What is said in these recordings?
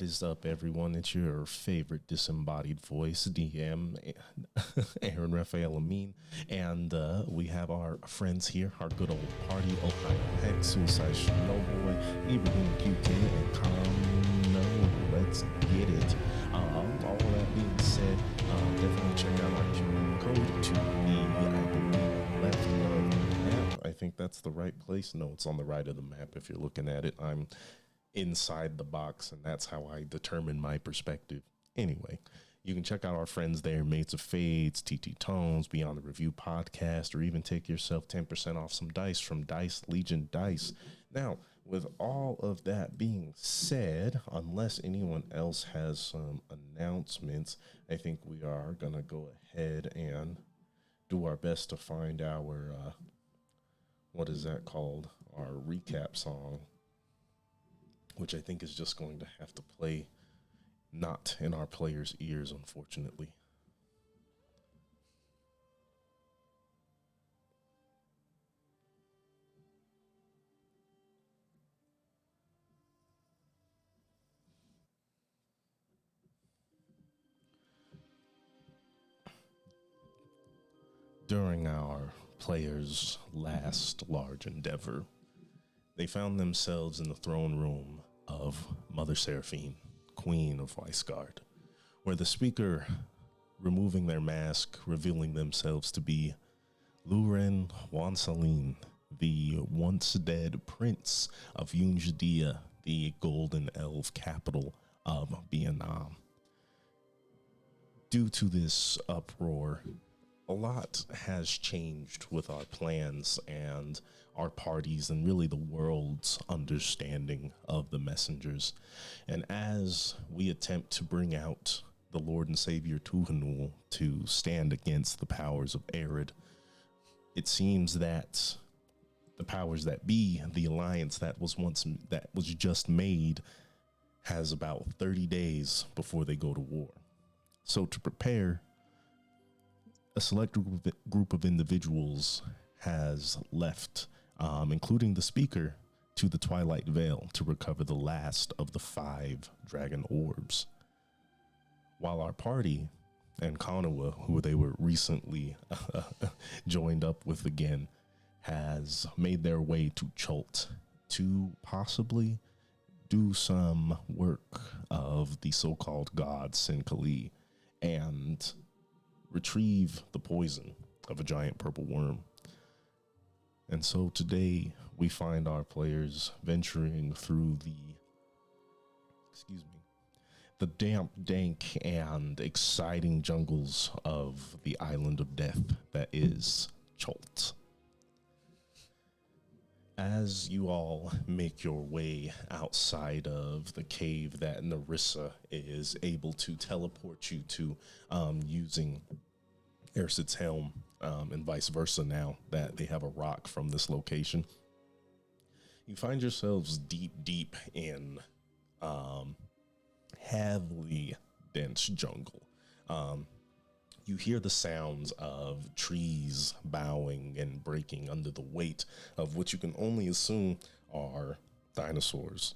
is up, everyone? It's your favorite disembodied voice, DM Aaron Raphael Amin, and we have our friends here, our good old party, Ohio Heck, Suicide Snowboy, Ibrahim QK, and Kano. Let's get it. All that being said, definitely check out our QR code to the, I believe, left of the map. I think that's the right place. No, it's on the right of the map if you're looking at it. I'm inside the box, and that's how I determine my perspective. Anyway, you can check out our friends there, Mates of Fades, TT Tones, Beyond the Review podcast, or even take yourself 10% off some dice from Dice Legion Dice. Now, with all of that being said, unless anyone else has some announcements, I think we are going to go ahead and do our best to find our, what is that called? Our recap song, which I think is just going to have to play not in our players' ears, unfortunately. During our players' last large endeavor, they found themselves in the throne room of Mother Seraphine, Queen of Weisgard, where the speaker, removing their mask, revealing themselves to be Luren Wansaline, the once dead prince of Yunjadia, the golden elf capital of Vietnam. Due to this uproar, a lot has changed with our plans and our parties and really the world's understanding of the messengers. And as we attempt to bring out the Lord and Savior Tuhanul to stand against the powers of Arid, it seems that the powers that be, the alliance that was just made, has about 30 days before they go to war. So to prepare, a select group of individuals has left, including the speaker, to the Twilight Vale to recover the last of the 5 dragon orbs. While our party and Konoha, who they were recently joined up with again, has made their way to Chult to possibly do some work of the so-called god Sinkali and retrieve the poison of a giant purple worm. And so today we find our players venturing through the damp, dank, and exciting jungles of the island of death that is Chult. As you all make your way outside of the cave that Narissa is able to teleport you to, using Ersid's helm, and vice versa now that they have a rock from this location, you find yourselves deep in heavily dense jungle. You hear the sounds of trees bowing and breaking under the weight of what you can only assume are dinosaurs.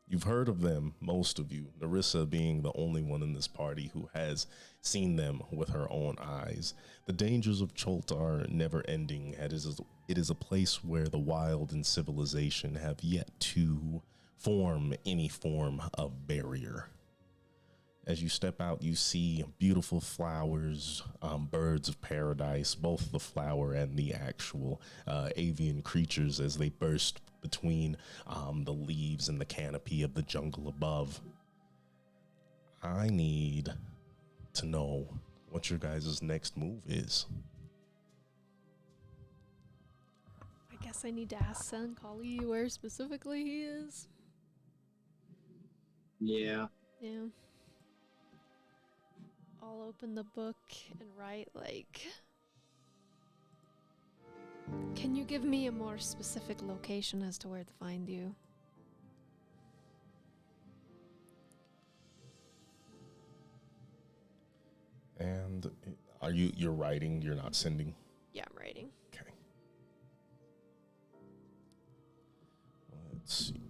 You've heard of them, most of you, Narissa being the only one in this party who has seen them with her own eyes. The dangers of Chult are never ending. It is a place where the wild and civilization have yet to form any form of barrier. As you step out, you see beautiful flowers, birds of paradise, both the flower and the actual avian creatures as they burst between the leaves and the canopy of the jungle above. I need to know what your guys' next move is. I guess I need to ask Sankali where specifically he is. Yeah. Yeah. I'll open the book and write, can you give me a more specific location as to where to find you? And you're writing, you're not sending? Yeah, I'm writing. Okay. Let's see.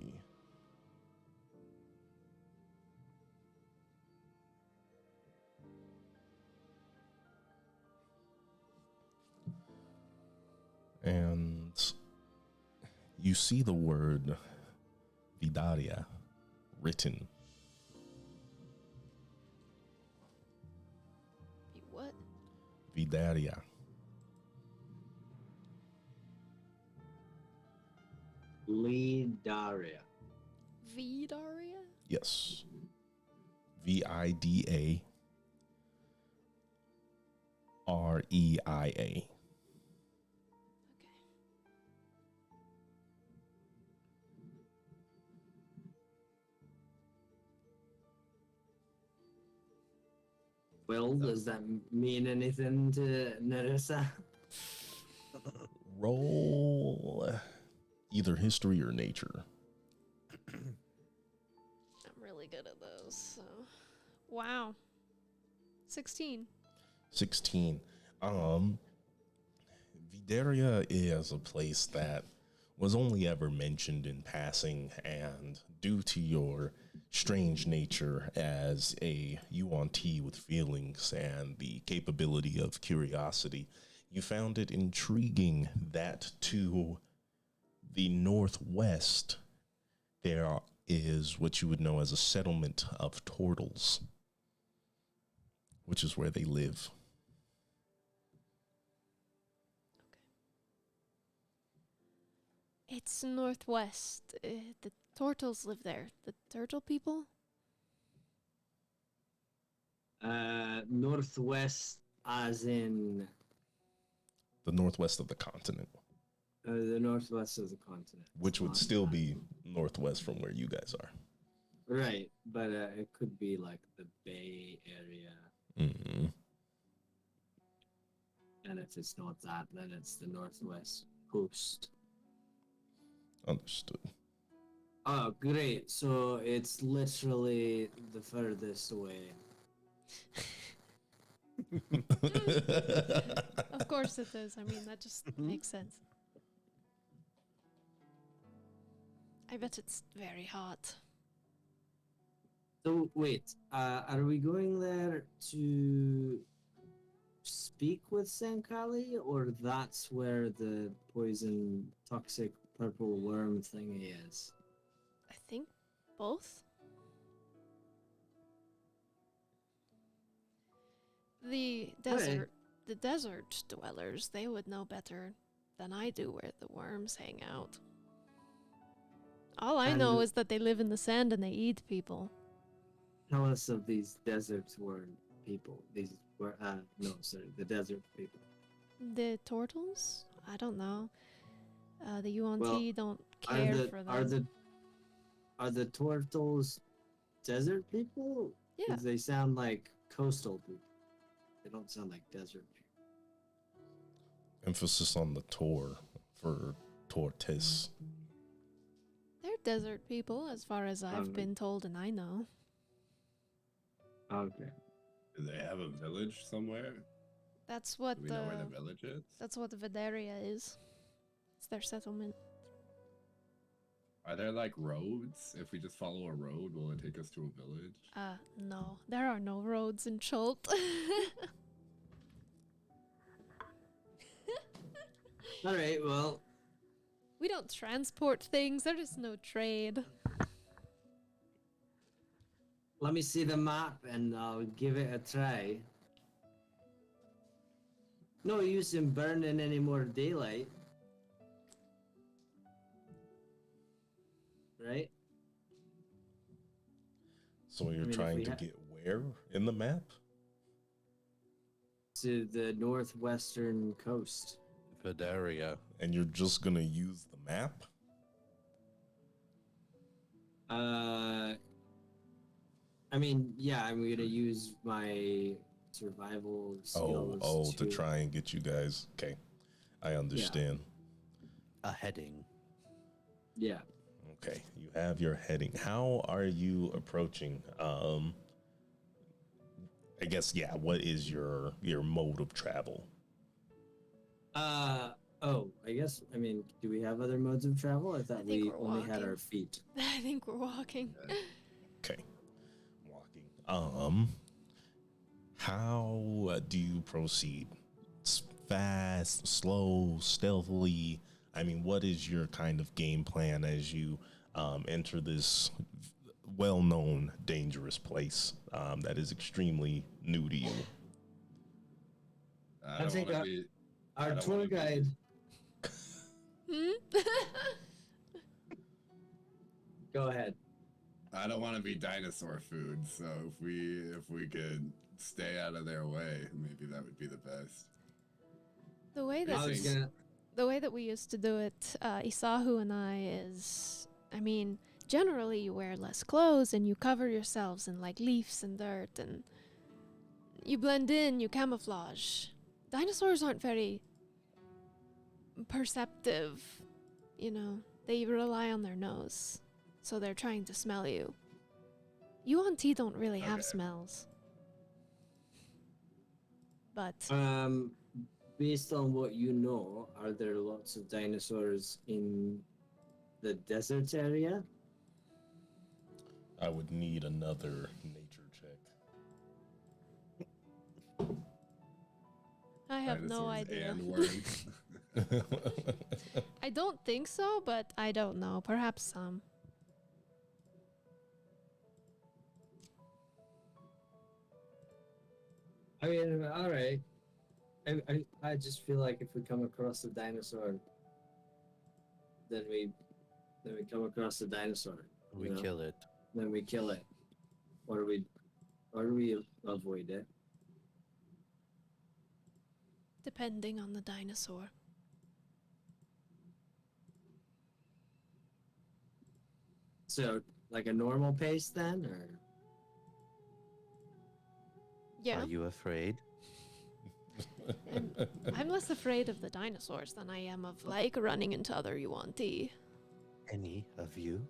You see the word Vidaria written. What? Vidaria. Lidaria. Vidaria? Yes. Vidaria. Okay. Well, does that mean anything to Nerissa? Roll either history or nature. I'm really good at those, so. Wow. 16. 16. Vidaria is a place that was only ever mentioned in passing, and due to your strange nature as a UNT with feelings and the capability of curiosity, you found it intriguing that to the northwest there is what you would know as a settlement of turtles, which is where they live. It's northwest. The turtles live there. The turtle people? Northwest, as in The northwest of the continent, the northwest of the continent. which would still be northwest from where you guys are. Right, but it could be like the Bay Area, Mm-hmm. and if it's not that, then it's the Northwest Coast. Understood. Oh, great. So it's literally the furthest away. Of course it is. I mean, that just makes sense. I bet it's very hot. So wait, are we going there to speak with Sankali, or that's where the poison toxic purple worm thingy is? I think both. The desert, the desert dwellers, they would know better than I do where the worms hang out. All I know And- is that they live in the sand and they eat people. Tell us of these desert worm people. These were the desert people. The turtles? I don't know. The UNT Well, don't care for them. Are the turtles desert people? Yeah. 'Cause they sound like coastal people. They don't sound like desert people. Emphasis on the tor for tortoise. They're desert people, as far as I've Okay. been told and I know. Okay. Do they have a village somewhere? That's what Do we know where the village is? that's what the Vidaria is. It's their settlement. Are there like roads? If we just follow a road, will it take us to a village? No. There are no roads in Chult. All right. Well, We don't transport things. There is no trade. let me see the map and I'll give it a try. No use in burning any more daylight. Right? So you're I mean, if trying we to ha- get where in the map? To the northwestern coast. Vidaria. And you're just gonna use the map? I mean, yeah, I'm gonna use my survival skills. To try and get you guys. Okay, I understand. A heading. Yeah. Okay, you have your heading. How are you approaching? I guess what is your mode of travel? I guess, I mean, do we have other modes of travel? I thought I think we we're only had walking. our feet. I think we're walking. Okay, walking. How do you proceed? Fast, slow, stealthily? I mean, what is your kind of game plan as you enter this well-known dangerous place that is extremely new to you? I I don't think want to be. I our don't tour wanna be- guide. Hmm? Go ahead. I don't want to be dinosaur food. So if we could stay out of their way, maybe that would be the best. The way I that was gonna. the way that we used to do it, Isahu and I, is, I mean, generally you wear less clothes and you cover yourselves in like leaves and dirt and you blend in, you camouflage. Dinosaurs aren't very perceptive, you know. They rely on their nose, so they're trying to smell you. You on T don't really have Okay. smells. But Based on what you know, are there lots of dinosaurs in the desert area? I would need another nature check. I have no Dinosaurs idea. and worms. I don't think so, but I don't know. Perhaps some. I mean, all right. I just feel like if we come across a dinosaur, then we come across a dinosaur. We you know? kill it. Then we kill it, or we avoid it. Depending on the dinosaur. So, like a normal pace then, or Yeah. Are you afraid? And I'm less afraid of the dinosaurs than I am of like running into other Yuan-Ti. Any of you?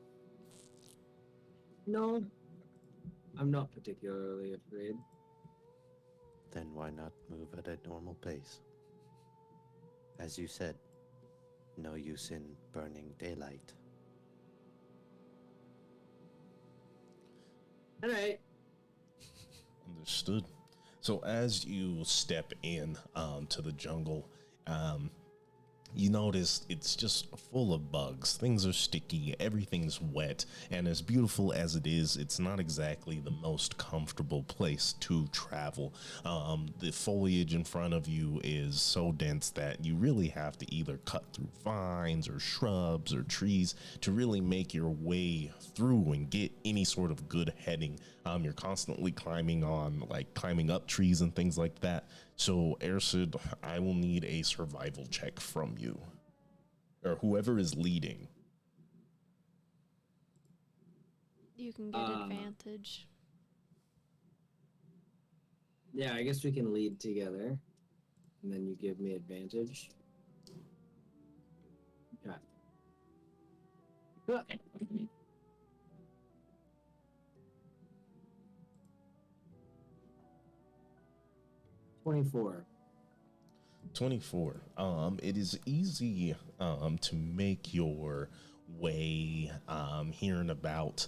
no? I'm not particularly afraid. Then why not move at a normal pace? As you said, no use in burning daylight. All right. Understood. So as you step in to the jungle, you notice it's just full of bugs. Things are sticky, everything's wet, and as beautiful as it is, it's not exactly the most comfortable place to travel. The foliage in front of you is so dense that you really have to either cut through vines or shrubs or trees to really make your way through and get any sort of good heading. You're constantly climbing up trees and things like that. So, Ersid, I will need a survival check from you. Or whoever is leading. You can get advantage. Yeah, I guess we can lead together, and then you give me advantage. Okay. 24. 24. It is easy to make your way here and about.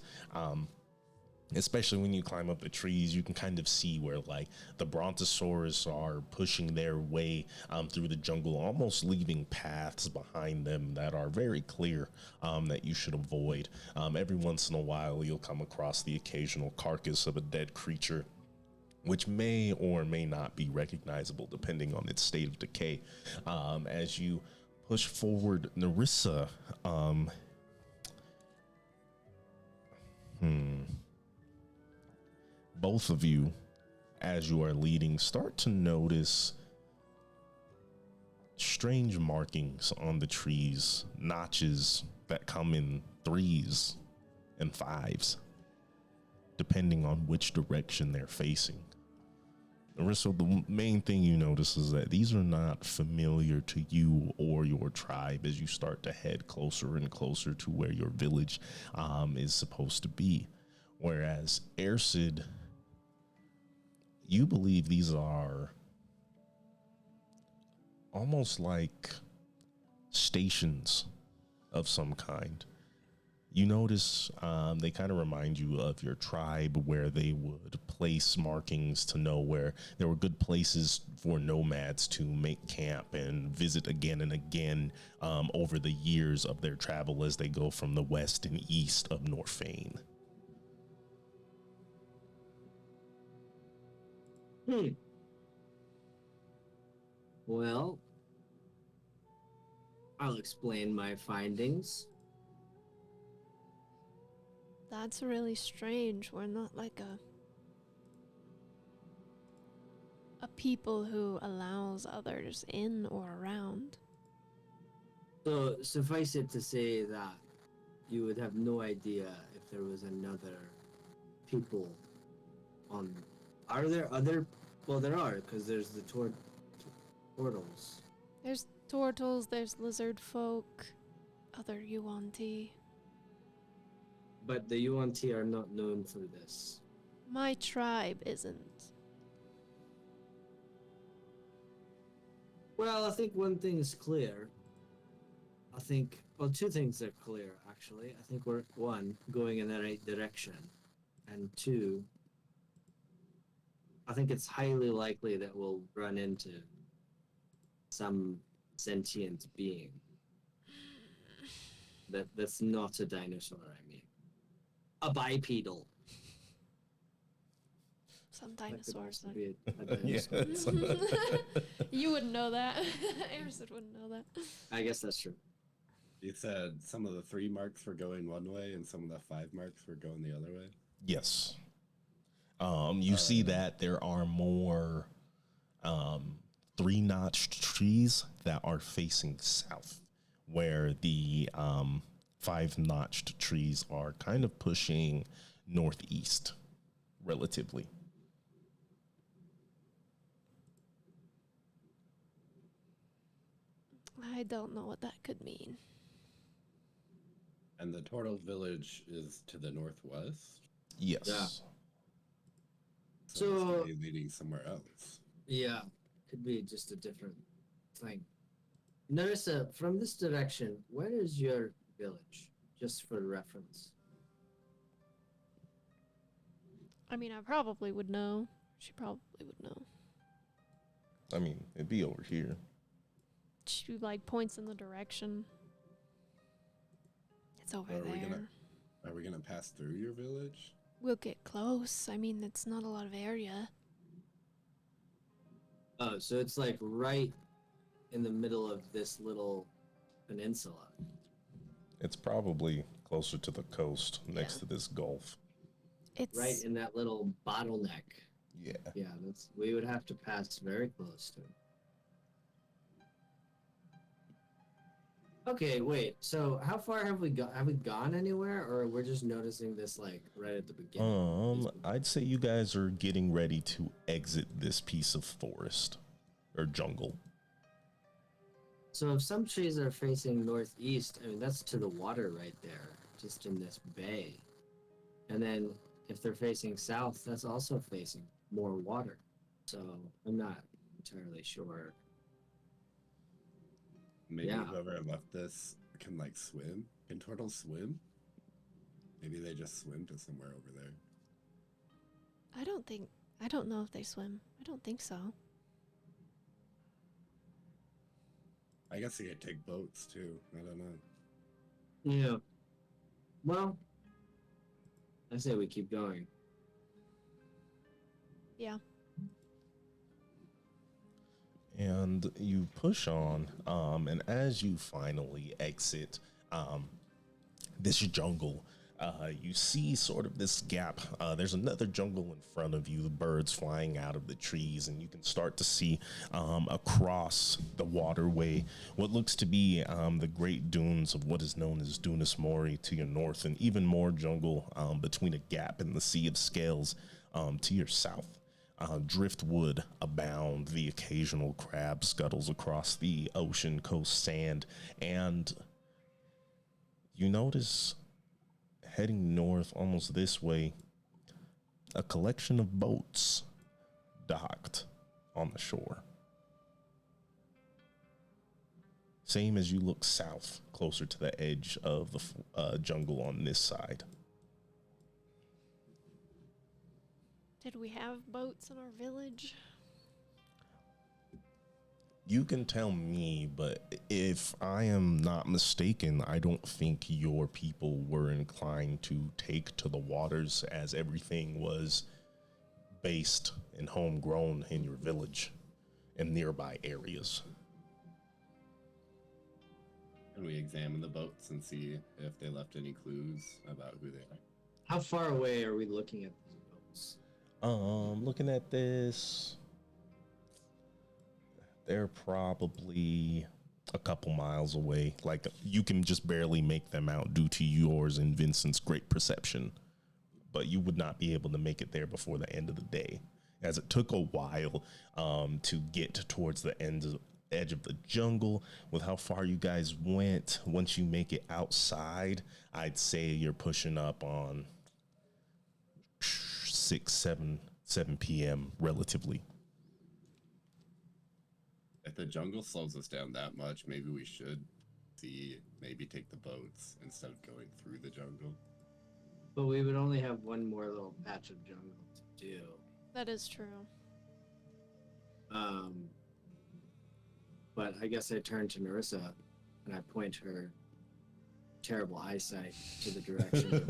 Especially when you climb up the trees, you can kind of see where like the brontosaurus are pushing their way through the jungle, almost leaving paths behind them that are very clear that you should avoid. Every once in a while, you'll come across the occasional carcass of a dead creature, which may or may not be recognizable depending on its state of decay. As you push forward, Narissa, both of you, as you are leading, start to notice strange markings on the trees, notches that come in 3s and 5s, depending on which direction they're facing. Narissa, the main thing you notice is that these are not familiar to you or your tribe as you start to head closer and closer to where your village is supposed to be. Whereas Ersid, you believe these are almost like stations of some kind. You notice they kind of remind you of your tribe, where they would place markings to know where there were good places for nomads to make camp and visit again and again over the years of their travel as they go from the west and east of Norfane. Well, I'll explain my findings. That's really strange. We're not like a people who allows others in or around. So suffice it to say that you would have no idea if there was another people on. Are there other? Well, there are, because there's the turtles. There's turtles, there's lizard folk, other Yuan-Ti. But the UNT are not known for this. My tribe isn't. Well, I think one thing is clear. Well, two things are clear, actually. I think we're, one, going in the right direction. And two, I think it's highly likely that we'll run into some sentient being. That's not a dinosaur, I mean. A bipedal. Some That could dinosaurs. also be a dinosaur. Yeah. You wouldn't know that. Emerson wouldn't know that. I guess that's true. You said some of the 3 marks were going one way and some of the 5 marks were going the other way? Yes. You see that there are more 3-notched trees that are facing south, where the 5-notched trees are kind of pushing northeast relatively. I don't know what that could mean. And the Turtle Village is to the northwest? Yes. Yeah. So it's So- gonna be leading somewhere else. Yeah, could be just a different thing. Narissa, from this direction, where is your village? Just for reference. I mean, I probably would know. She probably would know. I mean, it'd be over here. She like points in the direction. It's over Are we there. gonna- Are we gonna pass through your village? We'll get close. I mean, it's not a lot of area. Oh, so it's like right in the middle of this little peninsula. It's probably closer to the coast next Yeah. to this gulf. It's Right in that little bottleneck. Yeah. Yeah, we would have to pass very close to it. Okay, wait. So how far have we gone? Have we gone anywhere, or we're just noticing this like right at the beginning? I'd say you guys are getting ready to exit this piece of forest or jungle. So if some trees are facing northeast, I mean that's to the water right there, just in this bay. And then if they're facing south, that's also facing more water. So I'm not entirely sure. Maybe Yeah. whoever left this can like swim. Can turtles swim? Maybe they just swim to somewhere over there. I don't know if they swim. I don't think so. I guess they could take boats too. I don't know. Yeah. Well, I say we keep going. Yeah. And you push on, and as you finally exit this jungle, you see sort of this gap. There's another jungle in front of you, the birds flying out of the trees, and you can start to see across the waterway what looks to be the great dunes of what is known as Dunas Mori to your north, and even more jungle between a gap in the Sea of Scales to your south. Driftwood abound, the occasional crab scuttles across the ocean coast sand, and you notice heading north almost this way, a collection of boats docked on the shore. Same as you look south, closer to the edge of the jungle on this side. Did we have boats in our village? You can tell me, but if I am not mistaken, I don't think your people were inclined to take to the waters, as everything was based and homegrown in your village and nearby areas. Can we examine the boats and see if they left any clues about who they are? How far away are we looking at these boats? Looking at this, they're probably a couple miles away. Like, you can just barely make them out due to yours and Vincent's great perception. But you would not be able to make it there before the end of the day, as it took a while to get towards the edge of the jungle. With how far you guys went, once you make it outside, I'd say you're pushing up on 7 p.m. relatively. If the jungle slows us down that much, maybe we should maybe take the boats instead of going through the jungle. But we would only have one more little patch of jungle to do. That is true. But I guess I turn to Narissa and I point her terrible eyesight to the direction of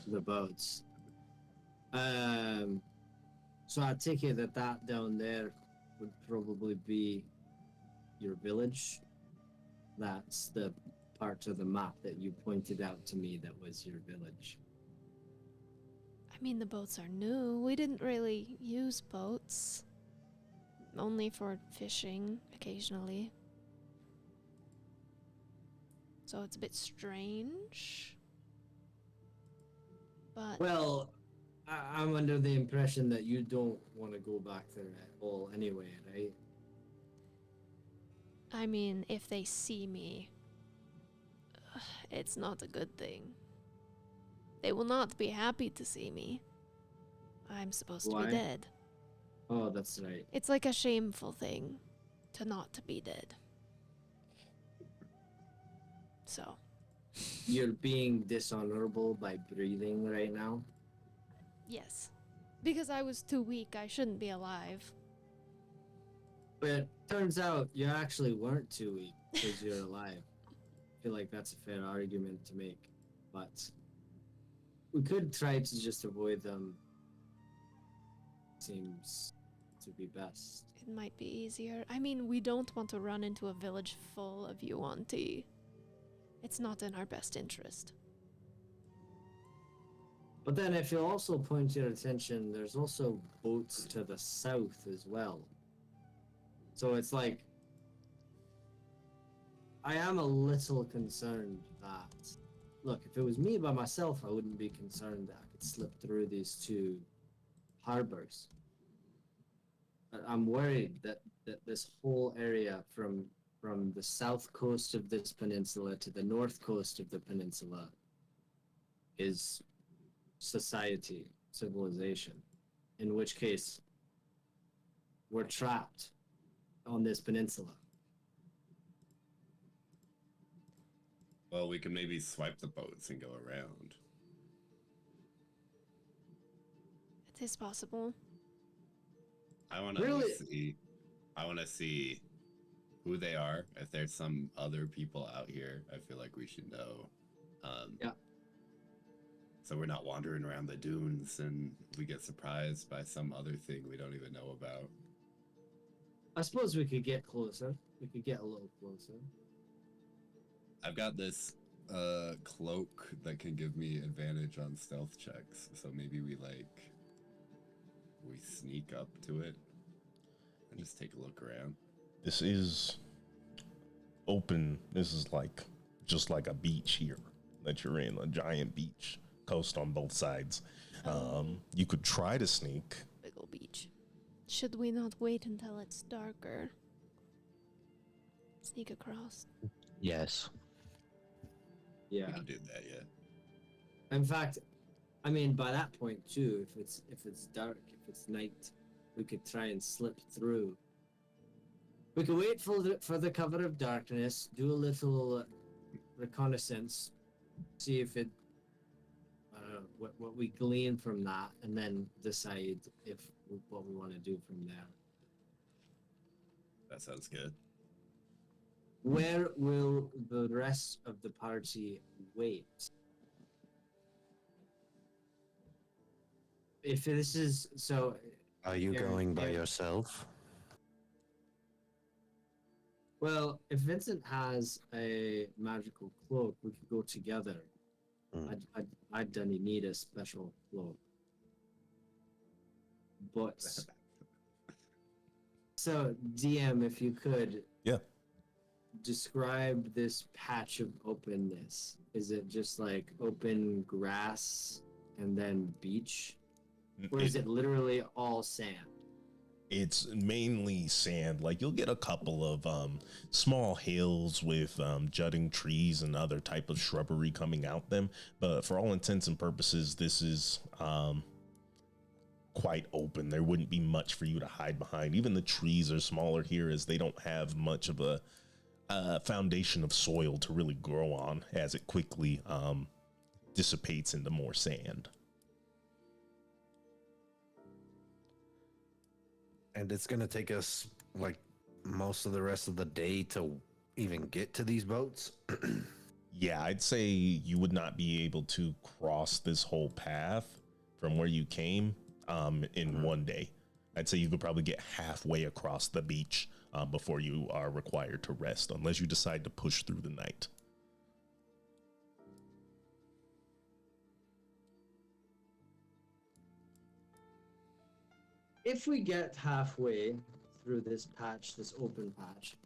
the boats. So I take it that down there would probably be your village. That's the part of the map that you pointed out to me that was your village. I mean, the boats are new. We didn't really use boats. Only for fishing occasionally. So it's a bit strange. But Well, I'm under the impression that you don't want to go back there at all anyway, right? I mean, if they see me, it's not a good thing. They will not be happy to see me. I'm supposed to Why? be dead. Oh, that's right. It's like a shameful thing to not be dead. So, You're being dishonorable by breathing right now. yes. Because I was too weak, I shouldn't be alive. But turns out you actually weren't too weak because you're alive. I feel like that's a fair argument to make. But we could try to just avoid them. Seems to be best. It might be easier. I mean, we don't want to run into a village full of Yuan-Ti. It's not in our best interest. But then if you also point your attention, there's also boats to the south as well. So it's like, I am a little concerned that, look, if it was me by myself, I wouldn't be concerned that I could slip through these two harbors. But I'm worried that this whole area from the south coast of this peninsula to the north coast of the peninsula is society, civilization, in which case we're trapped on this peninsula. Well, we can maybe swipe the boats and go around. It is possible. I want to Really? see who they are. If there's some other people out here, I feel like we should know. Yeah. So we're not wandering around the dunes and we get surprised by some other thing we don't even know about. I suppose we could get closer. We could get a little closer. I've got this cloak that can give me advantage on stealth checks. So maybe we sneak up to it and just take a look around. This is open. This is like just like a beach here that you're in, a giant beach, coast on both sides. You could try to sneak. Big ol' beach. Should we not wait until it's darker? Sneak across. Yes. Yeah. We can do that, yeah. In fact, I mean, by that point too, if it's dark, if it's night, we could try and slip through. We can wait for the cover of darkness, do a little reconnaissance, see if it what we glean from that, and then decide if what we want to do from there. That sounds good. Where will the rest of the party wait? If this is so, Are you Aaron, going by Aaron- yourself? well, if Vincent has a magical cloak, we could go together. Mm. I don't need a special cloak. But so DM, if you could, Yeah. describe this patch of openness. Is it just like open grass and then beach, or is it literally all sand? It's mainly sand. Like you'll get a couple of small hills with jutting trees and other type of shrubbery coming out them. But for all intents and purposes, this is quite open. There wouldn't be much for you to hide behind. Even the trees are smaller here as they don't have much of a foundation of soil to really grow on as it quickly dissipates into more sand. And it's gonna take us like most of the rest of the day to even get to these boats. Yeah, I'd say you would not be able to cross this whole path from where you came in one day. I'd say you could probably get halfway across the beach before you are required to rest, unless you decide to push through the night. If we get halfway through this patch, this open patch,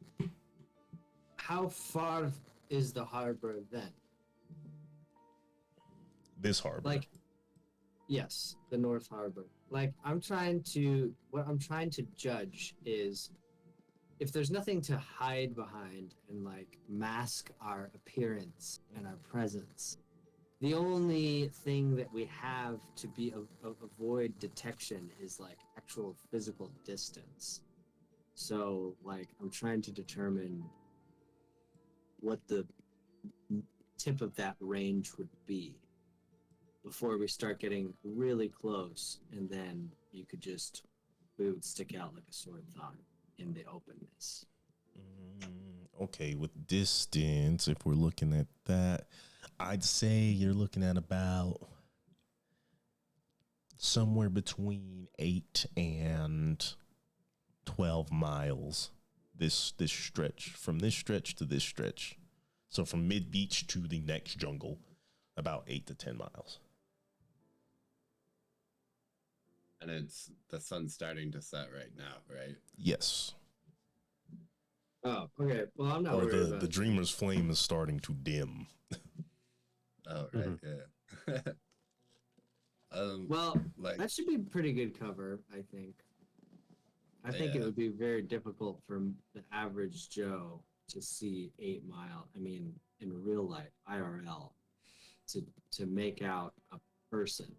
how far is the harbor then? This harbor. Like, yes, the North Harbor. Like, what I'm trying to judge is if there's nothing to hide behind and like mask our appearance and our presence. The only thing that we have to be avoid detection is like actual physical distance. So like I'm trying to determine what the tip of that range would be before we start getting really close, and then we would stick out like a sore thumb in the openness. Okay, with distance, if we're looking at that, I'd say you're looking at about somewhere between 8 and 12 miles. This stretch, from this stretch to this stretch. So from mid beach to the next jungle, about 8 to 10 miles. And the sun's starting to set right now, right? Yes. Oh, okay. Well, I'm not Or worried about the dreamer's flame is starting to dim. Oh, right, yeah. Well, like that should be pretty good cover, I think. I think it Yeah. would be very difficult for the average Joe to see 8 Mile. I mean, in real life, IRL, to make out a person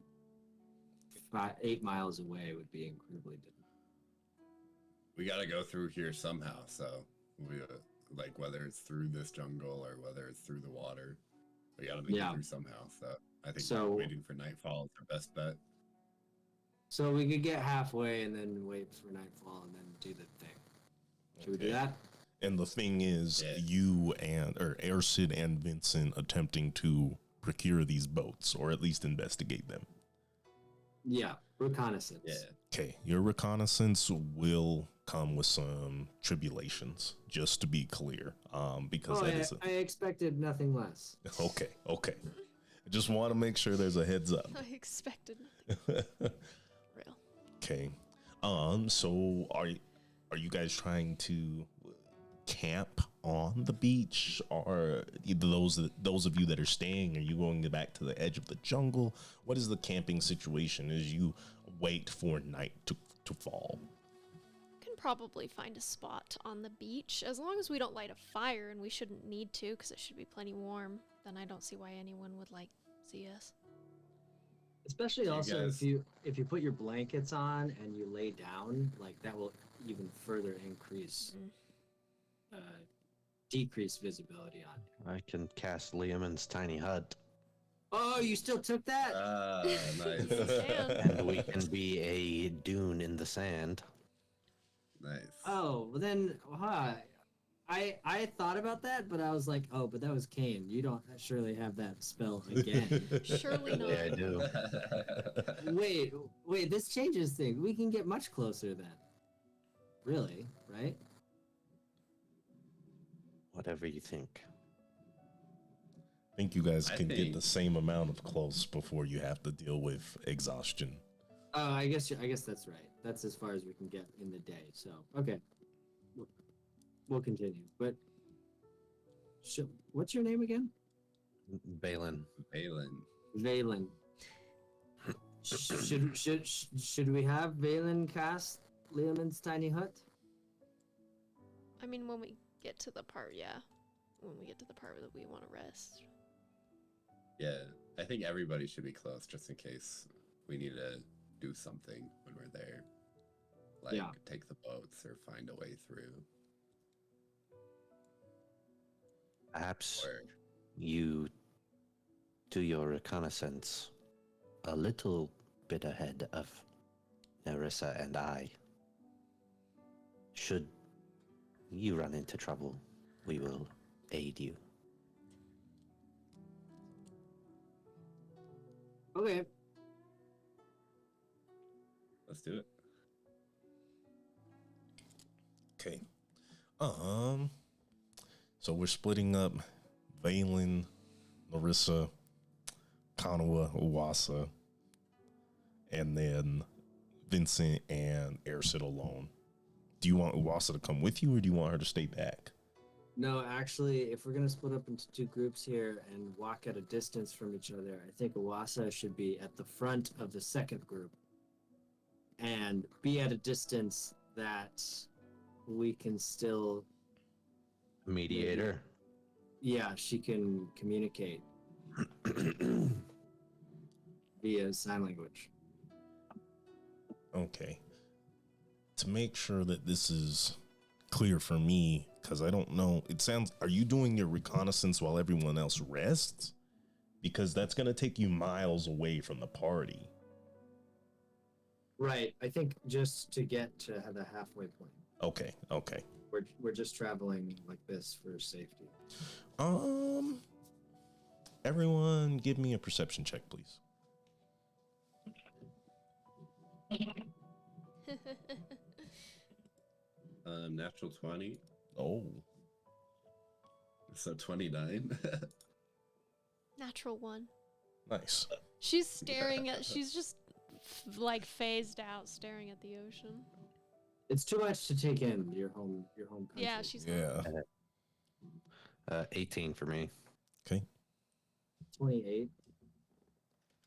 8 miles away would be incredibly difficult. we got to go through here somehow. So we like whether it's through this jungle or whether it's through the water, we got to make it through somehow. So I think waiting for nightfall is our best bet. So we could get halfway and then wait for nightfall and then do the thing. Should we do that? And the thing is, Yeah. you or Airsid and Vincent attempting to procure these boats, or at least investigate them. Yeah, reconnaissance. Yeah. Okay, your reconnaissance will come with some tribulations, just to be clear, because that is I expected nothing less. okay. I just want to make sure there's a heads up. I expected nothing. Real. Okay, so are you guys trying to camp on the beach, or those of you that are staying, are you going back to the edge of the jungle? What is the camping situation as you wait for night to fall? Can probably find a spot on the beach as long as we don't light a fire, and we shouldn't need to because it should be plenty warm. Then I don't see why anyone would see us. Especially You also guys- if you put your blankets on and you lay down, like that will even further increase decreased visibility on. I can cast Liamon's tiny hut. Oh, you still took that? Nice. And we can be a dune in the sand. Nice. Oh, well then, I thought about that, but I was like, oh, but that was Kane. You don't surely have that spell again. Surely not. Yeah, I do. Wait, this changes things. We can get much closer then. Really, right? Whatever you think. I think you guys can get think- the same amount of close before you have to deal with exhaustion. Oh, I guess that's right. That's as far as we can get in the day. So, okay. We'll continue. But what's your name again? Balin. Valen. Should we have Valen cast Leoman's tiny hut? I mean, when we get to the part, yeah. When we get to the part that we want to rest. Yeah, I think everybody should be close just in case we need to do something when we're there. Like take the boats or find a way through. Perhaps you do your reconnaissance a little bit ahead of Nerissa and I. Should you run into trouble, we will aid you. Okay. Let's do it. Okay. So we're splitting up Valen, Larissa, Kanawa, Uwasa, and then Vincent and Ersid alone. Do you want Uwasa to come with you, or do you want her to stay back? No, actually, if we're gonna split up into two groups here and walk at a distance from each other, I think Uwasa should be at the front of the second group and be at a distance that we can still. Mediator. Yeah, she can communicate via sign language. Okay. To make sure that this is clear for me, because I don't know, it sounds, are you doing your reconnaissance while everyone else rests? Because that's going to take you miles away from the party. Right. I think just to get to the halfway point. Okay. We're just traveling like this for safety. Everyone give me a perception check, please. Natural 20. Oh. So 29. Natural 1. Nice. She's staring at, she's just like phased out, staring at the ocean. It's too much to take in your home country. Yeah, she's 18 for me. Okay. 28.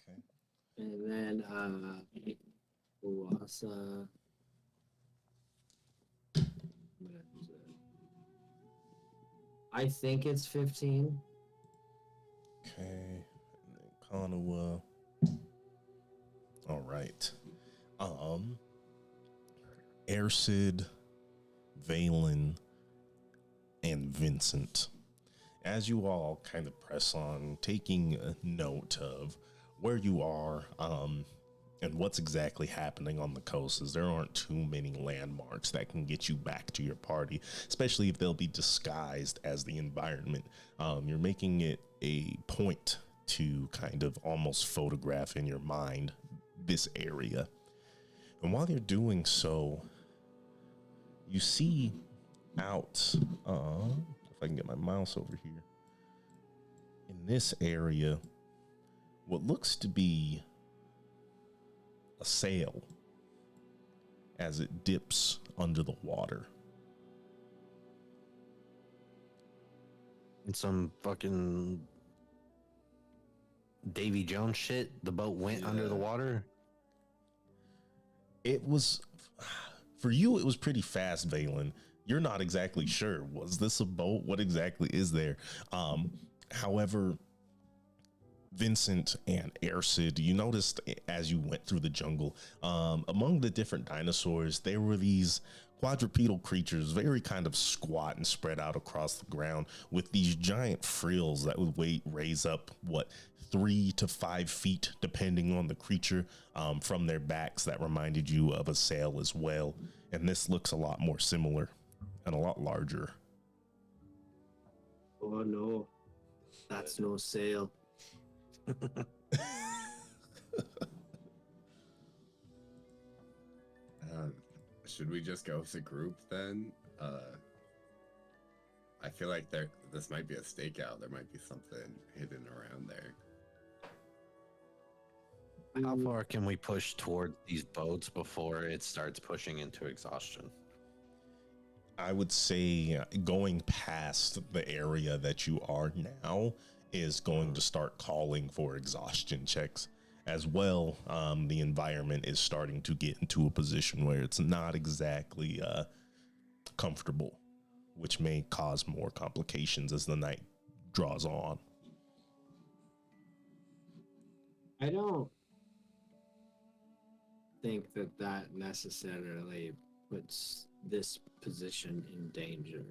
Okay. And then Uwasa. I think it's 15. Okay. And then Kanawa. All right. Ersid, Valen, and Vincent. As you all kind of press on, taking a note of where you are, and what's exactly happening on the coast, as there aren't too many landmarks that can get you back to your party, especially if they'll be disguised as the environment. You're making it a point to kind of almost photograph in your mind this area. And while you're doing so, you see out, if I can get my mouse over here, in this area, what looks to be a sail as it dips under the water. And some fucking Davy Jones shit. The boat went under the water. It was, for you, it was pretty fast, Valen. You're not exactly sure. Was this a boat? What exactly is there? However, Vincent and Airsid, you noticed as you went through the jungle, among the different dinosaurs, there were these quadrupedal creatures, very kind of squat and spread out across the ground, with these giant frills that would raise up, 3 to 5 feet, depending on the creature, from their backs, that reminded you of a sail as well. And this looks a lot more similar and a lot larger. Oh no, that's no sail. Should we just go as a group then? I feel like this might be a stakeout. There might be something hidden around there. How far can we push toward these boats before it starts pushing into exhaustion? I would say going past the area that you are now is going to start calling for exhaustion checks as well. The environment is starting to get into a position where it's not exactly comfortable, which may cause more complications as the night draws on. I don't think that necessarily puts this position in danger.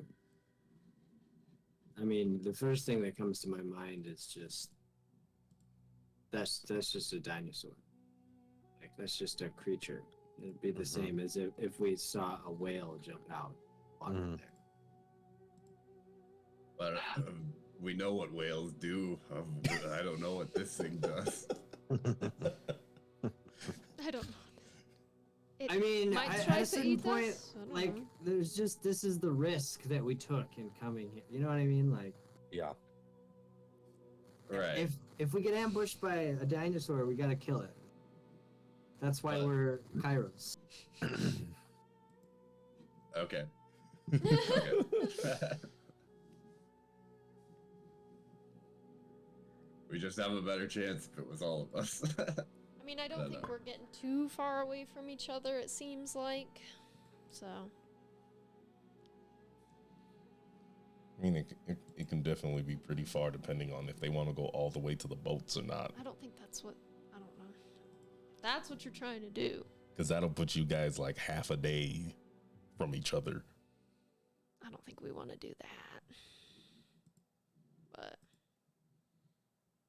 I mean, the first thing that comes to my mind is just that's just a dinosaur. Like, that's just a creature. It'd be the same as if we saw a whale jump out on there. But we know what whales do. I don't know what this thing does. I don't know. I mean, at a certain point, like, know. there's just, this is the risk that we took in coming here. You know what I mean? Like, Yeah. Right. if we get ambushed by a dinosaur, we gotta kill it. That's why we're Kairos. Okay. We just have a better chance if it was all of us. I mean, I don't think we're getting too far away from each other, it seems like. So. I mean, it can definitely be pretty far depending on if they want to go all the way to the boats or not. I don't think that's what, I don't know. That's what you're trying to do. Because that'll put you guys like half a day from each other. I don't think we want to do that. But.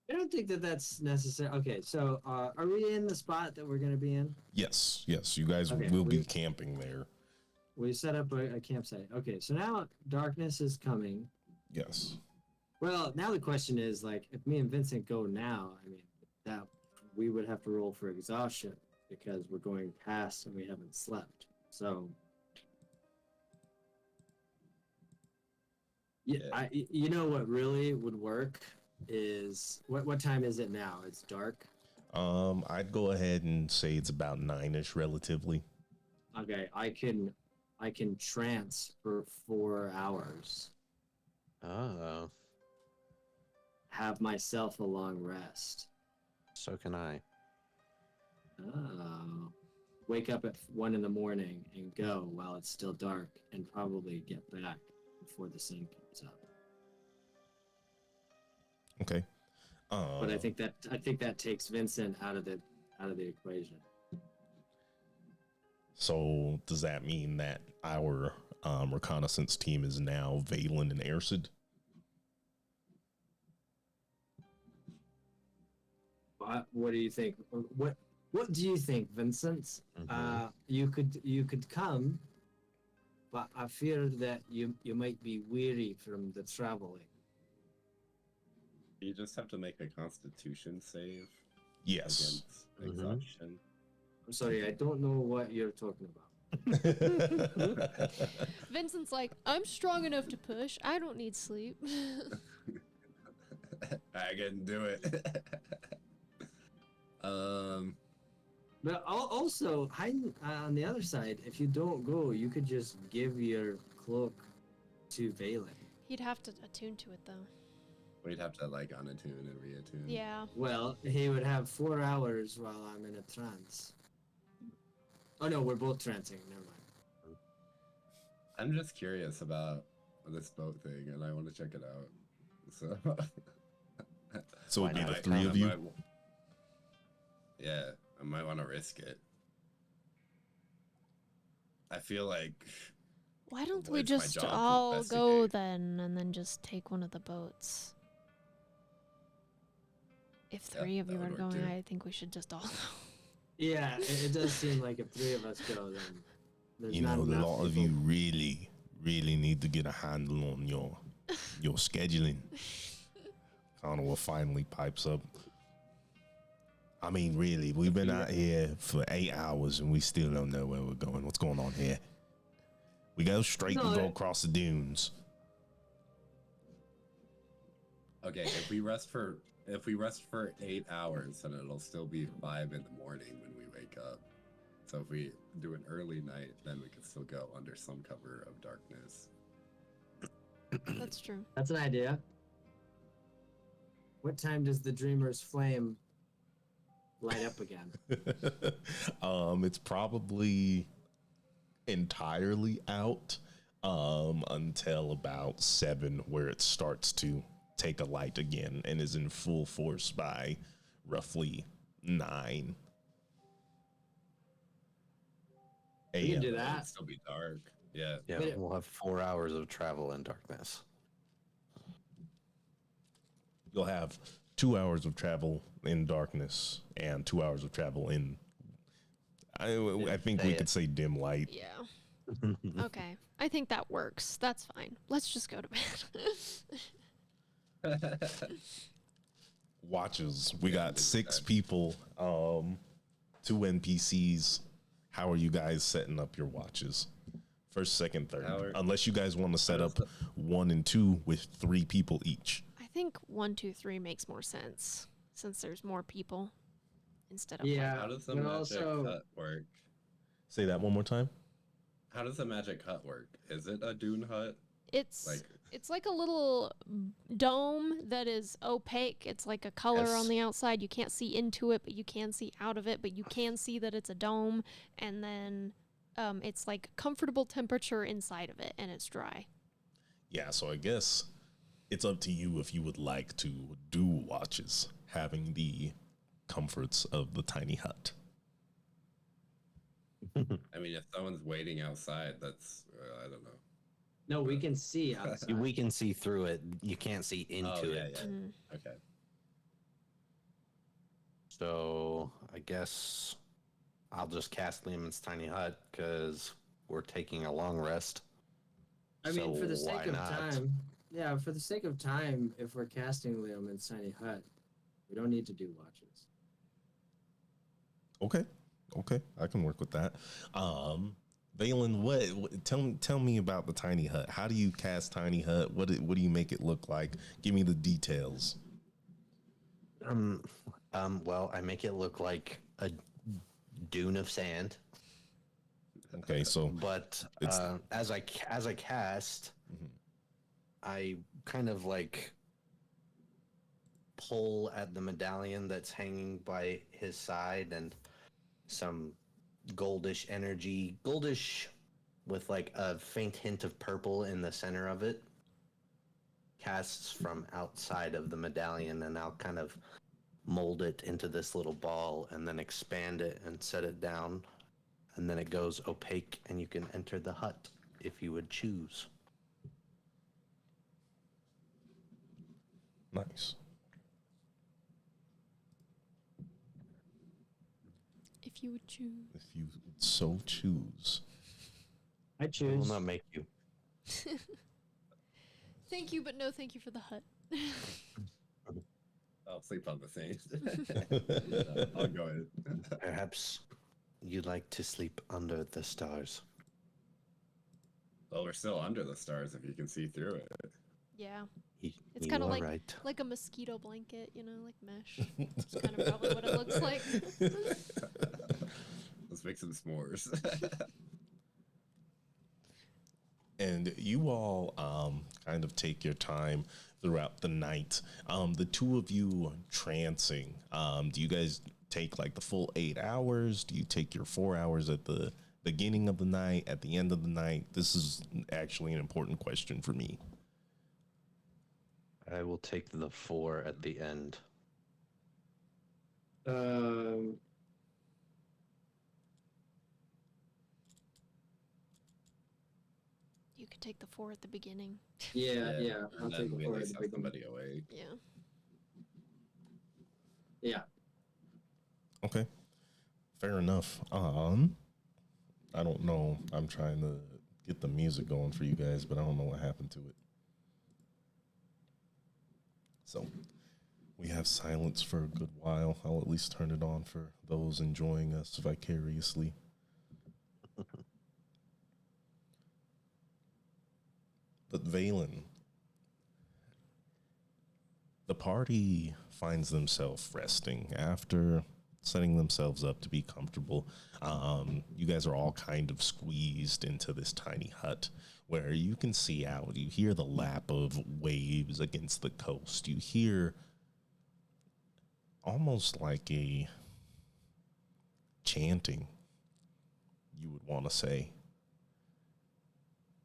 I don't think that's necessary. Okay, so are we in the spot that we're going to be in? Yes. You guys will be camping there. We set up a campsite. Okay, so now darkness is coming. Yes. Well, now the question is, like, if me and Vincent go now, I mean, that we would have to roll for exhaustion because we're going past and we haven't slept. So, yeah, you know what really would work is what time is it now? It's dark. I'd go ahead and say it's about 9ish relatively. Okay, I can trance for 4 hours. Oh. Have myself a long rest. So can I. Oh. Wake up at 1 in the morning and go while it's still dark and probably get back before the sun comes up. Okay. But I think that takes Vincent out of the equation. So does that mean that our reconnaissance team is now Valen and Airsid? What do you think? What do you think, Vincent? You could come, but I fear that you might be weary from the traveling. You just have to make a Constitution save. Yes. Against exhaustion. I'm sorry, I don't know what you're talking about. Vincent's like, I'm strong enough to push. I don't need sleep. I can do it. But also, on the other side, if you don't go, you could just give your cloak to Valen. He'd have to attune to it, though. We'd have to, like, unattune and reattune. Yeah. Well, he would have 4 hours while I'm in a trance. Oh no, we're both trancing. Never mind. I'm just curious about this boat thing, and I want to check it out. So, So it'd be Why the not? three of you? Yeah, I might want to risk it. I feel like. Why don't Well, we it's my just job to all go investigate. then, and then just take one of the boats? If Yeah, three of that you would are work going, too. I think we should just all go. Yeah, it does seem like if three of us go, then there's You not know, a enough lot of people. you really need to get a handle on your scheduling. Conwell finally pipes up. I mean, really, we've been out here for 8 hours and we still don't know where we're going. What's going on here? We go straight and go across the dunes. Okay, if we rest for 8 hours, then it'll still be 5 in the morning when we wake up. So if we do an early night, then we can still go under some cover of darkness. That's true. That's an idea. What time does the Dreamer's flame light up again? It's probably entirely out until about 7, where it starts to take a light again and is in full force by roughly 9 We can a.m. do It'll that. still be dark. Yeah. Yeah, Wait. we'll have 4 hours of travel in darkness. You'll have 2 hours of travel in darkness and 2 hours of travel in. I think we could say dim light. Yeah. Okay. I think that works. That's fine. Let's just go to bed. Watches. We got 6 people, 2 NPCs. How are you guys setting up your watches? First, second, third. Unless you guys want to set up 1 and 2 with 3 people each. I think 1, 2, 3 makes more sense since there's more people instead of Yeah. How does the but magic also- hut work? Say that one more time. How does the magic hut work? Is it a dune hut? It's like a little dome that is opaque. It's like a color on the outside. You can't see into it, but you can see out of it, but you can see that it's a dome. And then it's like comfortable temperature inside of it, and it's dry. Yeah, so I guess it's up to you if you would like to do watches, having the comforts of the tiny hut. I mean, if someone's waiting outside, that's I don't know. No, we can see outside. We can see through it. You can't see into it. Yeah. Okay. So I guess I'll just cast Lehman's tiny hut because we're taking a long rest. I mean, So for the sake why of not? time. Yeah, for the sake of time, if we're casting Leoman's tiny hut, we don't need to do watches. Okay, I can work with that. Valen, what tell me about the tiny hut. How do you cast tiny hut? What do you make it look like? Give me the details. Well, I make it look like a dune of sand. Okay, so But as I cast, I kind of like pull at the medallion that's hanging by his side, and some goldish energy, goldish with like a faint hint of purple in the center of it, casts from outside of the medallion, and I'll kind of mold it into this little ball and then expand it and set it down, and then it goes opaque and you can enter the hut if you would choose. Nice. If you would choose. If you so choose. I I will choose. not make you. Thank you, but no thank you for the hut. I'll sleep on the thing. I'll go ahead. Perhaps you'd like to sleep under the stars. Well, we're still under the stars if you can see through it. Yeah. It's You kind of are like right. like a mosquito blanket, like mesh. It's kind of probably what it looks like. Let's make some s'mores. And you all kind of take your time throughout the night. The two of you trancing. Do you guys take like the full 8 hours? Do you take your 4 hours at the beginning of the night, at the end of the night? This is actually an important question for me. I will take the 4 at the end. You could take the 4 at the beginning. Yeah. I'll And take then the we 4 at at least the have beginning. somebody awake. Yeah. Okay, fair enough. I don't know. I'm trying to get the music going for you guys, but I don't know what happened to it. So we have silence for a good while. I'll at least turn it on for those enjoying us vicariously. But Valen, the party finds themselves resting after setting themselves up to be comfortable. You guys are all kind of squeezed into this tiny hut where you can see out. You hear the lap of waves against the coast. You hear almost like a chanting, you would want to say,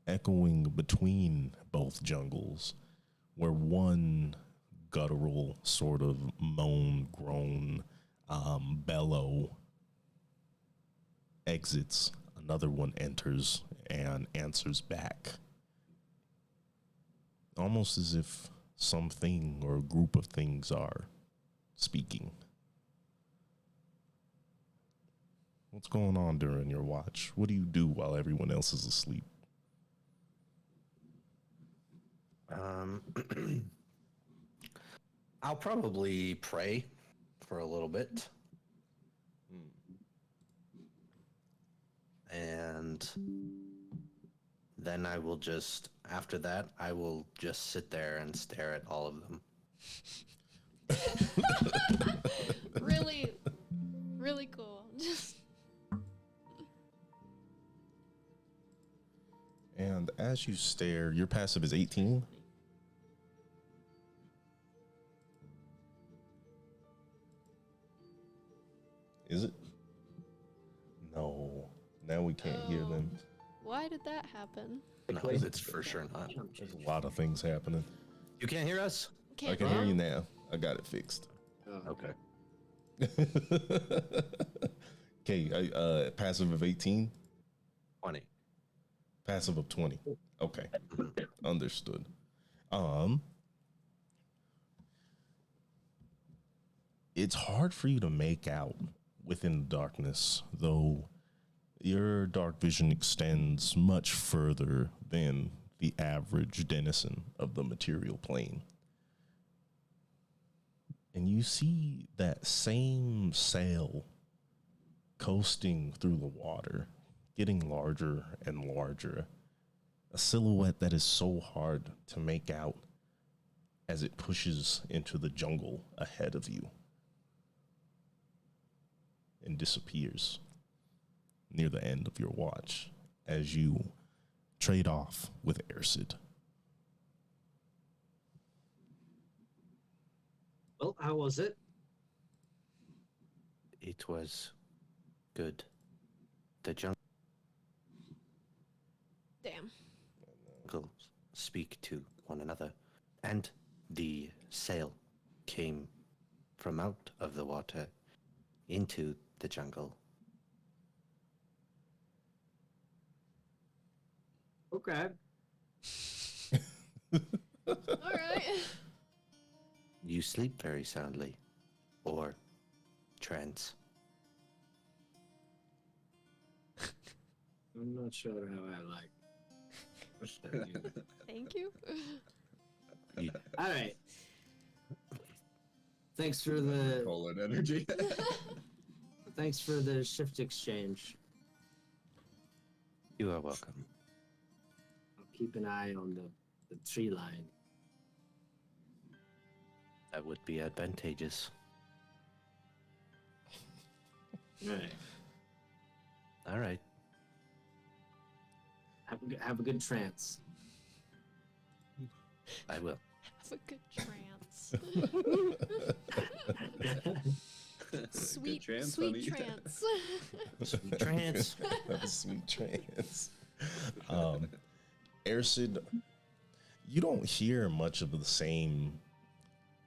echoing between both jungles, where one guttural sort of moan, groan, bellow exits, another one enters and answers back. Almost as if something or a group of things are speaking. What's going on during your watch? What do you do while everyone else is asleep? I'll probably pray for a little bit. And then I will just, after that, I will just sit there and stare at all of them. Really, really cool. And as you stare, your passive is 18. Is it? No. Now we can't hear them. Why did that happen? No, it's for sure not. There's a lot of things happening. You can't hear us? I can hear you now. I got it fixed. Okay. Okay, passive of 18? 20. Passive of 20. Okay. Understood. It's hard for you to make out within the darkness, though your dark vision extends much further than the average denizen of the material plane. And you see that same sail coasting through the water, getting larger and larger. A silhouette that is so hard to make out as it pushes into the jungle ahead of you and disappears near the end of your watch as you trade off with Ersid. Well, how was it? It was good. The jungles Damn. speak to one another, and the sail came from out of the water into the jungle. Okay. All right. You sleep very soundly, or trance. I'm not sure how I like. Thank you. All right. Thanks for the Polar energy. thanks for the shift exchange. You are welcome. I'll keep an eye on the tree line. That would be advantageous. All right. All right. Have a good trance. I will. Have a good trance. Sweet, trance, sweet honey. trance. Sweet trance. That was sweet trance. Ersid, You don't hear much of the same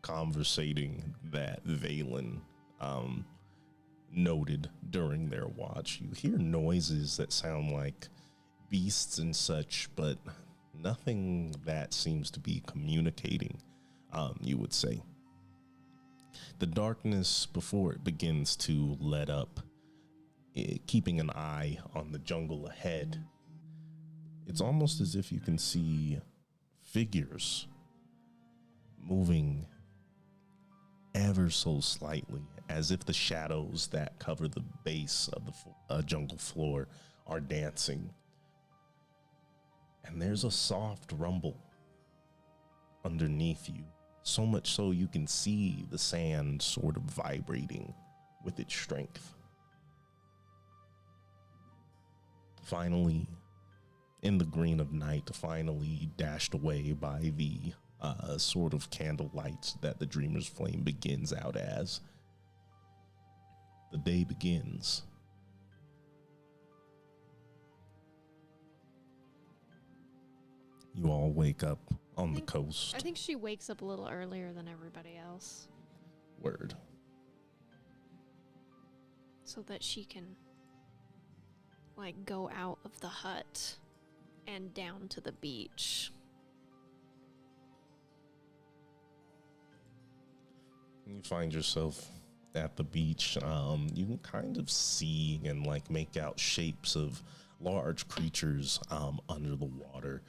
conversating that Valen noted during their watch. You hear noises that sound like beasts and such, but nothing that seems to be communicating, you would say. The darkness before it begins to let up, keeping an eye on the jungle ahead, it's almost as if you can see figures moving ever so slightly, as if the shadows that cover the base of the jungle floor are dancing. And there's a soft rumble underneath you, so much so you can see the sand sort of vibrating with its strength. Finally, in the green of night, finally dashed away by the sort of candlelight that the Dreamer's Flame begins out as, the day begins. You all wake up on the coast. I think she wakes up a little earlier than everybody else. Word. So that she can, like, go out of the hut and down to the beach. You find yourself at the beach. You can kind of see and like make out shapes of large creatures under the water.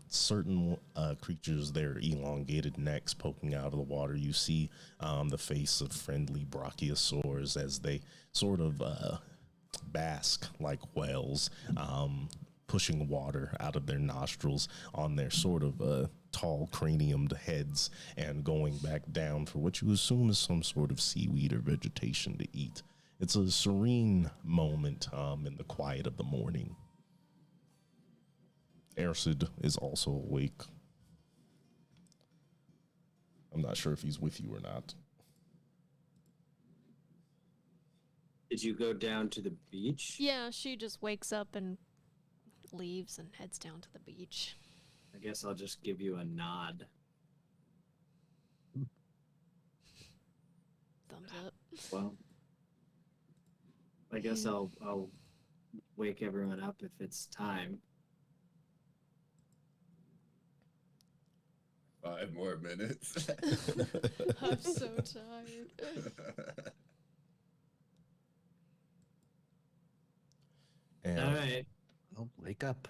Certain creatures, their elongated necks poking out of the water. You see the face of friendly brachiosaurs as they sort of bask like whales, pushing water out of their nostrils on their sort of tall craniumed heads and going back down for what you assume is some sort of seaweed or vegetation to eat. It's a serene moment in the quiet of the morning. Ersid is also awake. I'm not sure if he's with you or not. Did you go down to the beach? Yeah, she just wakes up and leaves and heads down to the beach. I guess I'll just give you a nod. Thumbs up. Well, I guess I'll wake everyone up if it's time. 5 more minutes. I'm so tired. And All right. Oh, wake up.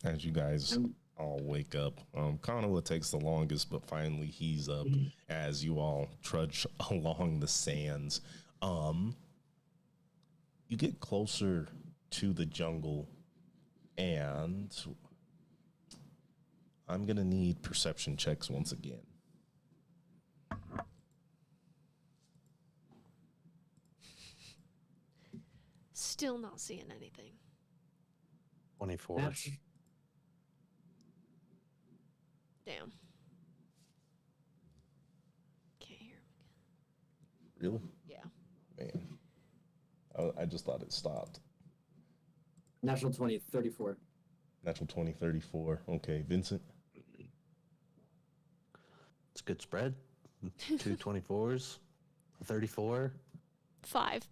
as you guys all wake up, Kanawa takes the longest, but finally he's up as you all trudge along the sands. You get closer to the jungle, and I'm gonna need perception checks once again. Still not seeing anything. 24. Damn. Can't hear him again. Really? Yeah. Man. I just thought it stopped. Natural 20, 34. Natural 20, 34. Okay, Vincent? It's a good spread. 2 24s. 34. 5.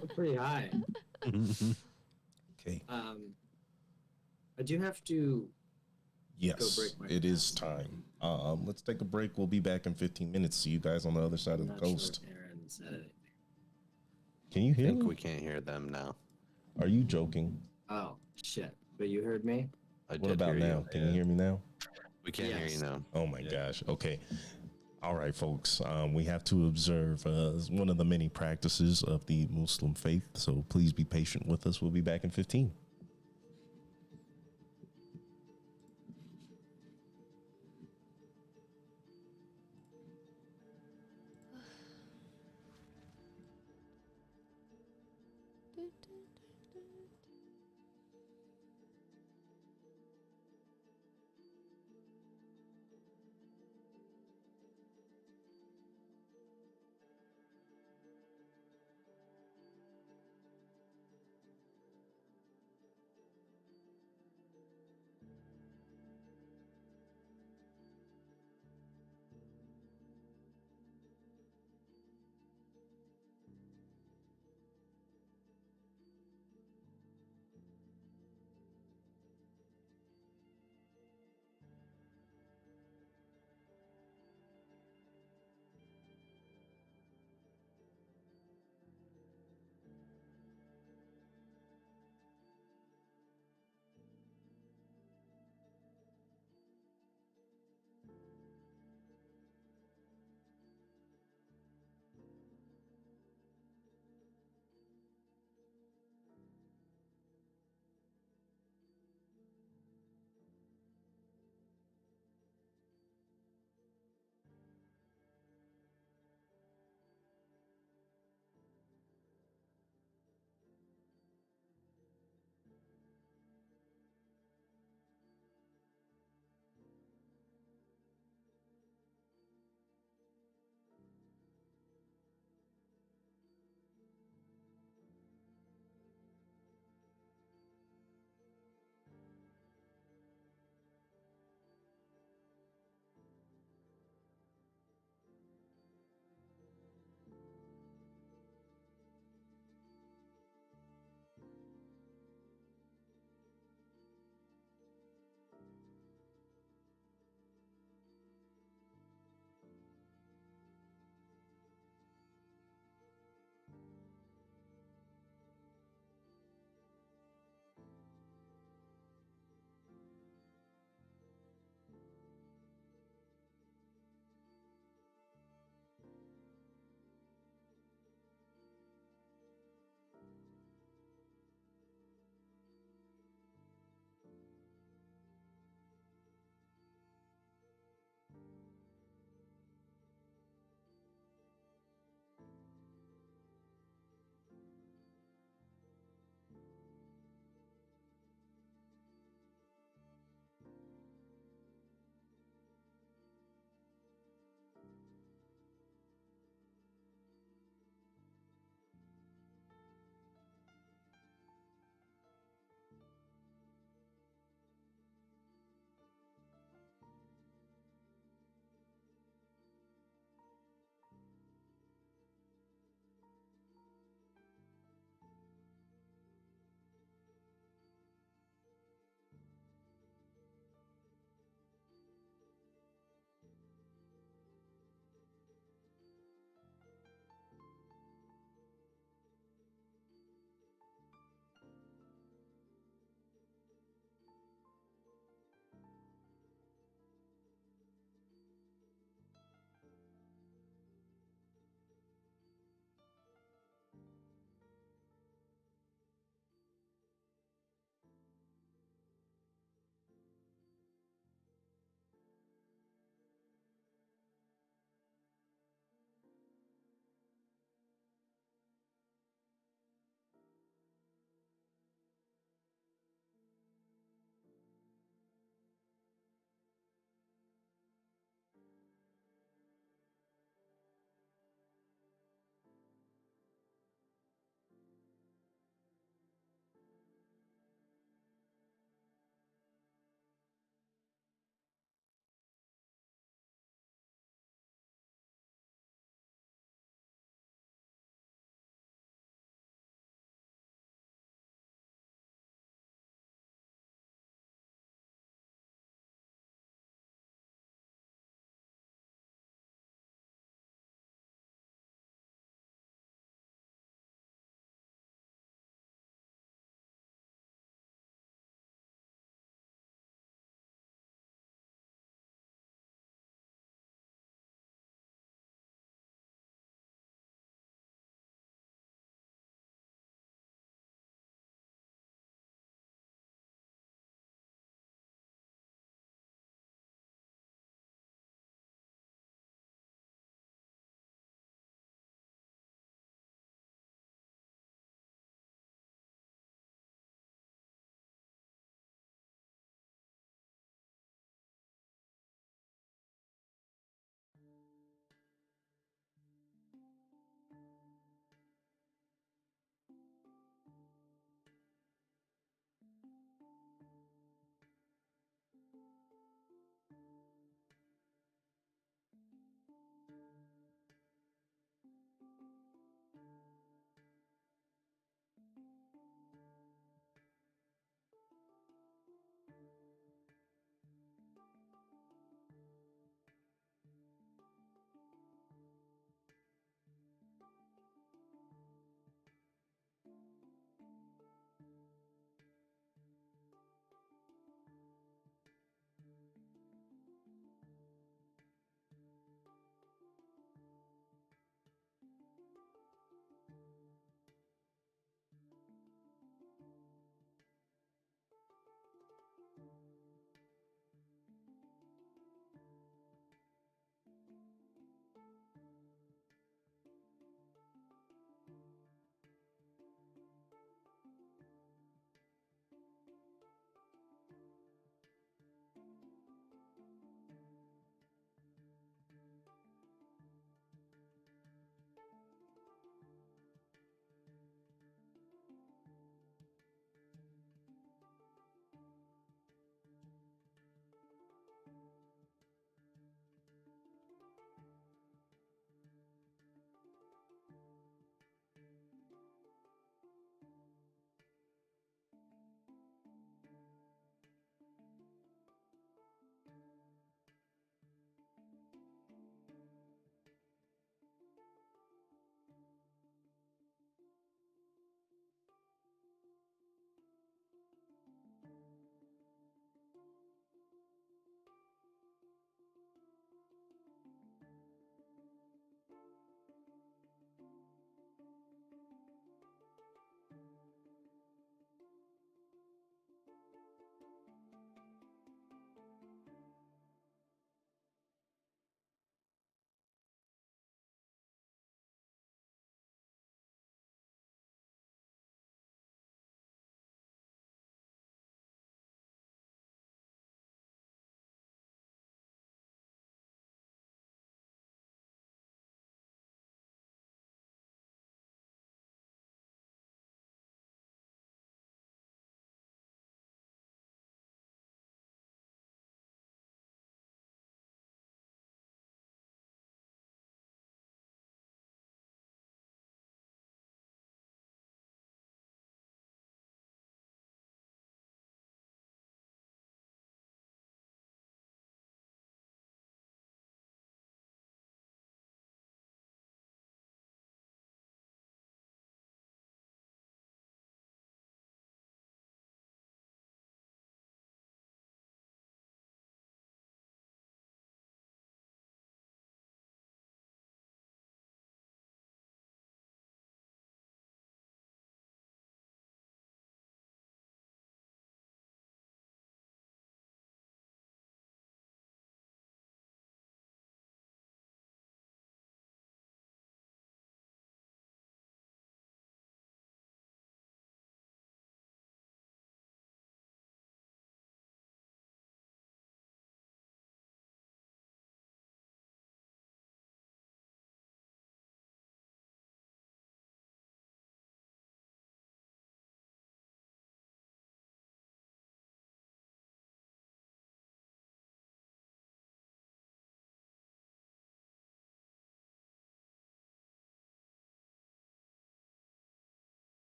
We're pretty high. Okay. I do have to Yes, go break my it is fast. time. Let's take a break. We'll be back in 15 minutes. See you guys on the other side of the Not coast. sure if Aaron said anything. Can you I hear think me? we can't hear them now. Are you joking? Oh, shit. But you heard me? I What did about hear now? you. Can you hear me now? We can't hear you Yes. now. Oh my gosh. Okay. All right, folks. We have to observe one of the many practices of the Muslim faith. So please be patient with us. We'll be back in 15.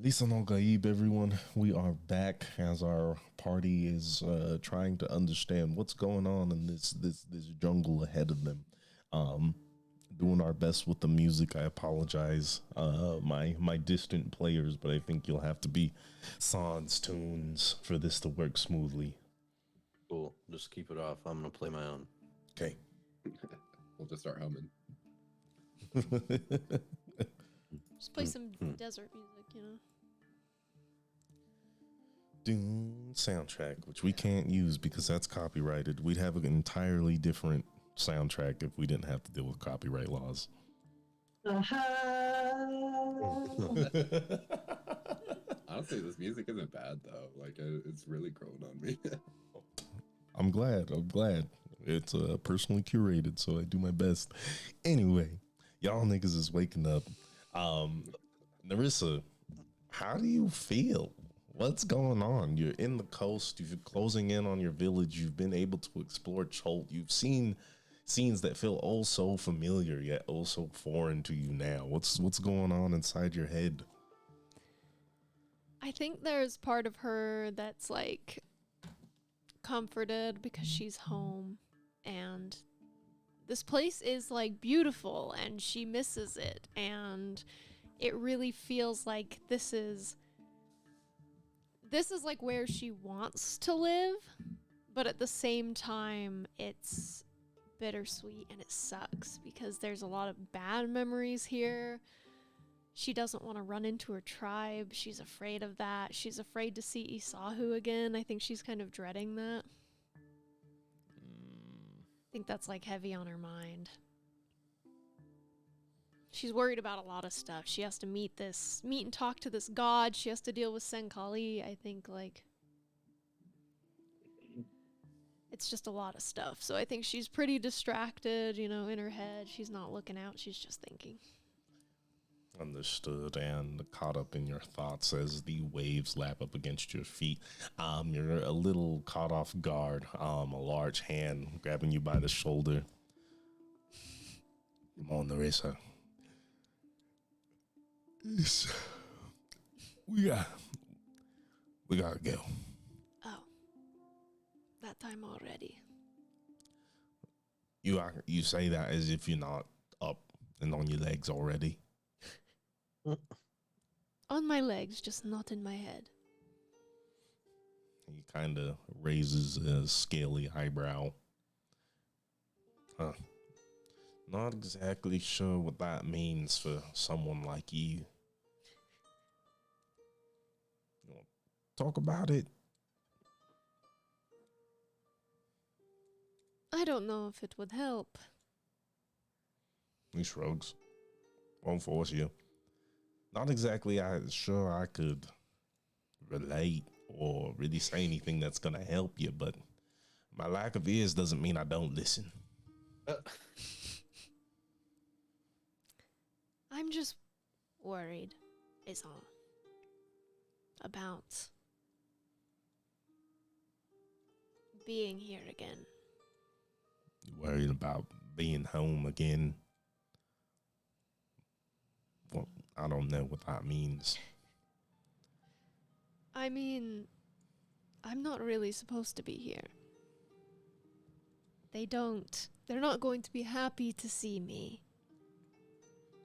Lisa no Gaib, everyone. We are back as our party is trying to understand what's going on in this jungle ahead of them. Um, Doing our best with the music. I apologize, my distant players, but I think you'll have to be sans tunes for this to work smoothly. Cool. Just keep it off. I'm gonna play my own. Okay. We'll just start humming. Just play some desert music, you know. Dune soundtrack, which we can't use because that's copyrighted. We'd have an entirely different soundtrack if we didn't have to deal with copyright laws. Honestly, this music isn't bad though. Like it's really growing on me. I'm glad. It's personally curated, so I do my best. Anyway, y'all niggas is waking up. Narissa, how do you feel? What's going on? You're in the coast. You're closing in on your village. You've been able to explore Cholt. You've seen scenes that feel oh so familiar yet oh so foreign to you now. What's going on inside your head? I think there's part of her that's like comforted because she's home, and this place is like beautiful and she misses it, and it really feels like this is like where she wants to live, but at the same time it's bittersweet and it sucks because there's a lot of bad memories here. She doesn't want to run into her tribe. She's afraid of that. She's afraid to see Isahu again. I think she's kind of dreading that. I think that's like heavy on her mind. She's worried about a lot of stuff. She has to meet and talk to this god. She has to deal with Senkali. I think like it's just a lot of stuff. So I think she's pretty distracted, you know, in her head. She's not looking out. She's just thinking. Understood, and caught up in your thoughts as the waves lap up against your feet. You're a little caught off guard. A large hand grabbing you by the shoulder. Come on, Narissa. We gotta go. Oh, that time already. You say that as if you're not up and on your legs already. On my legs, just not in my head. He kind of raises a scaly eyebrow. Huh. Not exactly sure what that means for someone like you. You want to talk about it? I don't know if it would help. He shrugs. Won't force you. Not exactly sure I could relate or really say anything that's going to help you, but my lack of ears doesn't mean I don't listen. I'm just worried, is all. About being here again. You worried about being home again? Well, I don't know what that means. I mean, I'm not really supposed to be here. They're not going to be happy to see me.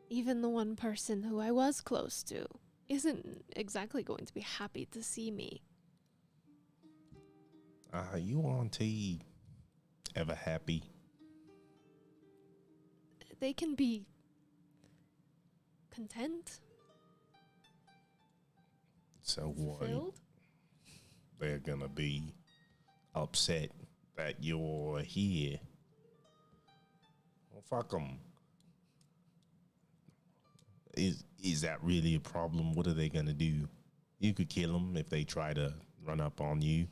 Even the one person who I was close to isn't exactly going to be happy to see me. You auntie ever happy? They can be content. So what? Fulfilled? They're gonna be upset that you're here. Well, fuck them. Is that really a problem? What are they gonna do? You could kill them if they try to run up on you,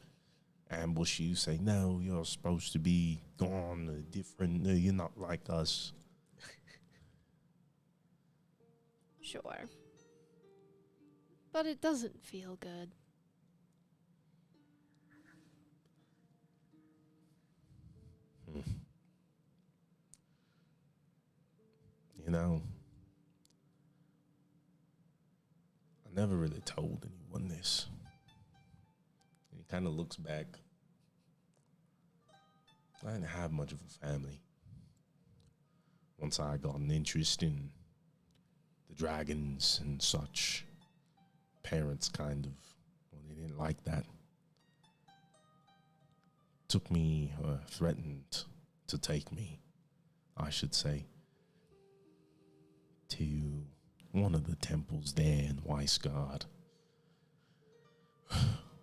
ambush you, say, no, you're supposed to be gone, different, no, you're not like us. Sure. But it doesn't feel good. You know, I never really told anyone this. He kind of looks back. I didn't have much of a family. Once I got an interest in the dragons and such, parents kind of, well, they didn't like that. Took me, threatened to take me, I should say, to one of the temples there in Weisgard.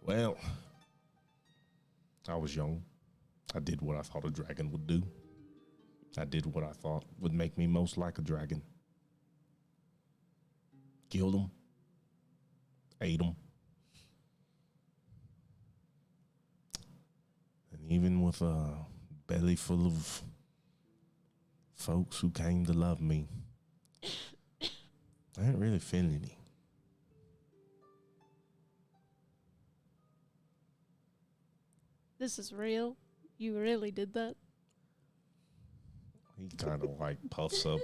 Well, I was young. I did what I thought a dragon would do. I did what I thought would make me most like a dragon. Killed him. Ate him. And even with a belly full of folks who came to love me, I didn't really feel any. This is real? You really did that? He kind of like puffs up.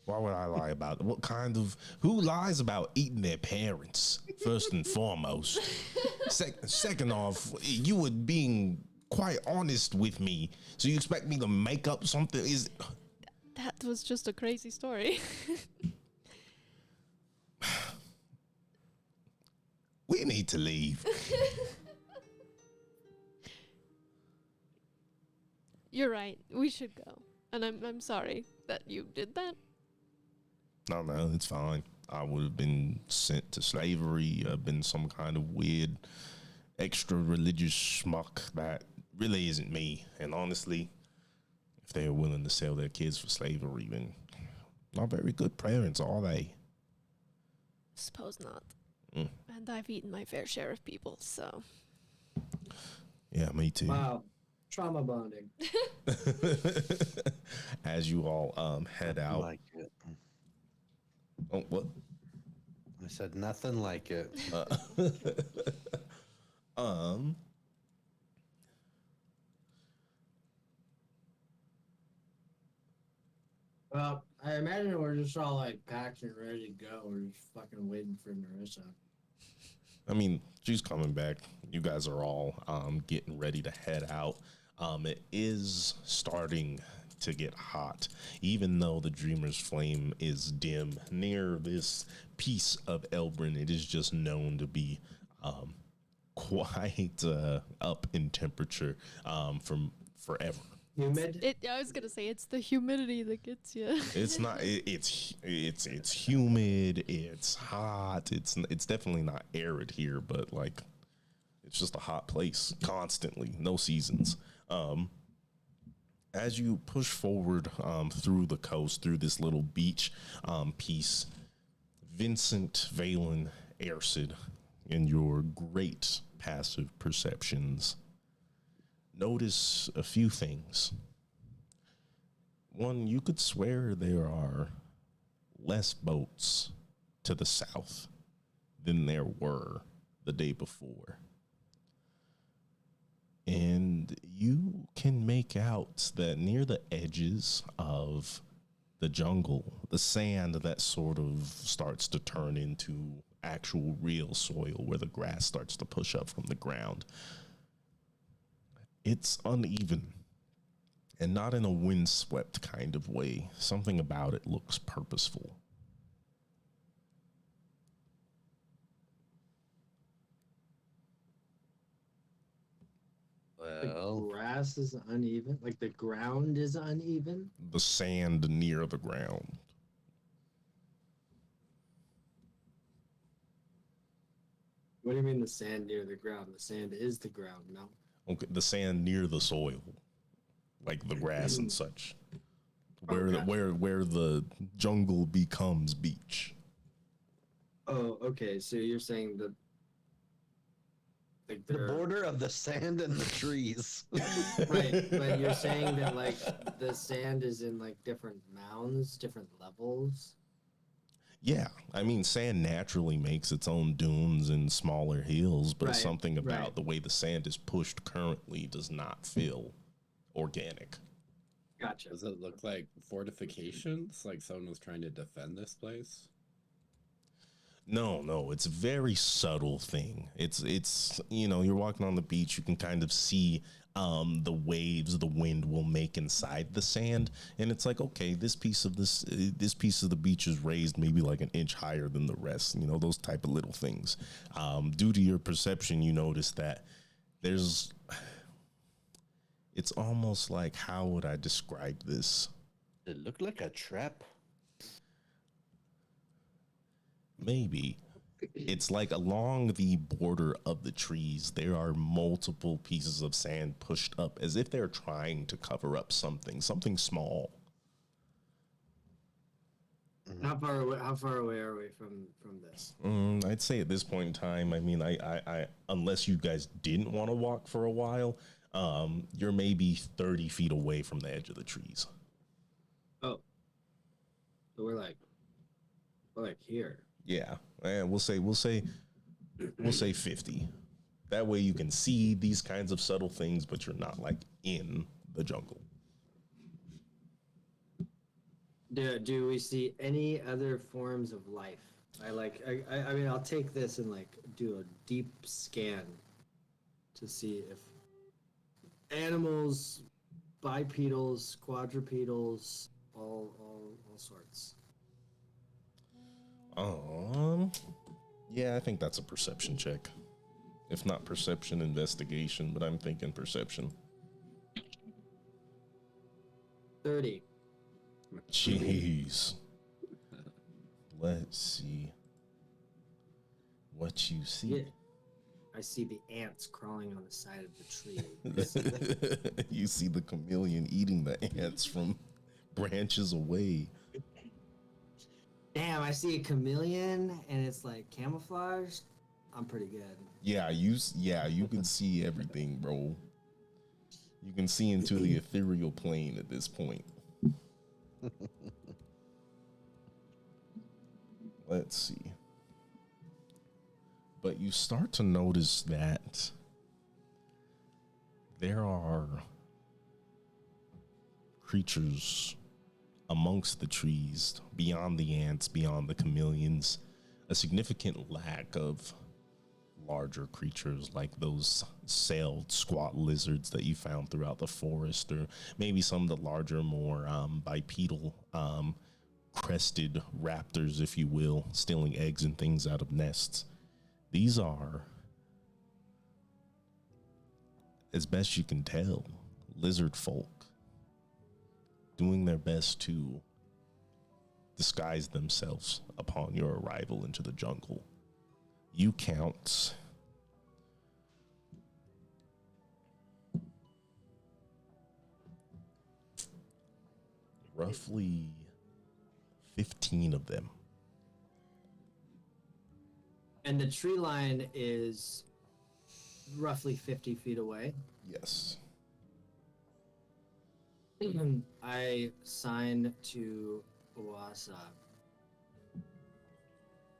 Why would I lie about it? What kind of, who lies about eating their parents, first and foremost? Second off, you were being quite honest with me. So you expect me to make up something? That was just a crazy story. We need to leave. You're right. We should go. And I'm sorry that you did that. No, it's fine. I would have been sent to slavery, been some kind of weird, extra religious schmuck that really isn't me. And honestly, if they are willing to sell their kids for slavery, then not very good parents, are they? Suppose not. And I've eaten my fair share of people, so. Yeah, me too. Wow. Trauma bonding. As you all head out. Like it. Oh, what? I said nothing like it. Well, I imagine we're just all like packed and ready to go. We're just fucking waiting for Narissa. I mean, she's coming back. You guys are all getting ready to head out. It is starting to get hot, even though the Dreamer's Flame is dim. Near this piece of Elbrin, it is just known to be quite up in temperature from forever. Humid? I was gonna say it's the humidity that gets you. It's not. It's humid. It's hot. It's definitely not arid here, but like, it's just a hot place constantly. No seasons. As you push forward through the coast, through this little beach piece, Vincent, Valen, Airsid, in your great passive perceptions, notice a few things. One, you could swear there are less boats to the south than there were the day before. And you can make out that near the edges of the jungle, the sand that sort of starts to turn into actual real soil where the grass starts to push up from the ground, it's uneven, and not in a windswept kind of way. Something about it looks purposeful. The grass is uneven? Like the ground is uneven? The sand near the ground. What do you mean the sand near the ground? The sand is the ground, no? Okay, the sand near the soil, like the grass and such, where the jungle becomes beach. Oh, okay. So you're saying that like The border of the sand and the trees. right, but you're saying that like the sand is in like different mounds, different levels. Yeah, I mean, sand naturally makes its own dunes and smaller hills, but something about the way the sand is pushed currently does not feel organic. Gotcha. Does it look like fortifications? Like someone was trying to defend this place? No, it's a very subtle thing. It's you're walking on the beach, you can kind of see the waves the wind will make inside the sand, and it's like, okay, this piece of the beach is raised maybe like an inch higher than the rest, those type of little things. Due to your perception, you notice that it's almost like, how would I describe this? It looked like a trap. Maybe. It's like along the border of the trees, there are multiple pieces of sand pushed up as if they're trying to cover up something small. How far away are we from this? I'd say at this point in time, I mean, I unless you guys didn't want to walk for a while, you're maybe 30 feet away from the edge of the trees. Oh. So we're like here. Yeah, and we'll say 50. That way you can see these kinds of subtle things, but you're not like in the jungle. Do we see any other forms of life? I mean, I'll take this and like do a deep scan to see if animals, bipedals, quadrupedals, all sorts. Yeah, I think that's a perception check. If not perception, investigation, but I'm thinking perception. 30. Jeez. Let's see what you see. Yeah. I see the ants crawling on the side of the tree. You see the chameleon eating the ants from branches away. Damn, I see a chameleon and it's like camouflaged. I'm pretty good. Yeah, you can see everything, bro. You can see into the ethereal plane at this point. Let's see. But you start to notice that there are creatures amongst the trees, beyond the ants, beyond the chameleons, a significant lack of larger creatures like those sailed squat lizards that you found throughout the forest, or maybe some of the larger, more bipedal, crested raptors, if you will, stealing eggs and things out of nests. These are, as best you can tell, lizard folk doing their best to disguise themselves upon your arrival into the jungle. You count roughly 15 of them. And the tree line is roughly 50 feet away. Yes. I sign to Oasa.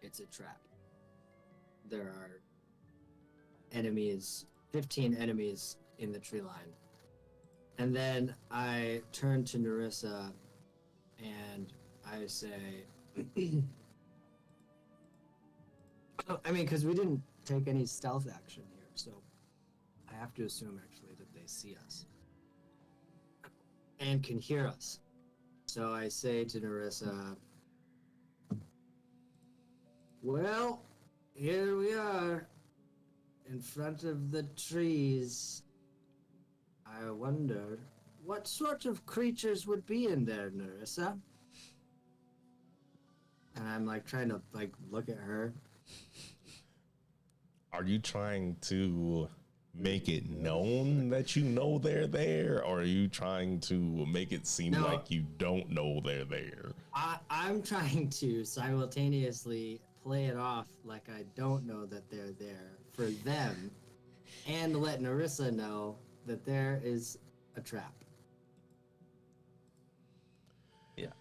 It's a trap. There are enemies, 15 enemies in the tree line. And then I turn to Narissa and I say, I mean, because we didn't take any stealth action here, so I have to assume actually that they see us and can hear us. So I say to Narissa, well, here we are in front of the trees. I wonder what sort of creatures would be in there, Narissa. And I'm like trying to like look at her. Are you trying to make it known that you know they're there, or are you trying to make it seem like you don't know they're there? I'm trying to simultaneously play it off like I don't know that they're there for them, and let Narissa know that there is a trap. Yeah.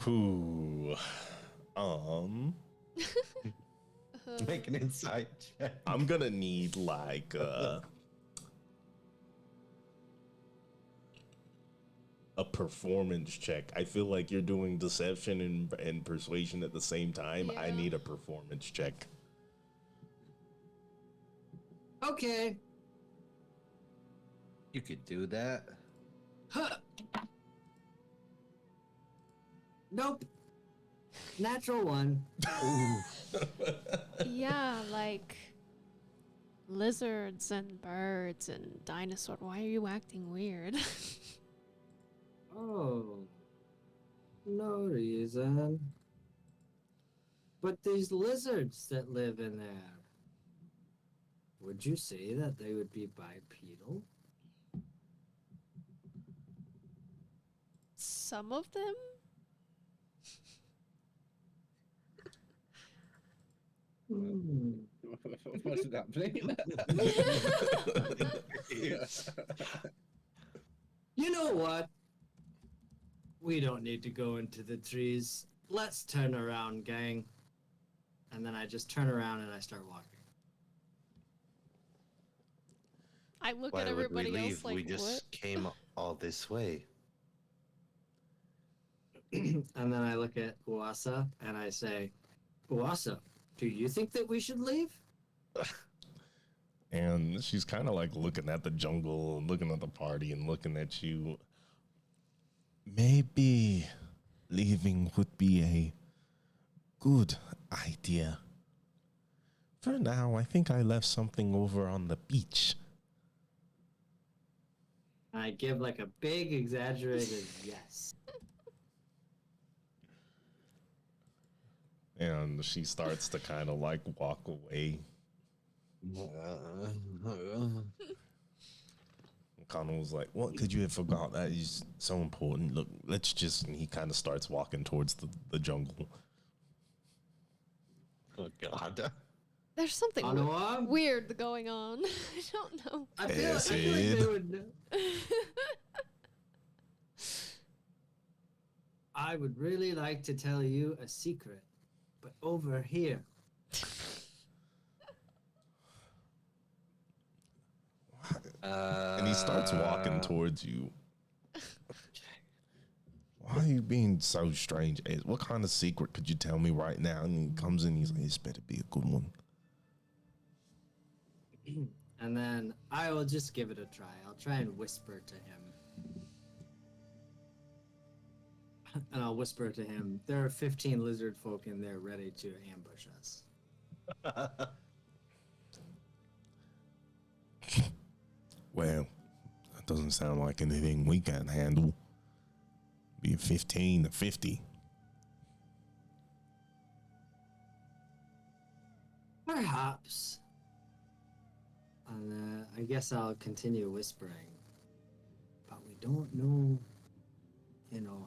Who? Make an insight check. I'm gonna need like a performance check. I feel like you're doing deception and persuasion at the same time. I Yeah. need a performance check. Okay. You could do that. Huh. Nope. Natural one. Ooh. Yeah, like lizards and birds and dinosaurs. Why are you acting weird? Oh. No reason. But these lizards that live in there, would you say that they would be bipedal? Some of them? Hmm. What's that playing? You know what? We don't need to go into the trees. Let's turn around, gang. And then I just turn around and I start walking. I look Why at would we everybody leave? else like, We just what? came all this way. And then I look at Uasa and I say, Uasa, do you think that we should leave? And she's kind of like looking at the jungle, looking at the party, and looking at you. Maybe leaving would be a good idea. For now, I think I left something over on the beach. I give like a big exaggerated yes. And she starts to kind of like walk away. Connell was like, "What could you have forgot? That is so important. Look, let's just." And he kind of starts walking towards the jungle. Oh God. There's something Aloha? weird going on. I don't know. I feel like Acid. they would know. I would really like to tell you a secret, but over here. And he starts walking towards you. Why are you being so strange? Ace? What kind of secret could you tell me right now? And he comes in, he's like, "This better be a good one." And then I will just give it a try. I'll try and whisper to him. And I'll whisper to him, there are 15 lizard folk in there ready to ambush us. Well, that doesn't sound like anything we can't handle. Be 15 to 50. Perhaps. And I guess I'll continue whispering. But we don't know,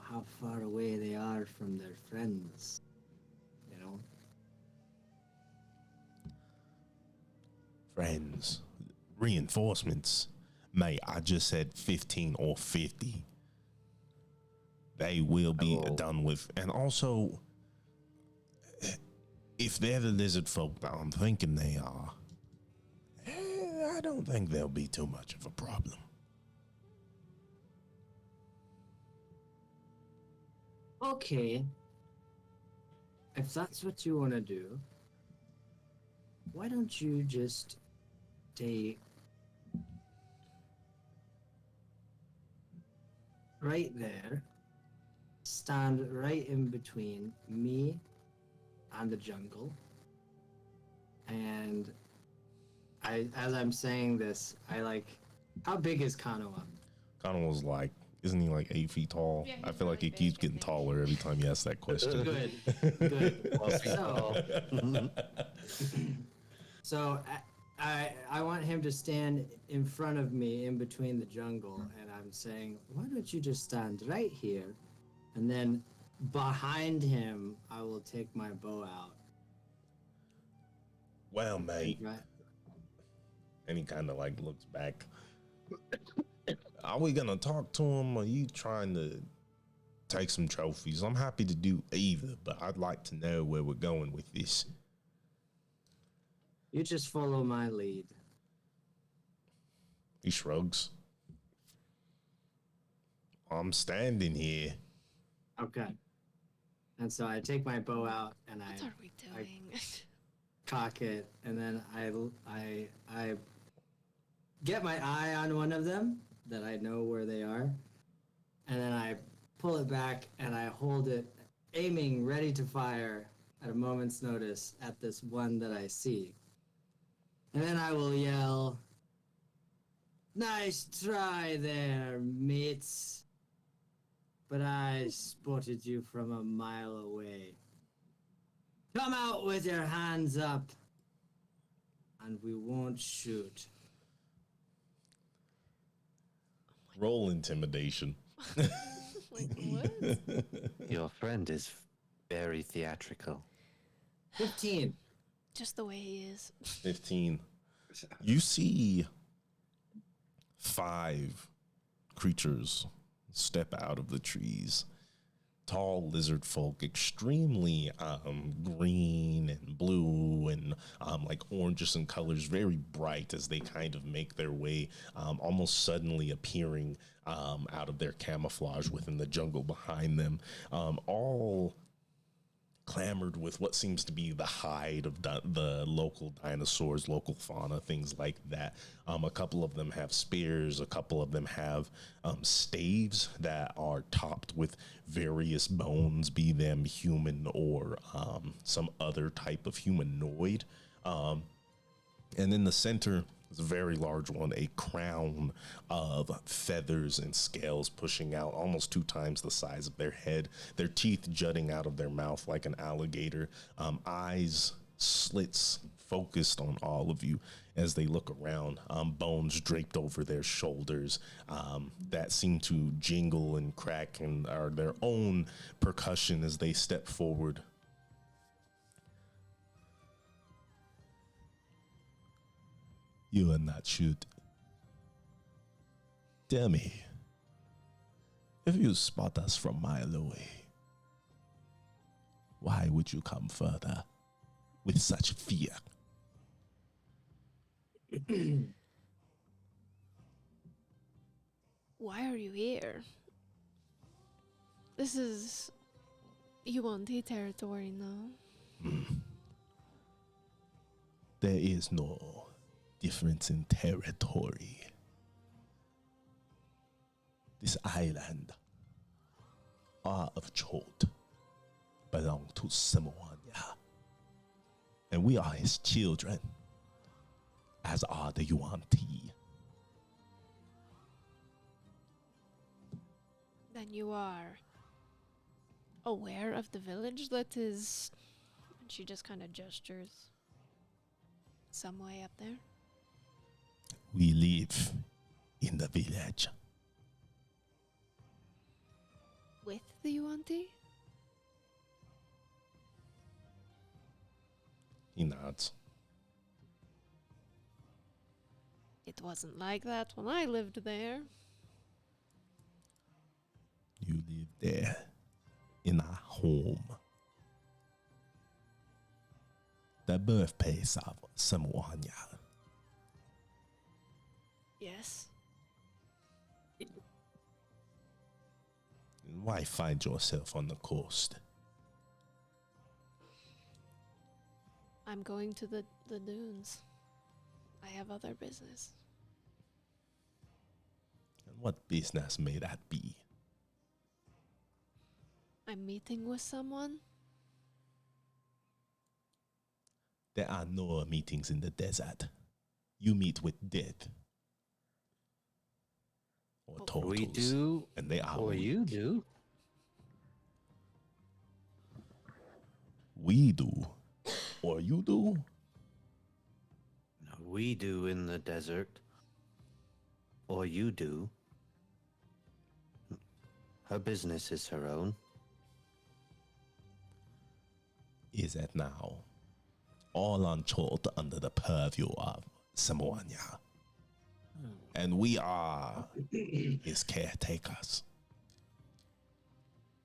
how far away they are from their friends. Friends, reinforcements. Mate, I just said 15 or 50. They will be done with. And also, if they're the lizard folk that I'm thinking they are, I don't think they'll be too much of a problem. Okay. If that's what you want to do, why don't you just stay right there, stand right in between me and the jungle, and as I'm saying this, how big is Kanoa? Connell was like, isn't he like 8 feet tall? Yeah, I he's feel like really he keeps big, I getting think. taller every time you ask that question. Good. So I want him to stand in front of me in between the jungle, and I'm saying, why don't you just stand right here, and then behind him I will take my bow out. Well, mate. Right. And he kind of like looks back. Are we gonna talk to him, or are you trying to take some trophies? I'm happy to do either, but I'd like to know where we're going with this. You just follow my lead. He shrugs. I'm standing here. Okay. And so I take my bow out and What are we doing? I cock it, and then I get my eye on one of them that I know where they are, and then I pull it back and I hold it, aiming ready to fire at a moment's notice at this one that I see. And then I will yell, "Nice try there, mates. But I spotted you from a mile away. Come out with your hands up, and we won't shoot." Roll intimidation. Like, what? Your friend is very theatrical. 15. Just the way he is. 15. You see 5 creatures step out of the trees. Tall lizard folk, extremely green and blue and like oranges in colors, very bright as they kind of make their way, almost suddenly appearing out of their camouflage within the jungle behind them, all clamored with what seems to be the hide of the local dinosaurs, local fauna, things like that. A couple of them have spears, a couple of them have staves that are topped with various bones, be them human or some other type of humanoid. And in the center is a very large one, a crown of feathers and scales pushing out almost 2 times the size of their head, their teeth jutting out of their mouth like an alligator, eyes, slits focused on all of you as they look around, bones draped over their shoulders that seem to jingle and crack and are their own percussion as they step forward. You are not shoot. Tell me, if you spot us from a mile away, why would you come further with such fear? Why are you here? This is Yuan-Ti territory now. There is no difference in territory. This island, of Chod, belong to Samoania, and we are his children, as are the Yuan-Ti. Then you are aware of the village that is... And she just kind of gestures some way up there. We live in the village. With the Yuan-Ti? He nods. It wasn't like that when I lived there. You live there in our home. The birthplace of Samoania. Yes. Why find yourself on the coast? I'm going to the dunes. I have other business. And what business may that be? I'm meeting with someone. There are no meetings in the desert. You meet with death. Or turtles. We do, and they are or weak. you do. We do, or you do. No, we do in the desert, or you do. Her business is her own. Is it now? All on Chod under the purview of Samoania. And we are his caretakers.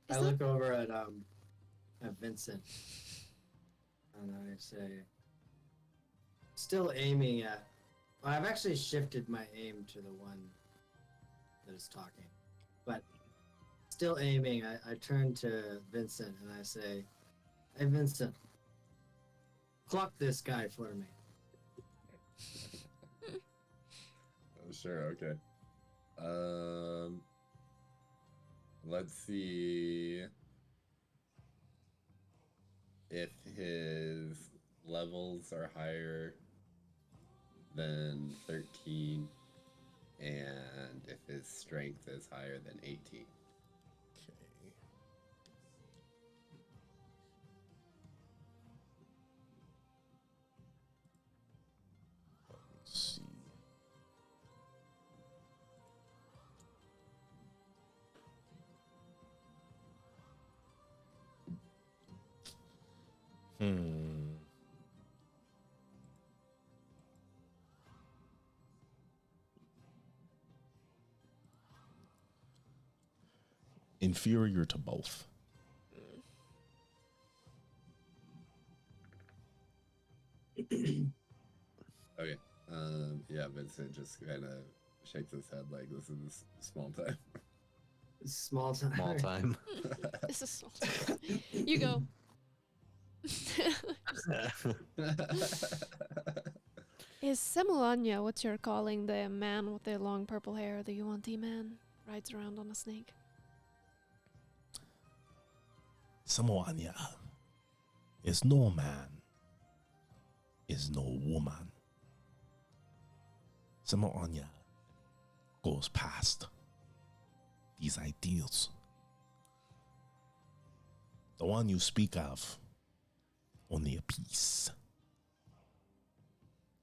I look over at Vincent and I say, still aiming at. Well, I've actually shifted my aim to the one that is talking, but Still aiming, I turn to Vincent and I say, "Hey, Vincent, clock this guy for me." Oh, sure, okay. Let's see if his levels are higher than 13 and if his strength is higher than 18. Okay. Let's see. Inferior to both. Okay. Yeah, Vincent just kind of shakes his head like this is small time. Small time. Small time. This is small time. You go. Is Semulanya what you're calling the man with the long purple hair, the Yuan-Ti man, rides around on a snake? Samoania is no man, is no woman. Samoania goes past these ideals. The one you speak of, only a piece.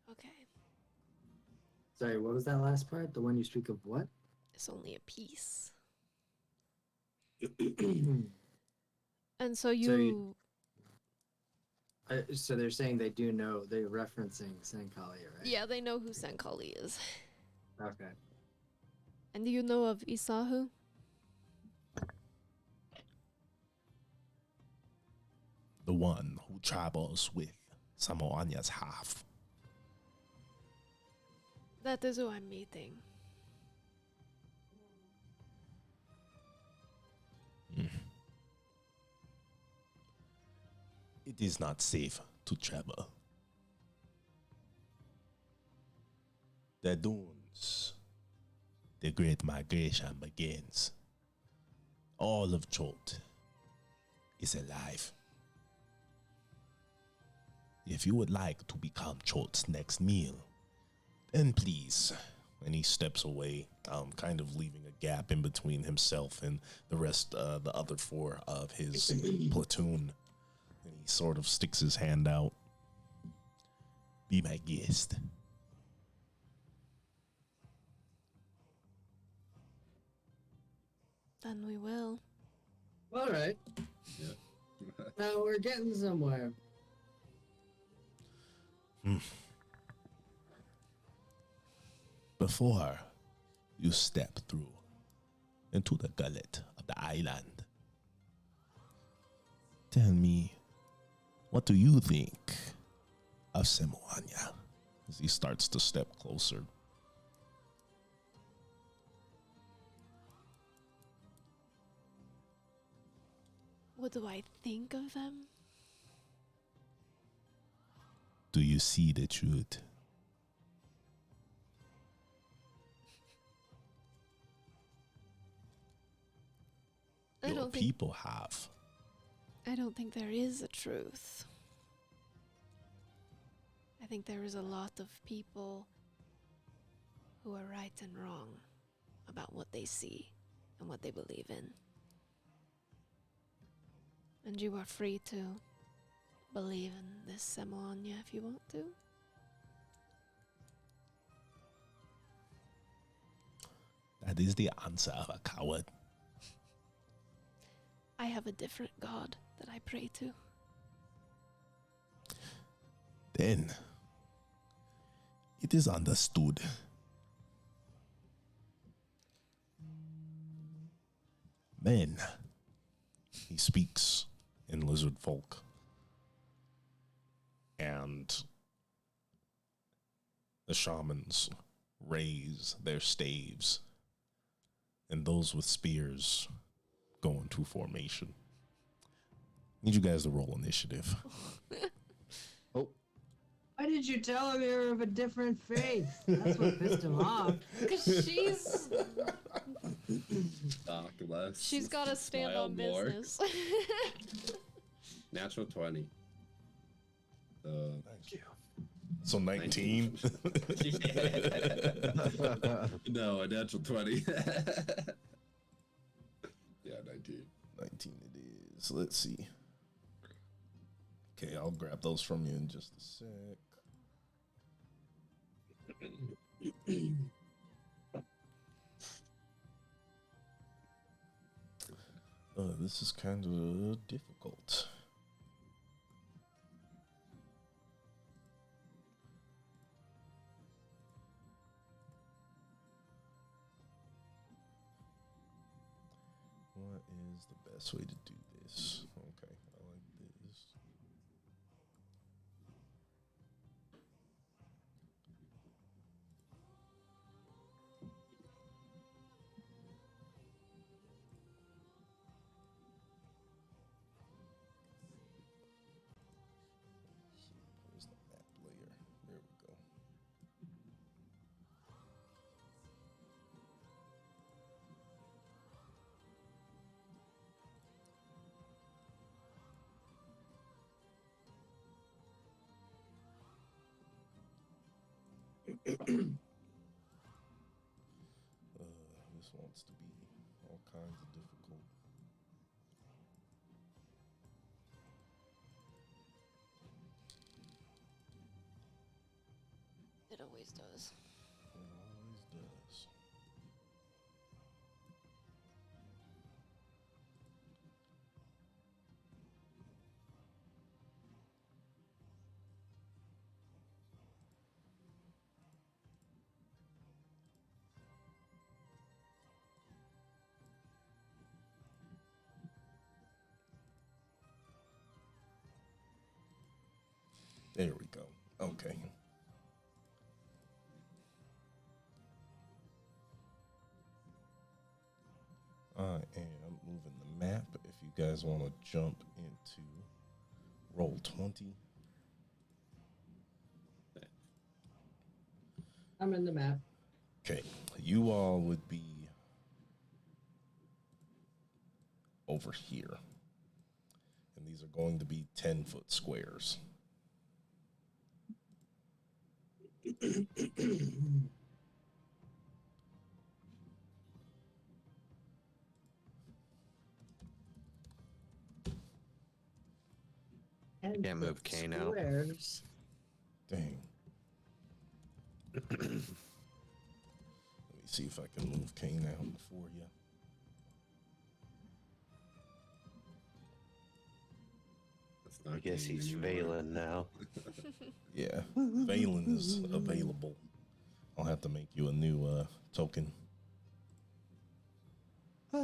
Okay. Sorry, what was that last part? The one you speak of what? It's only a piece. And so So they're saying they do know, they're referencing Senkali, right? Yeah, they know who Senkali is. Okay. And do you know of Isahu? The one who travels with Samoania's half. That is who I'm meeting. It is not safe to travel. The dunes, the great migration begins. All of Chult is alive. If you would like to become Cholt's next meal, then please. And he steps away, kind of leaving a gap in between himself and the rest, the other four of his platoon. And he sort of sticks his hand out. Be my guest. Then we will. All right. Yeah. Now we're getting somewhere. Before you step through into the gullet of the island, tell me, what do you think of Semuanya? As he starts to step closer. What do I think of them? Do you see the truth? Your people have. I don't think there is a truth. I think there is a lot of people who are right and wrong about what they see and what they believe in. And you are free to believe in this Semuanya if you want to. That is the answer of a coward. I have a different God that I pray to. Then it is understood. Men, he speaks in lizard folk. And the shamans raise their staves, and those with spears go into formation. Need you guys to roll initiative. Oh, Why did you tell him you were of a different faith? That's what pissed him off. Because Talk less. she's got to stand smile on more. business. Natural 20. Thank you. So 19. No, a natural 20. Yeah, 19. 19 it is. Let's see. Okay, I'll grab those from you in just a sec. This is kind of difficult. What is the best way to do this? Okay, I like this. Where's the map layer? There we go. This wants to be all kinds of difficult. It always does. It always does. There we go. Okay. I am moving the map. If you guys want to jump into roll 20. I'm in the map. Okay. You all would be over here. And these are going to be 10-foot squares. Can't move K now. Squares. Dang. Let me see if I can move Kane out for you. I guess he's Valen now. Yeah, Valen is available. I'll have to make you a new token. These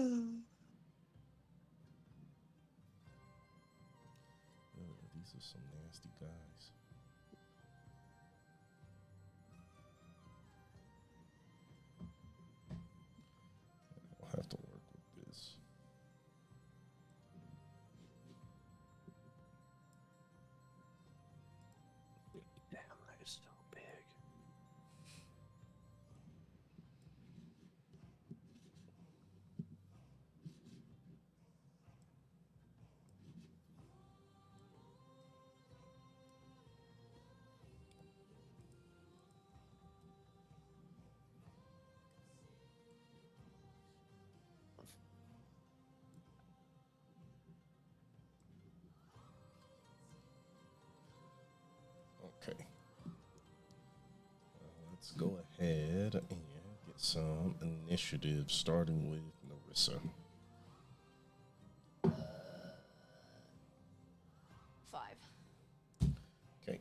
are some nasty guys. I'll have to work with this. Damn, that is so big. Okay. Let's go ahead and get some initiative, starting with Narissa. 5. Okay.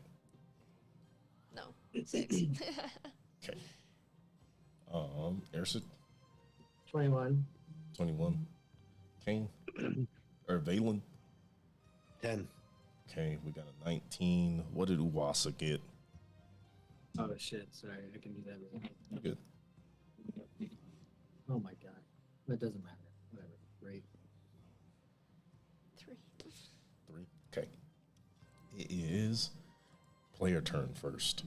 No, 6. Okay. Ersid, 21. 21. Kane, or Valen. 10. Okay, we got a 19. What did Uwasa get? Oh shit, sorry, I can do that. You good? Oh my god. That doesn't matter. Whatever. Great. is player turn first.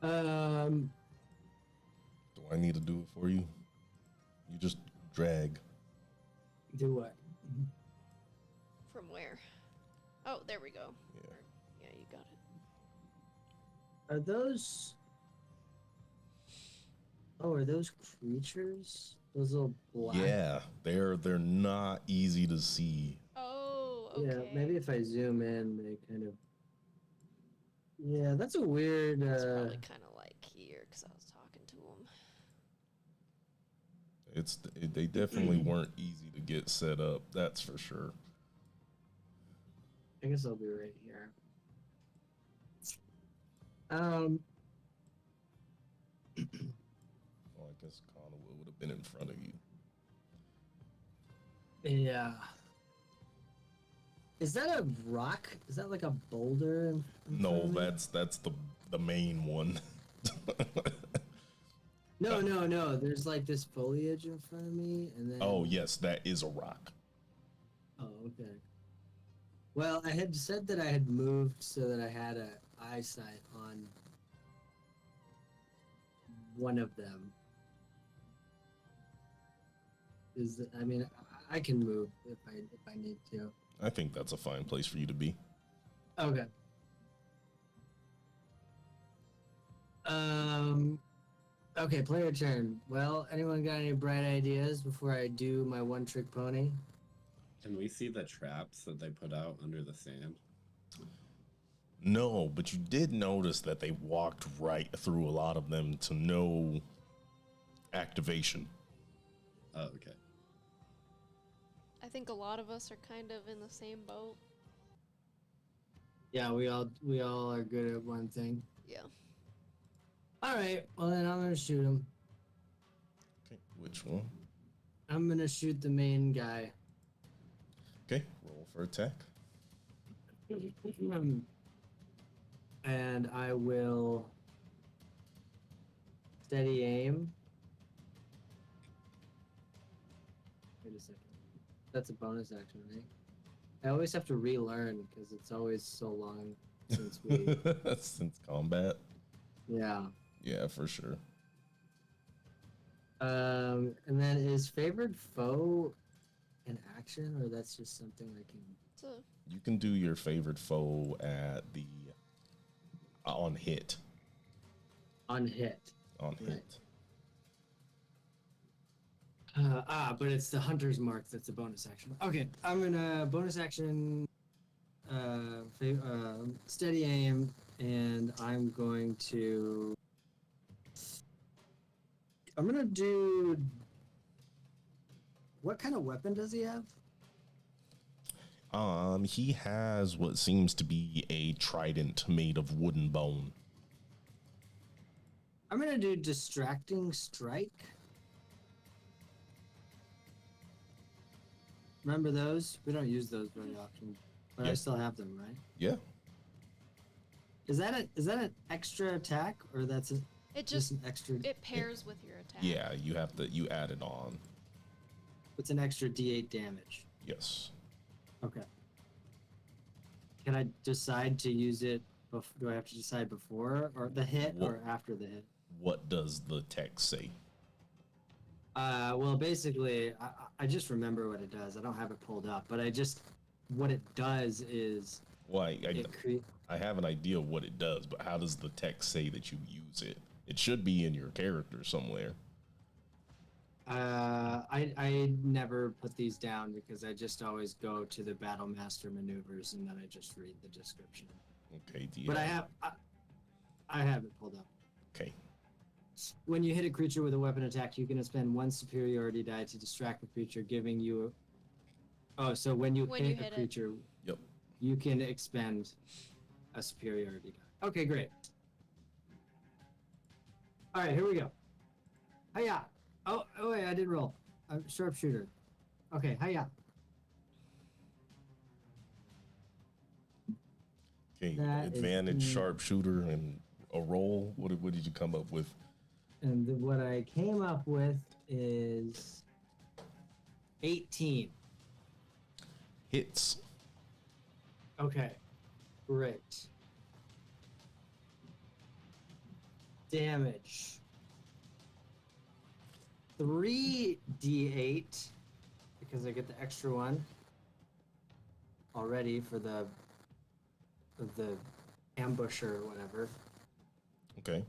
How do I bring Do I need to do it for you? You just drag. Do what? from where? Oh, there we go. Yeah. Yeah, you got it. Are those? Oh, are those creatures? Those little black. Yeah, they're not easy to see. Oh, okay. Yeah, maybe if I zoom in, they kind of. Yeah, that's a weird. It's probably kind of like here because I was talking to him. They definitely weren't easy to get set up. That's for sure. I guess I'll be right here. Well, I guess Conoway would have been in front of you. Yeah. Is that a rock? Is that like a boulder? In No, front of me? that's the main one. No. There's like this foliage in front of me, and then. Oh yes, that is a rock. Oh, okay. Well, I had said that I had moved so that I had a eyesight on one of them. I mean, I can move if I need to. I think that's a fine place for you to be. Okay. Okay, player turn. Well, anyone got any bright ideas before I do my one-trick pony? Can we see the traps that they put out under the sand? No, but you did notice that they walked right through a lot of them to no activation. Oh, okay. I think a lot of us are kind of in the same boat. Yeah, we all are good at one thing. Yeah. All right, well then I'm gonna shoot him. Okay, which one? I'm gonna shoot the main guy. Okay, roll for attack. And I will steady aim. Wait a second. That's a bonus action, right? I always have to relearn because it's always so long since we. Since combat. Yeah. Yeah, for sure. And then is favored foe an action, or that's just something I can. So You can do your favorite foe at the on hit. On hit. On Right. hit. But it's the hunter's mark that's a bonus action. Okay, I'm gonna bonus action, steady aim, and I'm going to. I'm gonna do. What kind of weapon does he have? He has what seems to be a trident made of wooden bone. I'm gonna do distracting strike. Remember those? We don't use those very often, but I Yeah. still have them, right? Yeah. Is that an extra attack, or that's it just just an extra? it pairs with your attack. Yeah, you add it on. It's an extra D8 damage. Yes. Okay. Can I decide to use it? Do I have to decide before or the hit or after the hit? What does the text say? Well, basically, I just remember what it does. I don't have it pulled up, but what it does is Well, it I have an idea of what it does, but how does the text say that you use it? It should be in your character somewhere. I never put these down because I just always go to the Battle Master maneuvers and then I just read the description. Okay. But I have it pulled up. Okay. When you hit a creature with a weapon attack, you can expend one superiority die to distract the creature, giving you. So when you hit a creature, Yep. you can expend a superiority die. Okay, great. All right, here we go. Hiya! Oh wait, I did roll. Sharpshooter. Okay, hiya. Okay. That is Advantage, the- sharpshooter, and a roll. What did you come up with? And what I came up with is 18. Hits. Okay. Great. Damage. 3d8 because I get the extra one already for the ambusher or whatever. Okay.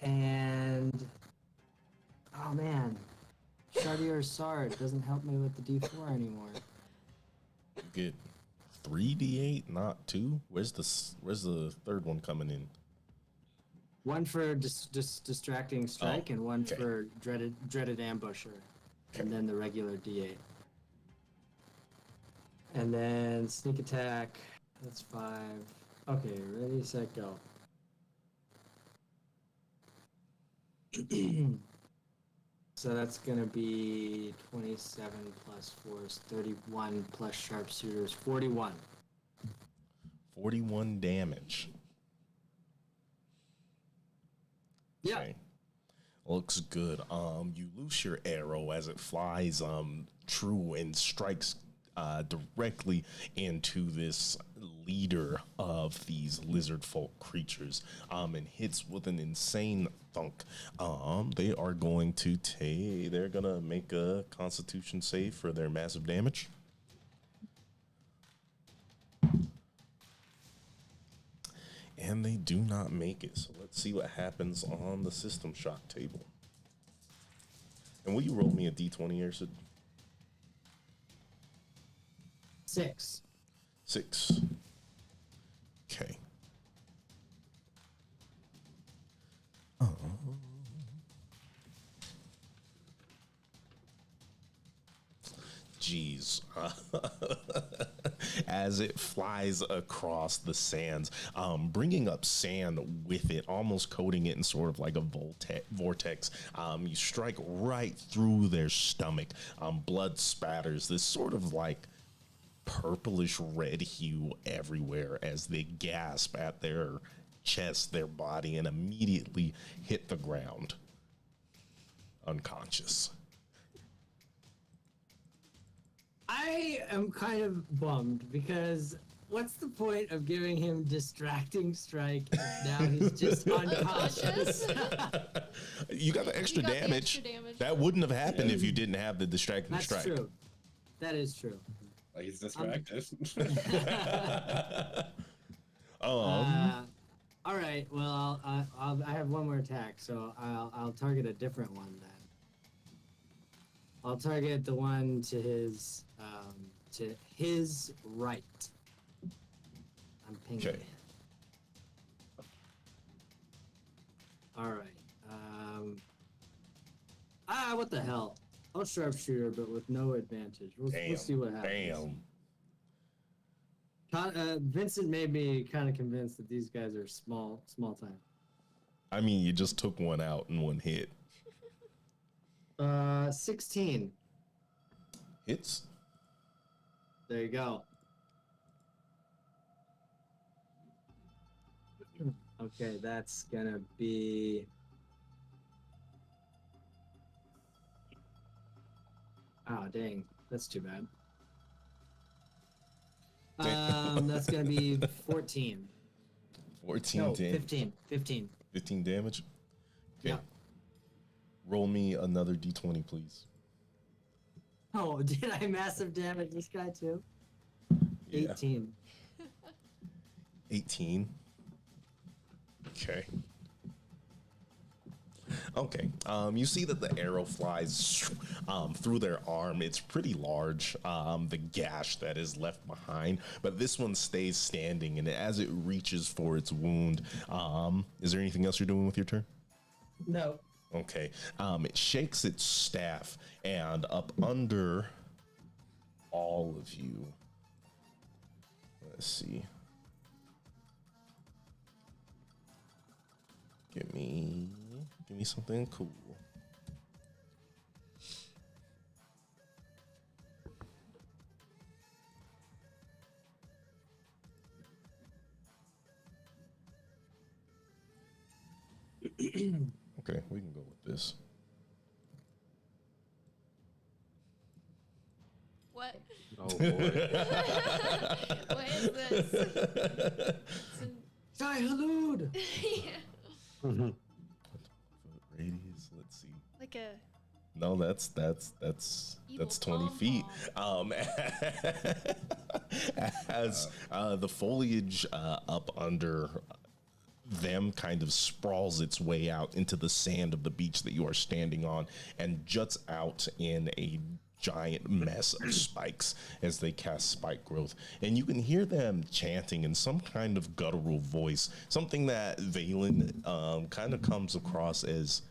And oh man, Chartier Sard doesn't help me with the D4 anymore. You get 3d8, not 2. Where's the third one coming in? One for distracting strike and one for dreaded ambusher, and then the regular D8. And then sneak attack. That's 5. Okay, ready, set, go. So that's gonna be 27 plus 4 is 31 plus sharpshooters 41. 41 damage. Yeah. Okay. Looks good. You loose your arrow as it flies true and strikes directly into this leader of these lizard folk creatures and hits with an insane thunk. They are going to they're gonna make a constitution save for their massive damage. And they do not make it. So let's see what happens on the system shock table. And will you roll me a d20 here, Sid? 6. 6. Okay. Jeez. As it flies across the sands, bringing up sand with it, almost coating it in sort of like a vortex. You strike right through their stomach. Blood spatters, this sort of like purplish red hue everywhere as they gasp at their chest, their body, and immediately hit the ground unconscious. I am kind of bummed because what's the point of giving him distracting strike if now he's just unconscious? You got the extra damage. That wouldn't have happened if you didn't have the distracting strike. That's true. That is true. Like he's distracted. All right. Well, I have one more attack, so I'll target a different one then. I'll target the one to his right. I'm pinging it. All right. What the hell? I'll sharpshooter, but with no advantage. We'll see what happens. Vincent made me kind of convinced that these guys are small time. I mean, you just took one out in one hit. 16. Hits. There you go. Okay, that's gonna be... Oh, dang. That's too bad. That's gonna be 14. 14 no, damage. 15. 15. 15 damage? Okay. Yeah. Roll me another d20, please. Oh, did I massive damage this guy too? Yeah. 18. 18. Okay. Okay. You see that the arrow flies through their arm. It's pretty large, the gash that is left behind, but this one stays standing, and as it reaches for its wound, is there anything else you're doing with your turn? No. Okay. It shakes its staff, and up under all of you, let's see. Give me something cool. Okay, we can go with this. What? Oh. boy. What is this? It's an, Shai Halud! yeah. Radius. Let's see. Like a No, that's evil 20 feet. As the foliage up under them kind of sprawls its way out into the sand of the beach that you are standing on and juts out in a giant mess of spikes as they cast spike growth. And you can hear them chanting in some kind of guttural voice, something that Valen kind of comes across as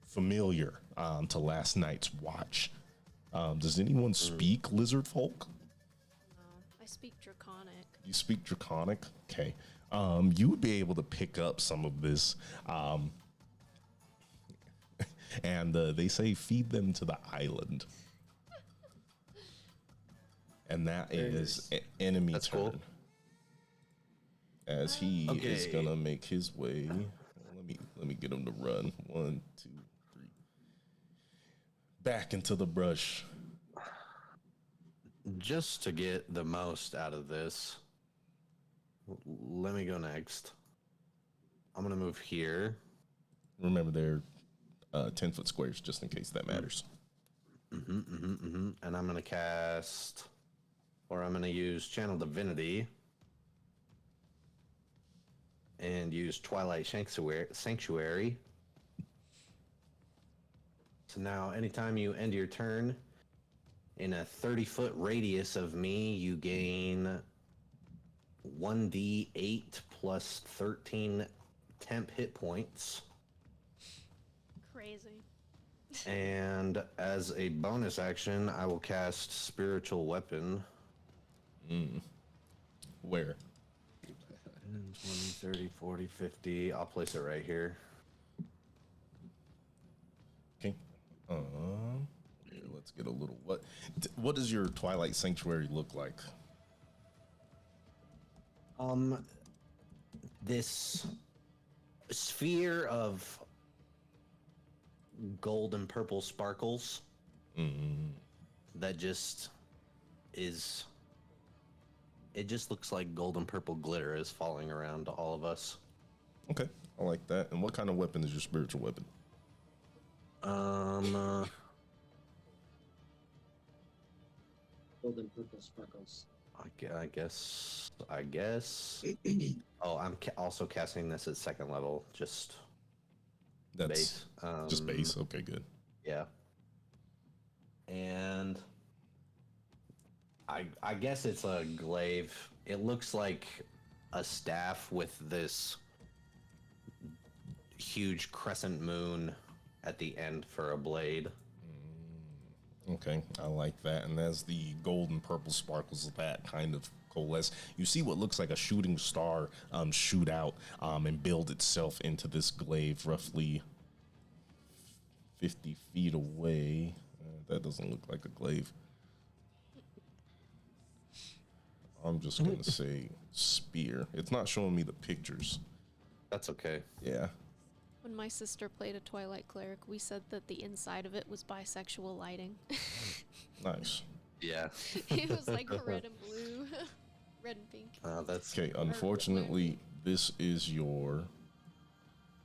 familiar to last night's watch. Does anyone speak lizard folk? no. I speak Draconic. You speak Draconic? Okay. You would be able to pick up some of this. And they say feed them to the island. And that is enemy That's turn. cool. As he is Okay. gonna make his way. Let me get him to run. 1, 2, 3. Back into the brush. Just to get the most out of this, let me go next. I'm gonna move here. Remember, they're 10-foot squares, just in case that matters. And I'm gonna cast, or I'm gonna use Channel Divinity and use Twilight Sanctuary. So now, anytime you end your turn in a 30-foot radius of me, you gain 1d8 plus 13 temp hit points. Crazy. And as a bonus action, I will cast Spiritual Weapon. Where? 20, 30, 40, 50. I'll place it right here. Okay. Here, let's get a little. What does your Twilight Sanctuary look like? This sphere of gold and purple sparkles that just is. It just looks like gold and purple glitter is falling around all of us. Okay, I like that. And what kind of weapon is your spiritual weapon? Golden purple sparkles. I guess. Oh, I'm also casting this at second level. Just That's base. just base. Okay, good. Yeah. And I guess it's a glaive. It looks like a staff with this huge crescent moon at the end for a blade. Okay, I like that. And as the gold and purple sparkles of that kind of coalesce, you see what looks like a shooting star shoot out and build itself into this glaive roughly 50 feet away. That doesn't look like a glaive. I'm just going to say spear. It's not showing me the pictures. That's okay. Yeah. When my sister played a Twilight Cleric, we said that the inside of it was bisexual lighting. Nice. Yeah. It was like red and blue, red and pink. That's Okay, unfortunately, this is your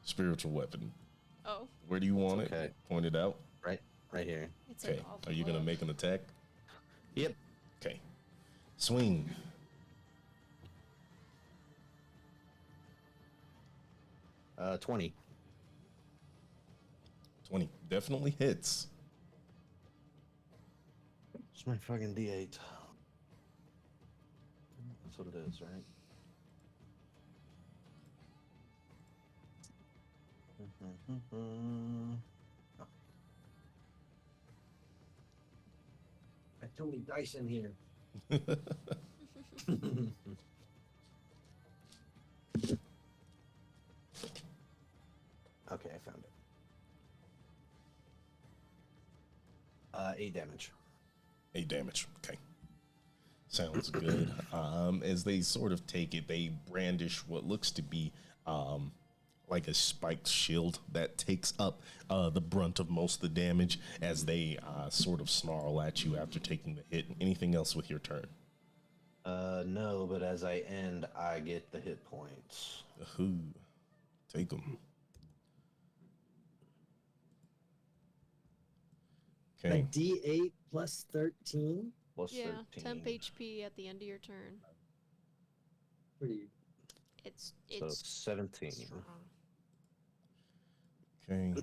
spiritual weapon. Oh, Where do you want okay. it? Point it out. right here. it's Okay. like all Are you going to glow. make an attack? Yep. Okay. Swing. Uh, 20. 20. Definitely hits. It's my fucking D8. That's what it is, right? I too many dice in here. Okay, I found it. 8 damage. 8 damage. Okay. Sounds good. As they sort of take it, they brandish what looks to be like a spiked shield that takes up the brunt of most of the damage as they sort of snarl at you after taking the hit. Anything else with your turn? No, but as I end, I get the hit points. Who? Take them. Okay. A D8 plus 13. Plus Yeah, 13. temp HP at the end of your turn. Pretty. It's So 17. strong. Okay.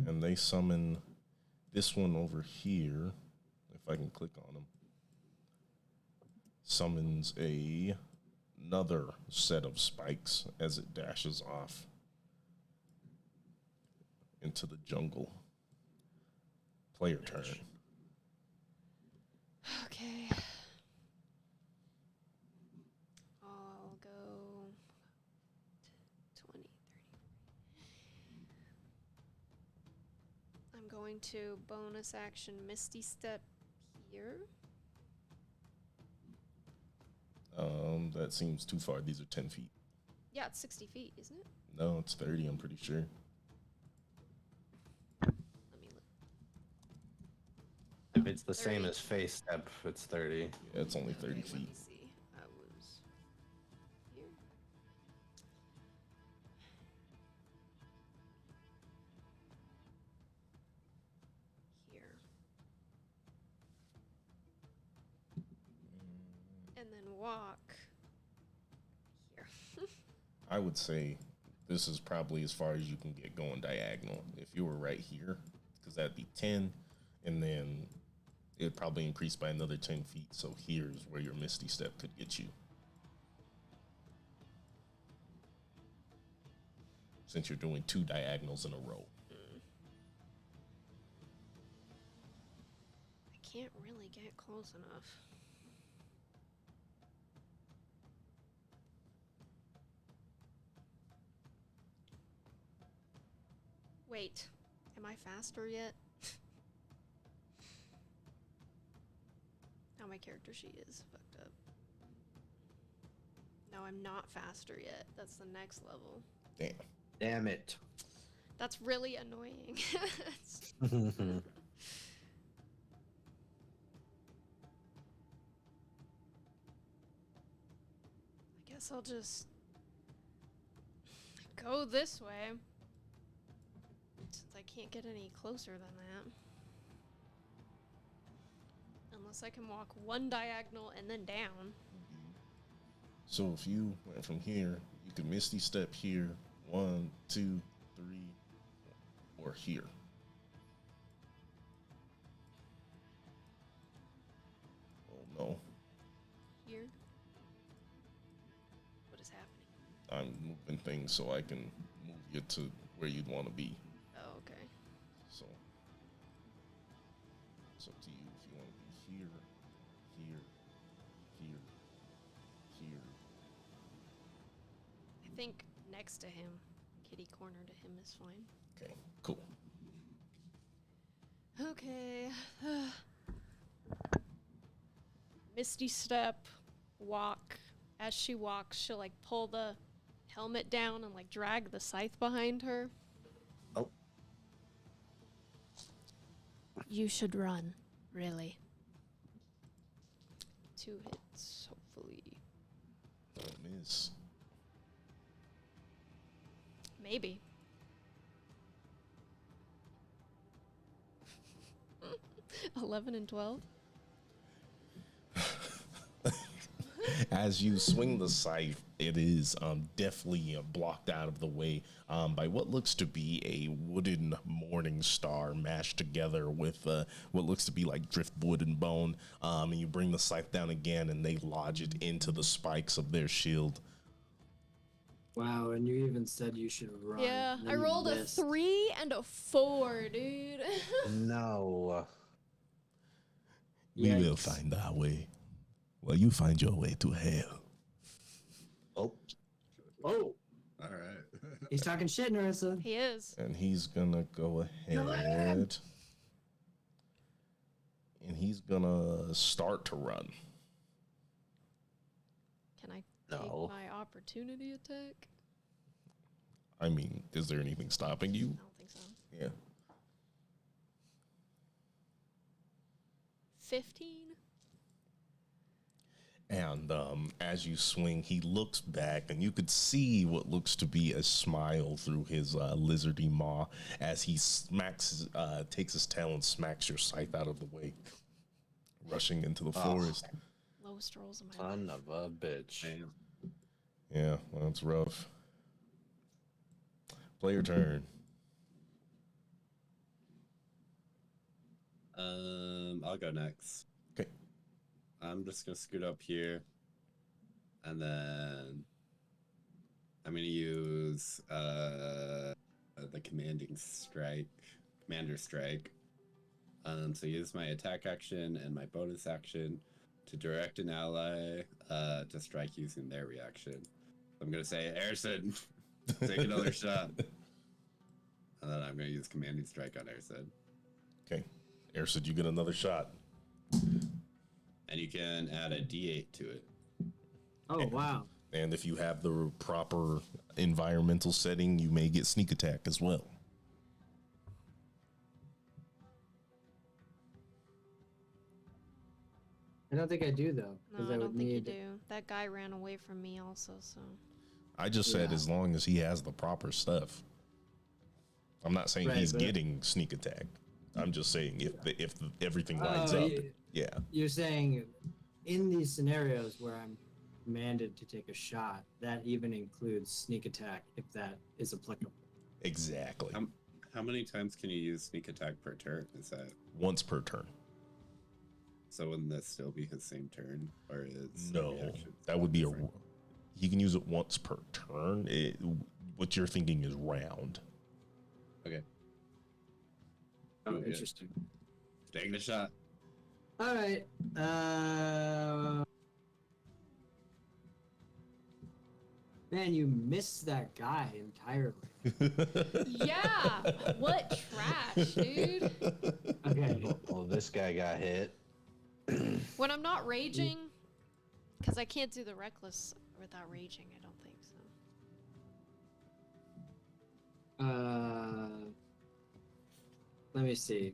And they summon this one over here. If I can click on them. Summons another set of spikes as it dashes off into the jungle. Player turn. Okay. I'll go 20, 30. I'm going to bonus action Misty Step here. That seems too far. These are 10 feet. Yeah, it's 60 feet, isn't it? No, it's 30, I'm pretty sure. Let me look. If it's the same 30. as face step, it's 30. Yeah, it's only 30 Let me feet. see. I was here. Here. And then walk here. I would say this is probably as far as you can get going diagonal. If you were right here, because that'd be 10, and then it'd probably increase by another 10 feet. So here's where your Misty Step could get you. Since you're doing 2 diagonals in a row. I can't really get close enough. Wait, am I faster yet? How my character sheet is fucked up. No, I'm not faster yet. That's the next level. Damn. Damn it. That's really annoying. I guess I'll just go this way. Since I can't get any closer than that. Unless I can walk one diagonal and then down. So if you went from here, you could Misty Step here, 1, 2, 3, or here. Oh no, Here. What is happening? I'm moving things so I can move you to where you'd want to be. Oh, okay. So it's up to you if you want to be here, here, here, here. I think next to him, kitty corner to him is fine. Okay, cool. Okay. Misty Step, walk. As she walks, she'll like pull the helmet down and like drag the scythe behind her. Oh. You should run, really. 2 hits, hopefully. Don't miss. Maybe. $11 and $12. As you swing the scythe, it is definitely blocked out of the way by what looks to be a wooden morning star mashed together with what looks to be like driftwood and bone. And you bring the scythe down again, and they lodge it into the spikes of their shield. Wow, and you even said you should run. Yeah, and I then you rolled a missed. 3 and a 4, dude. No. We will Yikes. find our way. Well, you find your way to hell. Oh. Oh, All right. he's talking shit, Narissa. He is. And he's gonna go ahead. And he's gonna start to run. Can I No. take my opportunity attack? I mean, is there anything stopping you? I don't think so. Yeah. 15. And as you swing, he looks back, and you could see what looks to be a smile through his lizardy maw as he takes his tail and smacks your scythe out of the way, rushing into the forest. Lowest rolls of my Son life. of a bitch. Damn. Yeah, well, that's rough. Play your turn. I'll go next. Okay. I'm just gonna scoot up here, and then I'm gonna use the commander strike. So use my attack action and my bonus action to direct an ally to strike using their reaction. I'm gonna say, Erson, take another shot, and then I'm gonna use commanding strike on Erson. Okay. Erson, you get another shot. And you can add a D8 to it. Oh, wow. And if you have the proper environmental setting, you may get sneak attack as well. I don't think I do, though. No, I don't think you do. That guy ran away from me also, so. I just said as long as he has the proper stuff. I'm not saying he's getting sneak attack. I'm just saying if everything lines up. Yeah. You're saying in these scenarios where I'm commanded to take a shot, that even includes sneak attack if that is applicable. Exactly. How many times can you use sneak attack per turn? Is that once per turn? So wouldn't that still be his same turn, or is no? That would be different? You can use it once per turn. What you're thinking is round. Okay. Oh, interesting. Taking a shot. All right. Man, you missed that guy entirely. Yeah. What trash, dude. Okay. Well, this guy got hit. When I'm not raging, because I can't do the reckless without raging, I don't think so. Let me see.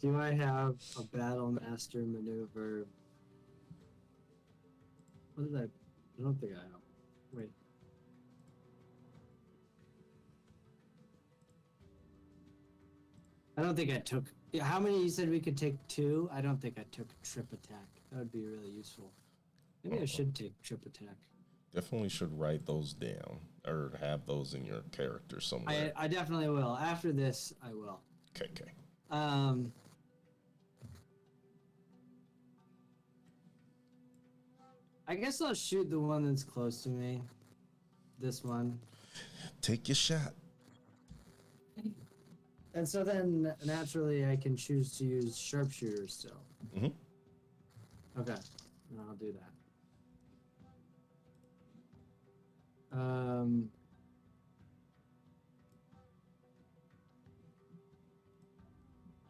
Do I have a battle master maneuver? What did I don't think I have. Wait. I don't think I took. How many you said we could take? 2? I don't think I took trip attack. That would be really useful. Maybe I should take trip attack. Definitely should write those down or have those in your character somewhere. I definitely will. After this, I will. Okay. I guess I'll shoot the one that's close to me. This one. Take your shot. And so then, naturally, I can choose to use sharpshooter still. Mm-hmm. Okay. I'll do that.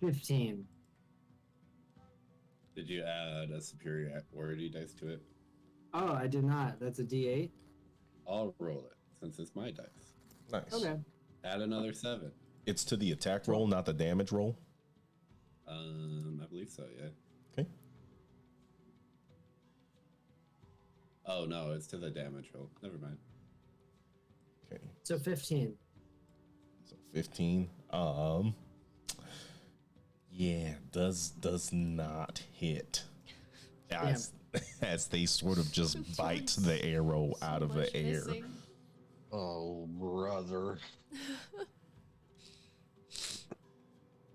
15. Did you add a superiority dice to it? Oh, I did not. That's a D8? I'll roll it, since it's my dice. Nice. Okay. Add another 7. It's to the attack roll, not the damage roll? I believe so, yeah. Okay. Oh, no, it's to the damage roll. Never mind. Okay. So 15. So 15. Yeah, does not hit. As they sort of just bite the arrow out of the air. Missing. Oh, brother.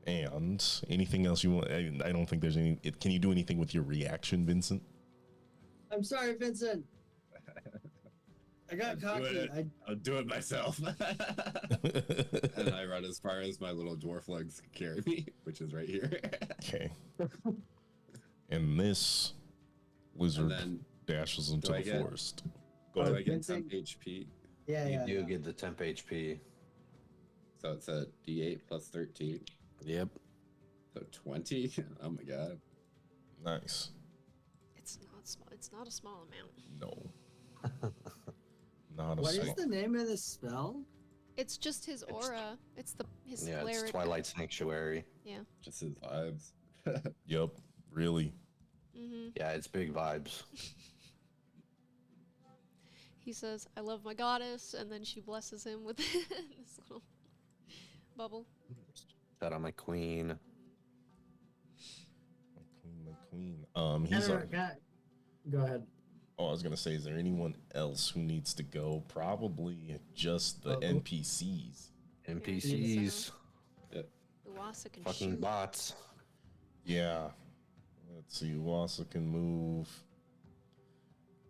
And anything else you want? I don't think there's any. Can you do anything with your reaction, Vincent? I'm sorry, Vincent. I got cocky. I'll do it myself. And I run as far as my little dwarf legs can carry me, which is right here. Okay. And this lizard dashes into the forest. Go ahead. Do I get temp HP? Yeah, you do get the temp HP. So it's a D8 plus 13. Yep. So 20. Oh my god. Nice. It's not small. It's not a small amount. No. Not a What soul. is the name of this spell? It's just his aura. It's his Yeah, cleric. it's Twilight Sanctuary. Yeah. Just his vibes. Yep, really. Mm-hmm. Yeah, it's big vibes. He says, "I love my goddess," and then she blesses him with this little bubble. Shout out my queen. My queen. He's a. Go ahead. Oh, I was gonna say, is there anyone else who needs to go? Probably just the NPCs. NPCs. Uwasa can Fucking shoot. bots. Yeah. Let's see. Uwasa can move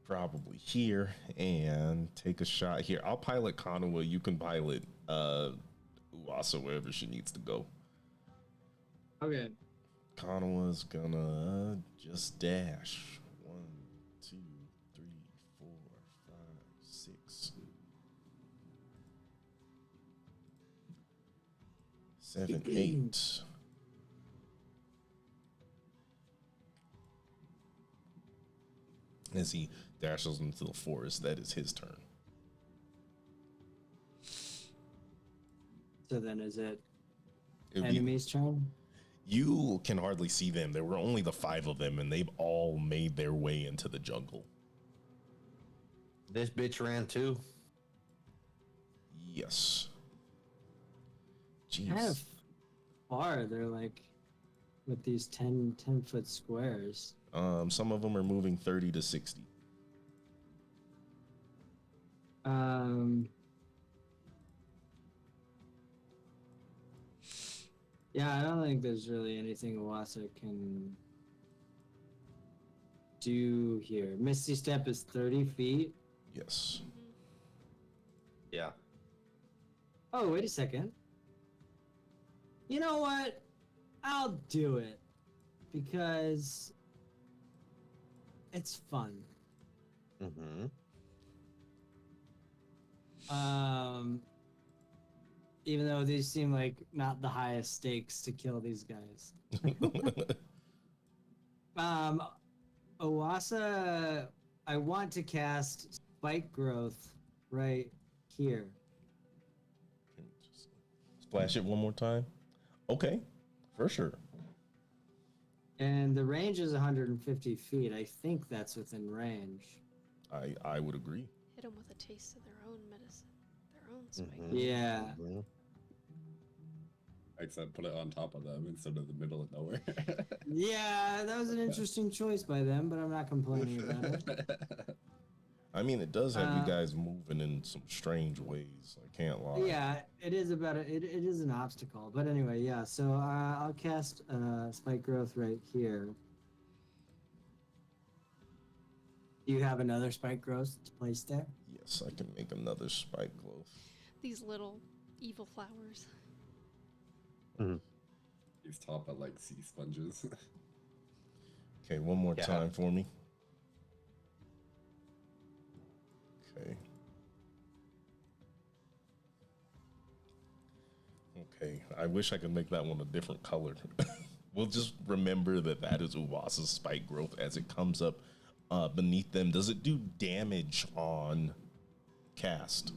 probably here and take a shot here. I'll pilot Kanawa. You can pilot Uwasa wherever she needs to go. Okay. Kanawa's gonna just dash. 1, 2, 3, 4, 5, 6, 7, 8. As he dashes into the forest, that is his turn. So then is it It'd be- enemy's turn? You can hardly see them. There were only the 5 of them, and they've all made their way into the jungle. This bitch ran too. Yes. Jeez. Kind of far. They're like with these 10-foot squares. Some of them are moving 30 to 60. Yeah, I don't think there's really anything Uwasa can do here. Misty Step is 30 feet. Yes. Yeah. Oh, wait a second. You know what? I'll do it. Because it's fun. Mm-hmm. Even though these seem like not the highest stakes to kill these guys. Uwasa, I want to cast Spike Growth right here. Just splash it one more time. Okay, for sure. And the range is 150 feet. I think that's within range. I would agree. Hit them with a taste of their own medicine, their own spike. Mhm. Yeah. Mm-hmm. Except put it on top of them instead of the middle of nowhere. Yeah, that was an interesting choice by them, but I'm not complaining about it. I mean, it does have you guys moving in some strange ways. I can't lie. Yeah, it is about it is an obstacle. But anyway, yeah. So I'll cast Spike Growth right here. Do you have another Spike Growth to place there? Yes, I can make another spike growth. These little evil flowers. He's top at like sea sponges. Okay, one more Yeah. time for me. Okay. Okay, I wish I could make that one a different color. We'll just remember that that is Uwasa's spike growth as it comes up beneath them. Does it do damage on cast?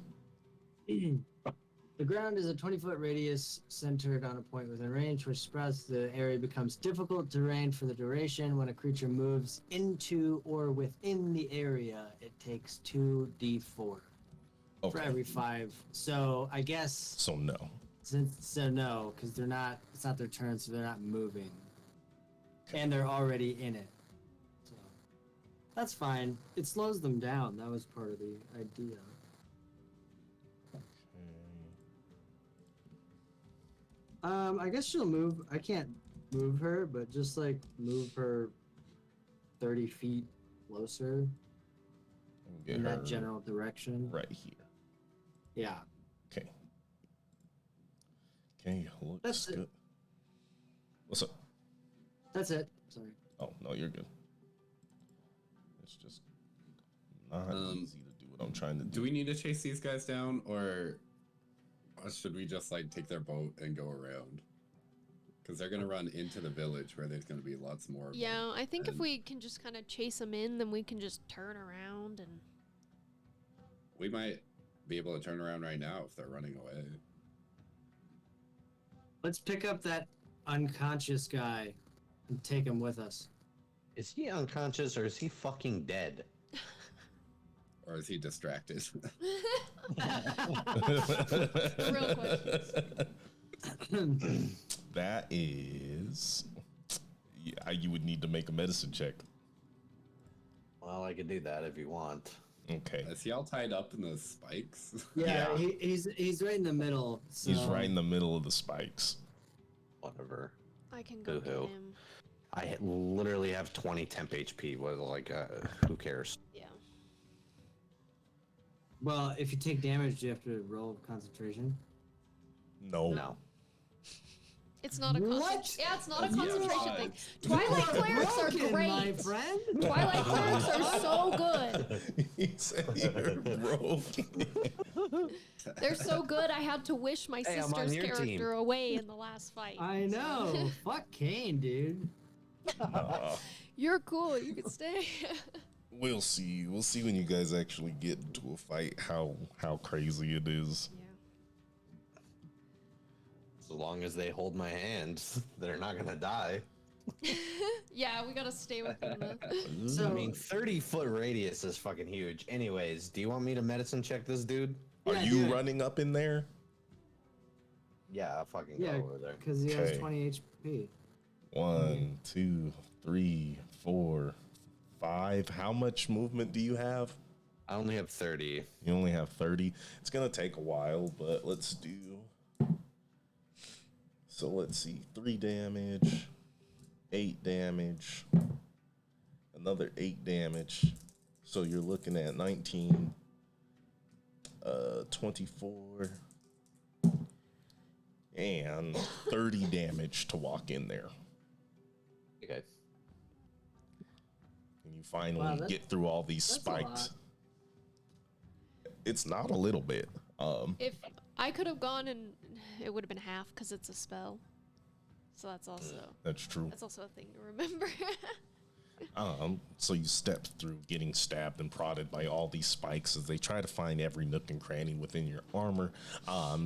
The ground is a 20-foot radius centered on a point within range, which sprouts the area becomes difficult terrain for the duration. When a creature moves into or within the area, it takes 2d4 for Okay, every 5. So I guess so no. no, because they're not. It's not their turn, so they're not moving, and they're already in it. So that's fine. It slows them down. That was part of the idea. I guess she'll move. I can't move her, but just like move her 30 feet closer Get in her that general direction. right here. Yeah. Okay. Okay, looks That's it. good. What's up? That's it. Sorry. Oh, no, you're good. It's just not easy to do what I'm trying to do. Do we need to chase these guys down, or should we just like take their boat and go around? Because they're gonna run into the village where there's gonna be lots more. Of Yeah, them. I think if And- we can just kind of chase them in, then we can just turn around and. We might be able to turn around right now if they're running away. Let's pick up that unconscious guy and take him with us. Is he unconscious or is he fucking dead? Or is he distracted? Real questions. That is... Yeah, you would need to make a medicine check. Well, I could do that if you want. Okay. Is he all tied up in those spikes? Yeah, he's right in the middle. So. He's right in the middle of the spikes. Whatever. I can go get Boo-hoo. him. I literally have 20 temp HP. What, like, who cares? Yeah. Well, if you take damage, do you have to roll concentration? No. No. It's not a What? concentration. Yeah, it's not a That's concentration not. thing. Twilight clerics are Broken, great. my friend. Twilight clerics are so good. He said you're broken. They're so good. I had to wish my Hey, I'm on sister's your character team. away in the last fight. I know. Fuck Kane, dude. You're cool. You can stay. We'll see. We'll see when you guys actually get into a fight how crazy it is. Yeah. As long as they hold my hand, they're not gonna die. Yeah, we gotta stay within the. So, I mean, 30-foot radius is fucking huge. Anyways, do you want me to medicine check this dude? Are Yeah, you do it. running up in there? Yeah, I'll fucking yeah, go over there. because he has Okay. 20 HP. 1, 2, 3, 4, 5. How much movement do you have? I only have 30. You only have 30. It's gonna take a while, but let's do. So let's see. 3 damage, 8 damage, another 8 damage. So you're looking at 19, 24, and 30 damage to walk in there. Okay. And you finally Wow, that- get through all these that's a spikes. lot. It's not a little bit. If I could have gone and it would have been half because it's a spell. So that's also That's true. a thing to remember. So you step through getting stabbed and prodded by all these spikes as they try to find every nook and cranny within your armor,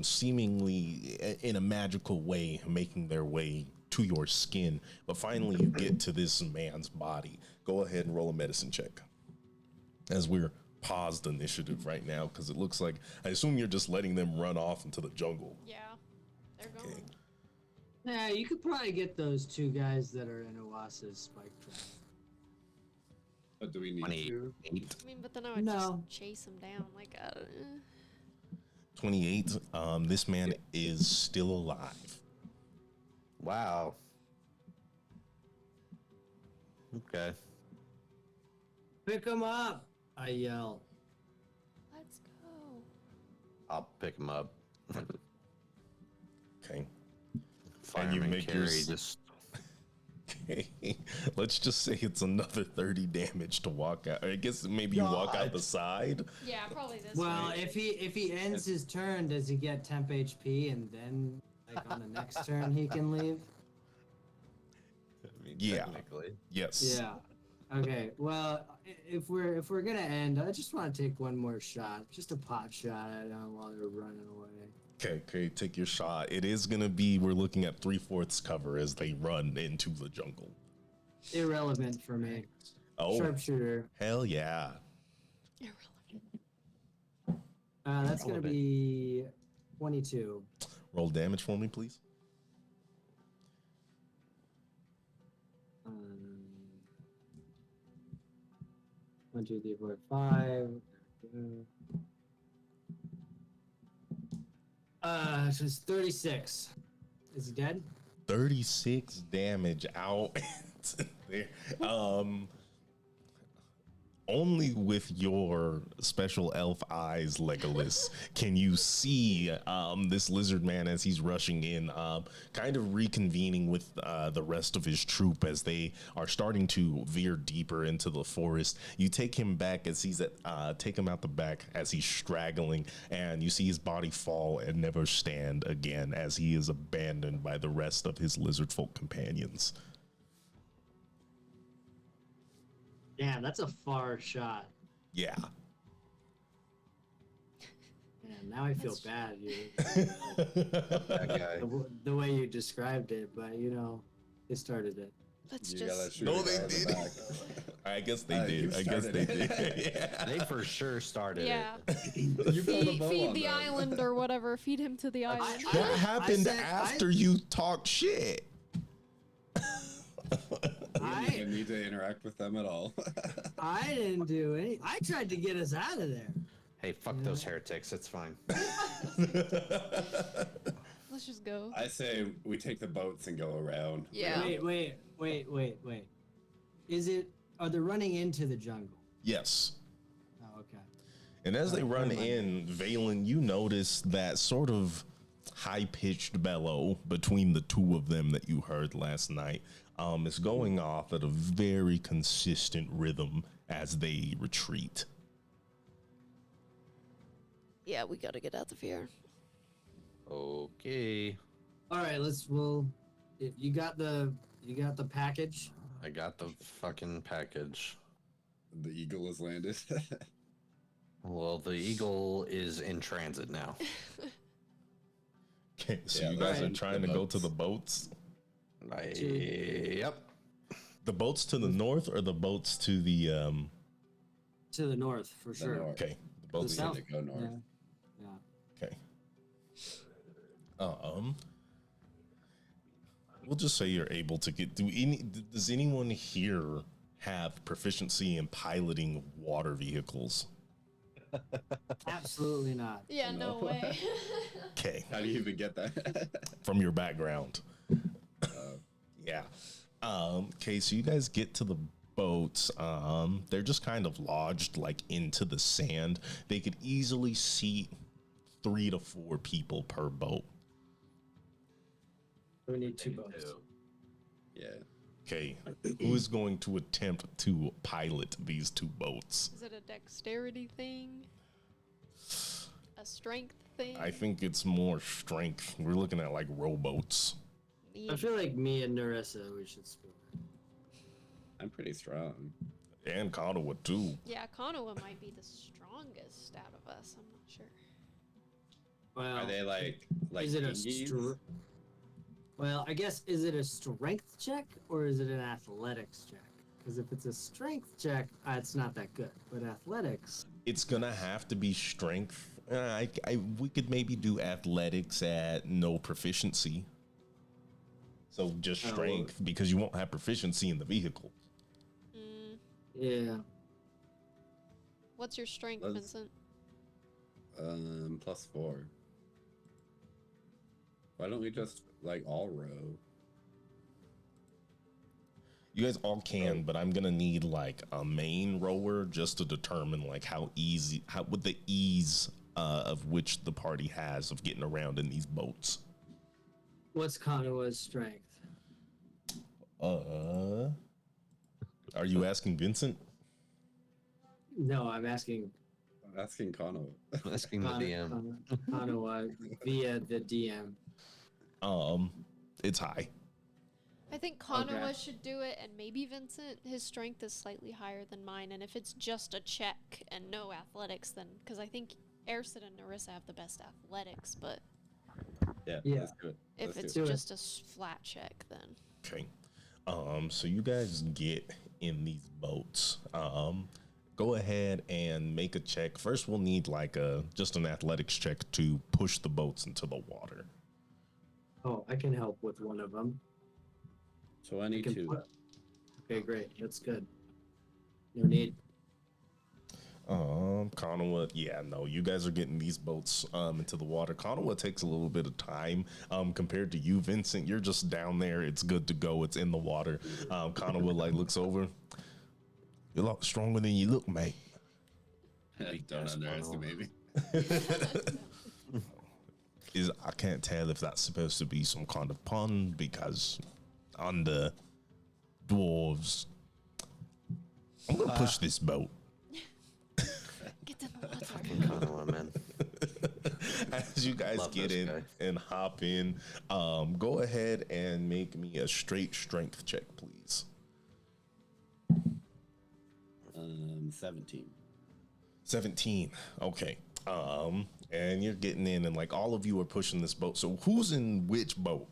seemingly in a magical way, making their way to your skin. But finally you get to this man's body. Go ahead and roll a medicine check. As we're paused initiative right now, because it looks like, I assume you're just letting them run off into the jungle. Yeah, they're going. Okay. Yeah, you could probably get those 2 guys that are in Oasa's spike trap. What do we need? 28. I mean, but then I would No. just chase him down. Like, 28. This man is still alive. Wow. Okay. Pick him up! I yell. let's go. I'll pick him up. Okay. Fireman make carry yours- just. Let's just say it's another 30 damage to walk out. I guess maybe you walk out the side. Yeah, probably this Well, way. if he ends his turn, does he get temp HP and then like on the next turn he can leave? I mean, Yeah. technically. Yes. Yeah. Okay. Well, if we're gonna end, I just want to take one more shot, just a pot shot at them while they're running away. Okay, take your shot. It is going to be, we're looking at 3/4 cover as they run into the jungle. Irrelevant for me. Oh, Sharpshooter. hell yeah. Irrelevant. That's gonna be 22. Roll damage for me, please. 1, 2, 3, 4, 5. So it's 36. Is he dead? 36 damage out there. Only with your special elf eyes, Legolas, can you see this lizard man as he's rushing in, kind of reconvening with the rest of his troop as they are starting to veer deeper into the forest. You take him back as he's take him out the back as he's straggling, and you see his body fall and never stand again as he is abandoned by the rest of his lizard folk companions. Damn, that's a far shot. Yeah. Man, now I feel bad. That guy. The way you described it, but they started it. Let's You gotta just. shoot No, a guy they in the did. back. I guess they You did. I guess started they it. did. Yeah. They for sure started Yeah. You pulled a Feed, bow feed on the them. island or whatever. Feed him to the island. What happened said- after you talked shit? You didn't even need to interact with them at all. I didn't do any. I tried to get us out of there. Hey, fuck those heretics. It's fine. Let's just go. I say we take the boats and go around. Yeah. Wait. Are they running into the jungle? Yes. Oh, okay. And as they run never mind. in, Valen, you notice that sort of high-pitched bellow between the two of them that you heard last night is going off at a very consistent rhythm as they retreat. Yeah, we gotta get out of here. Okay. All right, if you got the package. I got the fucking package. The eagle has landed. Well, the Eagle is in transit now. Okay, so Yeah, you guys are right. trying The to go to boats. the boats? Yep. The boats to the north or the boats to the To the north, for sure. north. okay, the boats The to south. to go north. Yeah. okay. We'll just say you're able to get. Does anyone here have proficiency in piloting water vehicles? Absolutely not. Yeah, no way. Okay, How do you even get that? from your background. Yeah. Okay, so you guys get to the boats. They're just kind of lodged like into the sand. They could easily seat 3 to 4 people per boat. We need 2 boats. Yeah. Okay, who is going to attempt to pilot these 2 boats? Is it a dexterity thing? A strength thing? I think it's more strength. We're looking at like rowboats. I feel like me and Narissa, we should split. I'm pretty strong. And Kanawa too. Yeah, Konoha might be the strongest out of us. I'm not sure. Well, Are they like is it a dinghies? Well, I guess, is it a strength check or is it an athletics check? Because if it's a strength check, it's not that good. But athletics, It's gonna have to be strength. We could maybe do athletics at no proficiency. So just Oh. strength because you won't have proficiency in the vehicle. yeah. What's your strength, Let's- Vincent? +4. Why don't we just like all row? You guys all can, but I'm gonna need like a main rower just to determine like how with the ease of which the party has of getting around in these boats. What's Kanawa's strength? Are you asking Vincent? No, I'm asking I'm asking Kano. I'm asking the DM. Kanawa via the DM. It's high. I think Konoha Okay. should do it, and maybe Vincent. His strength is slightly higher than mine, and if it's just a check and no athletics, then because I think Ersid and Narissa have the best athletics, but Yeah. Yeah. Let's do it. if Let's it's do it. just a flat check, then Okay. So you guys get in these boats. Go ahead and make a check. First, we'll need like just an athletics check to push the boats into the water. Oh, I can help with one of them. 22. Okay, great. That's good. No need. Kanawa, yeah, no, you guys are getting these boats into the water. Kanawa takes a little bit of time compared to you, Vincent. You're just down there. It's good to go. It's in the water. Kanawa like looks over. You're a lot stronger than you look, mate. Don't underestimate me. I can't tell if that's supposed to be some kind of pun because under dwarves, I'm gonna push this boat. get in the water. Kanawa, man. As you guys Love get this in guy. and hop in, go ahead and make me a straight strength check, please. 17. 17. Okay. And you're getting in, and like all of you are pushing this boat. So who's in which boat?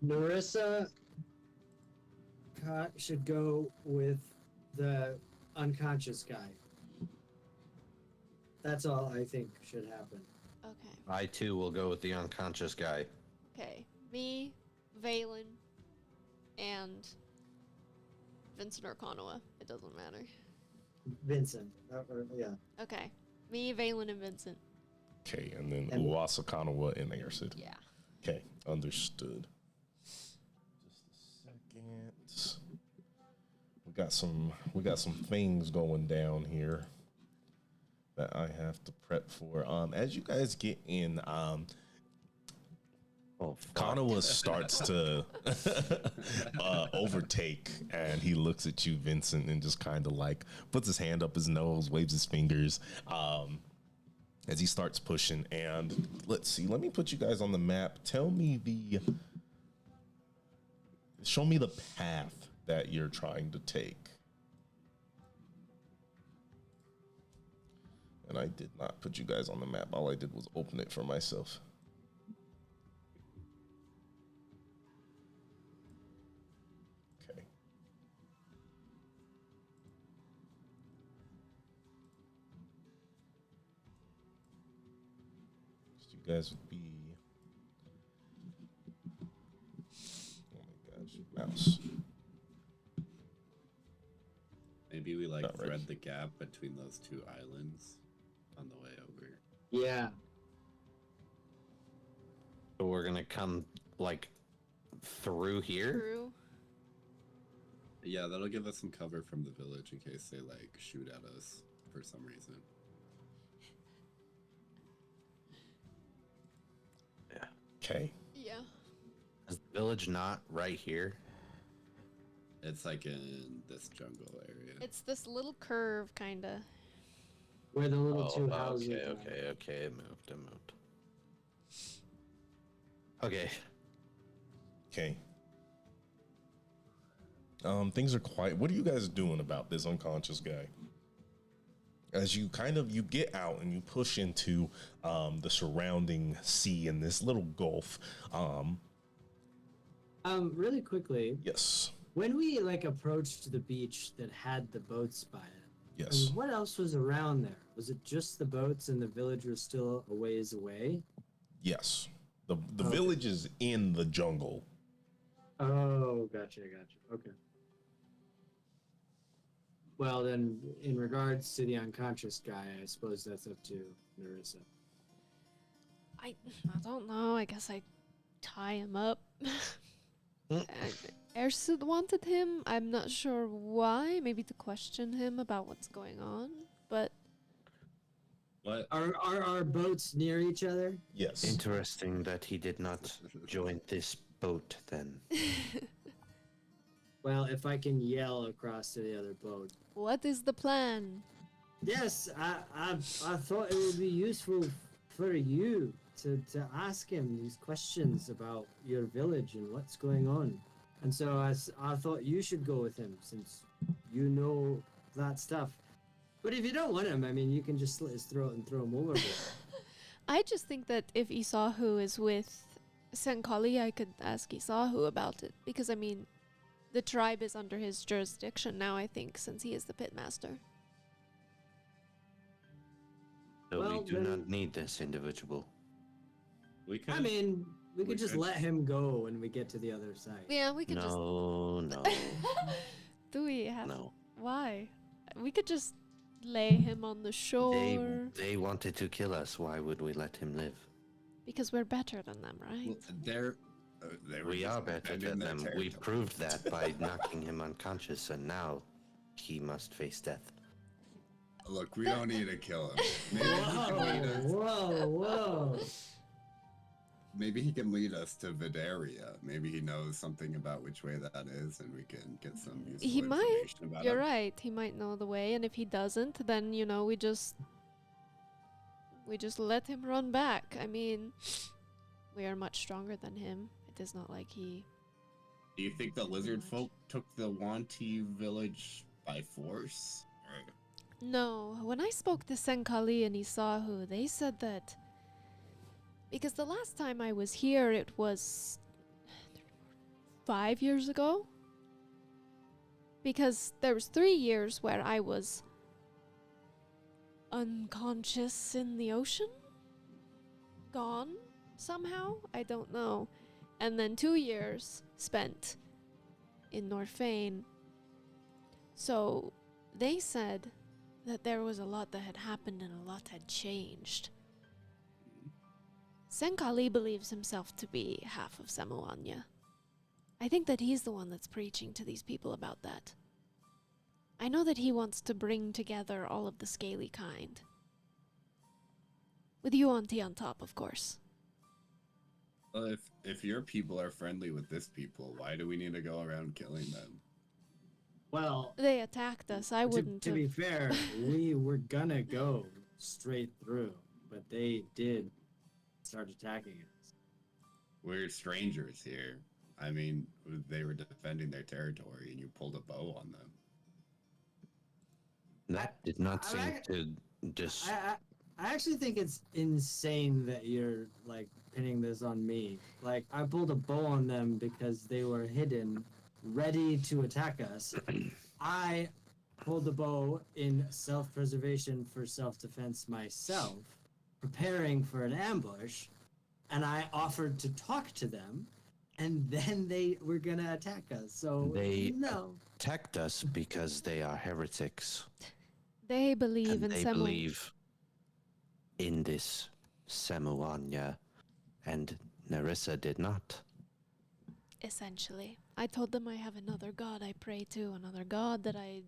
Narissa should go with the unconscious guy. That's all I think should happen. Okay. I too will go with the unconscious guy. Okay. Me, Valen, and Vincent or Konoha. It doesn't matter. Vincent. Yeah. Okay. Me, Valen, and Vincent. Okay, and then Uwasa, Kanawa, and Airsid. Yeah. Okay, understood. Just a second. We got some things going down here that I have to prep for. As you guys get in, Kanawa starts to overtake, and he looks at you, Vincent, and just kind of like puts his hand up his nose, waves his fingers as he starts pushing. And let's see, let me put you guys on the map. Show me the path that you're trying to take. And I did not put you guys on the map. All I did was open it for myself. Okay. So you guys would be... Oh my gosh, mouse. Maybe we like Not thread ready. the gap between those two islands on the way over. Yeah. So we're gonna come like through here. True. Yeah, that'll give us some cover from the village in case they like shoot at us for some reason. Yeah. Okay. Yeah. Is the village not right here? It's like in this jungle area. It's this little curve, kinda. Where the little two houses Okay, are. okay. It moved. Okay. Okay. Things are quiet. What are you guys doing about this unconscious guy? As you you get out and you push into the surrounding sea in this little gulf. Really quickly, Yes. when we like approached the beach that had the boats by it, Yes. what else was around there? Was it just the boats and the village was still a ways away? Yes. The Okay. village is in the jungle. Oh, gotcha. Okay. Well, then, in regards to the unconscious guy, I suppose that's up to Narissa. I don't know. I guess I tie him up. Ersid wanted him. I'm not sure why. Maybe to question him about what's going on. But What? Are our boats near each other? Yes. Interesting that he did not join this boat then. Well, if I can yell across to the other boat. what is the plan? Yes, I thought it would be useful for you to ask him these questions about your village and what's going on. And so I thought you should go with him since you know that stuff. But if you don't want him, I mean, you can just slit his throat and throw him overboard. I just think that if Isahu is with Senkali, I could ask Isahu about it. Because, I mean, the tribe is under his jurisdiction now, I think, since he is the pitmaster. So Well, we do then- not need this individual. We could. I mean, we could just could. let him go when we get to the other side. Yeah, we could No. just... Do we have... No. Why? We could just lay him on the shore. They wanted to kill us. Why would we let him live? Because we're better than them, right? Well, they were We just are better defending than their them. We territory. proved that by knocking him unconscious, and now he must face death. Look, we don't need to kill him. Maybe he can lead us. Whoa. Maybe he can lead us to Vidaria. Maybe he knows something about which way that is, and we can get some useful He might. information about You're him. right. He might know the way, and if he doesn't, then we just let him run back. I mean, we are much stronger than him. It is not like he. Do you think the lizard folk took the Wanti village by force? Or No, when I spoke to Senkali and Isahu, they said that because the last time I was here, it was 5 years ago. Because there was 3 years where I was unconscious in the ocean? Gone somehow? I don't know. And then 2 years spent in Norfain. So they said that there was a lot that had happened and a lot had changed. Senkali believes himself to be half of Samoanya. I think that he's the one that's preaching to these people about that. I know that he wants to bring together all of the scaly kind. With Yuan-Ti on top, of course. Well, if your people are friendly with this people, why do we need to go around killing them? Well, they attacked us. I wouldn't to have... be fair, we were gonna go straight through, but they did start attacking us. We're strangers here. I mean, they were defending their territory and you pulled a bow on them. That did not seem to just... I actually think it's insane that you're, like, pinning this on me. Like, I pulled a bow on them because they were hidden, ready to attack us. I pulled the bow in self-preservation for self-defense myself, preparing for an ambush, and I offered to talk to them, and then they were gonna attack us. So They no. attacked us because they are heretics. They believe and in they believe in this Samoanya, and Nerissa did not. Essentially. I told them I have another god I pray to, another god that I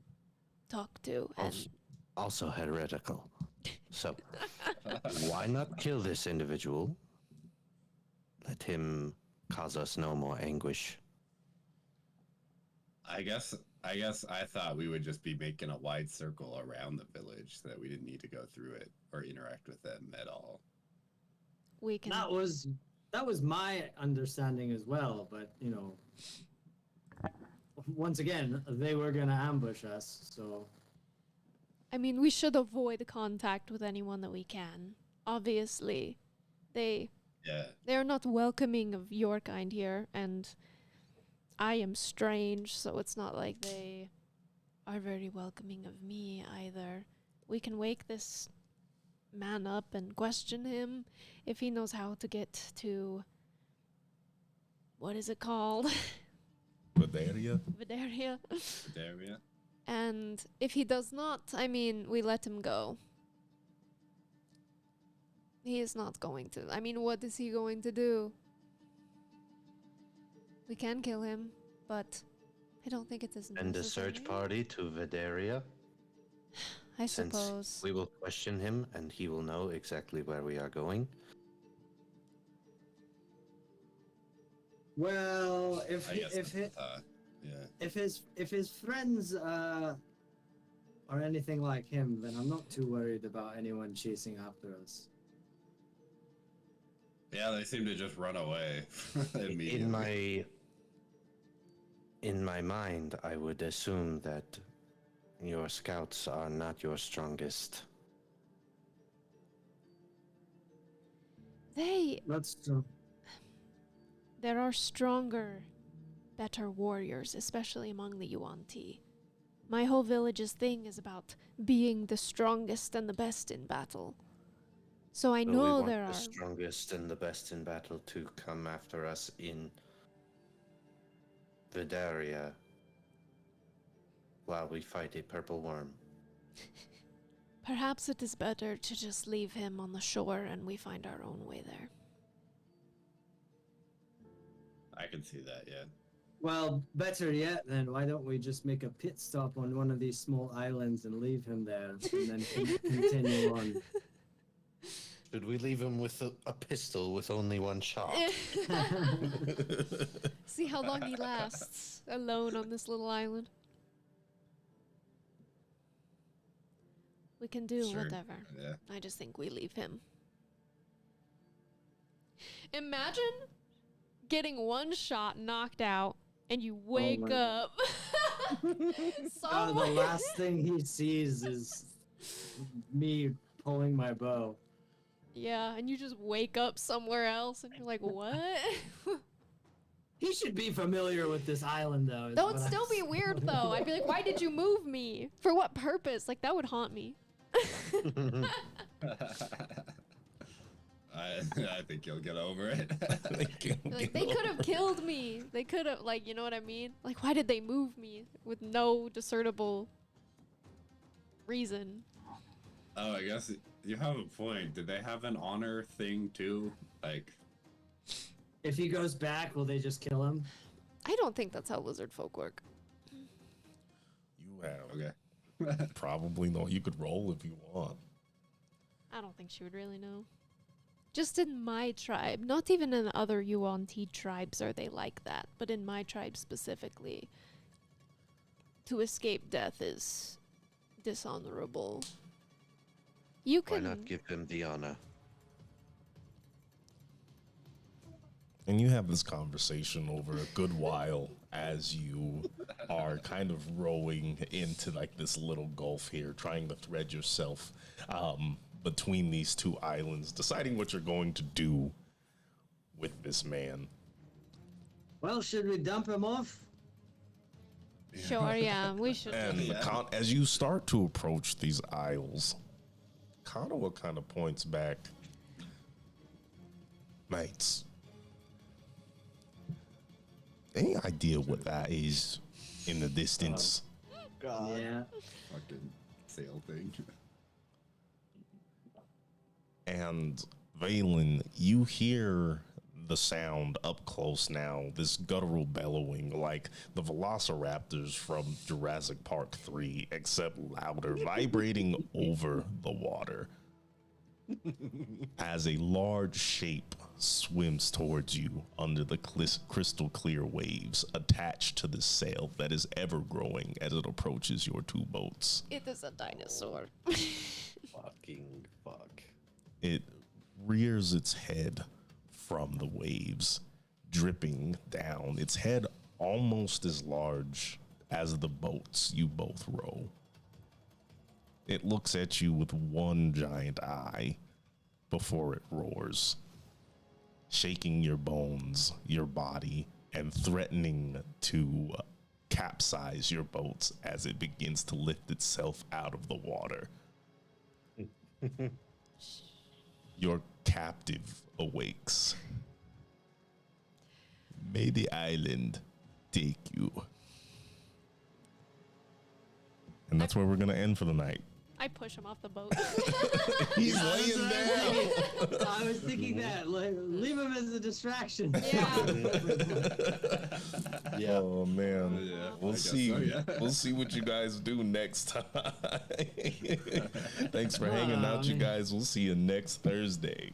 talk to, and... Also heretical. So, why not kill this individual? Let him cause us no more anguish. I guess I thought we would just be making a wide circle around the village so that we didn't need to go through it or interact with them at all. We can... That was my understanding as well, but, you know, once again, they were gonna ambush us, so... I mean, we should avoid contact with anyone that we can. Obviously, they are not welcoming of your kind here, and I am strange, so it's not like they are very welcoming of me either. We can wake this man up and question him if he knows how to get to... What is it called? Vidaria? Vidaria. And if he does not, I mean, we let him go. He is not going to. I mean, what is he going to do? We can kill him, but I don't think it is necessary. And a search party to Vidaria? I suppose. Since we will question him, and he will know exactly where we are going. Well, if his friends are anything like him, then I'm not too worried about anyone chasing after us. Yeah, they seem to just run away immediately. In my mind, I would assume that your scouts are not your strongest. That's true. There are stronger, better warriors, especially among the Yuan-Ti. My whole village's thing is about being the strongest and the best in battle. So I know there are the strongest and the best in battle to come after us in Vidaria while we fight a purple worm. Perhaps it is better to just leave him on the shore and we find our own way there. I can see that, yeah. Well, better yet, then, why don't we just make a pit stop on one of these small islands and leave him there, and then continue on? Should we leave him with a pistol with only one shot? See how long he lasts alone on this little island. We can do whatever. Yeah. I just think we leave him. Imagine getting one shot, knocked out, and you wake up. The last thing he sees is Me pulling my bow. Yeah, and you just wake up somewhere else and you're like, what? He should be familiar with this island, though. That would still be weird, though. I'd be like, why did you move me? For what purpose? Like, that would haunt me. I think you'll get over it. Like, they could have killed me. They could have, like, you know what I mean? Like, why did they move me with no discernible reason? Oh, I guess you have a point. Did they have an honor thing too? Like, if he goes back, will they just kill him? I don't think that's how lizard folk work. You have. okay. Probably no. You could roll if you want. I don't think she would really know. Just in my tribe, not even in other Yuan-Ti tribes are they like that, but in my tribe specifically, to escape death is dishonorable. You can... Why not give him the honor? And you have this conversation over a good while as you are kind of rowing into like this little gulf here, trying to thread yourself between these two islands, deciding what you're going to do with this man. Well, should we dump him off? Sure, yeah, we should. And as you start to approach these isles, Kanawa kind of points back. Mates, any idea what that is in the distance? God. Yeah. Fucking sail thing. And Valen, you hear the sound up close now, this guttural bellowing like the velociraptors from Jurassic Park 3, except louder, vibrating over the water. As a large shape swims towards you under the crystal clear waves attached to the sail that is ever growing as it approaches your two boats. It is a dinosaur. Fucking fuck. It rears its head from the waves, dripping down, its head almost as large as the boats you both row. It looks at you with one giant eye before it roars, shaking your bones, your body, and threatening to capsize your boats as it begins to lift itself out of the water. Your captive awakes. May the island take you. And that's where we're going to end for the night. I push him off the boat. He's laying down. I was thinking that. Like, leave him as a distraction. Yeah. Oh man. Yeah, We'll I guess see. so, yeah. We'll see what you guys do next time. Thanks for hanging out, you guys. We'll see you next Thursday.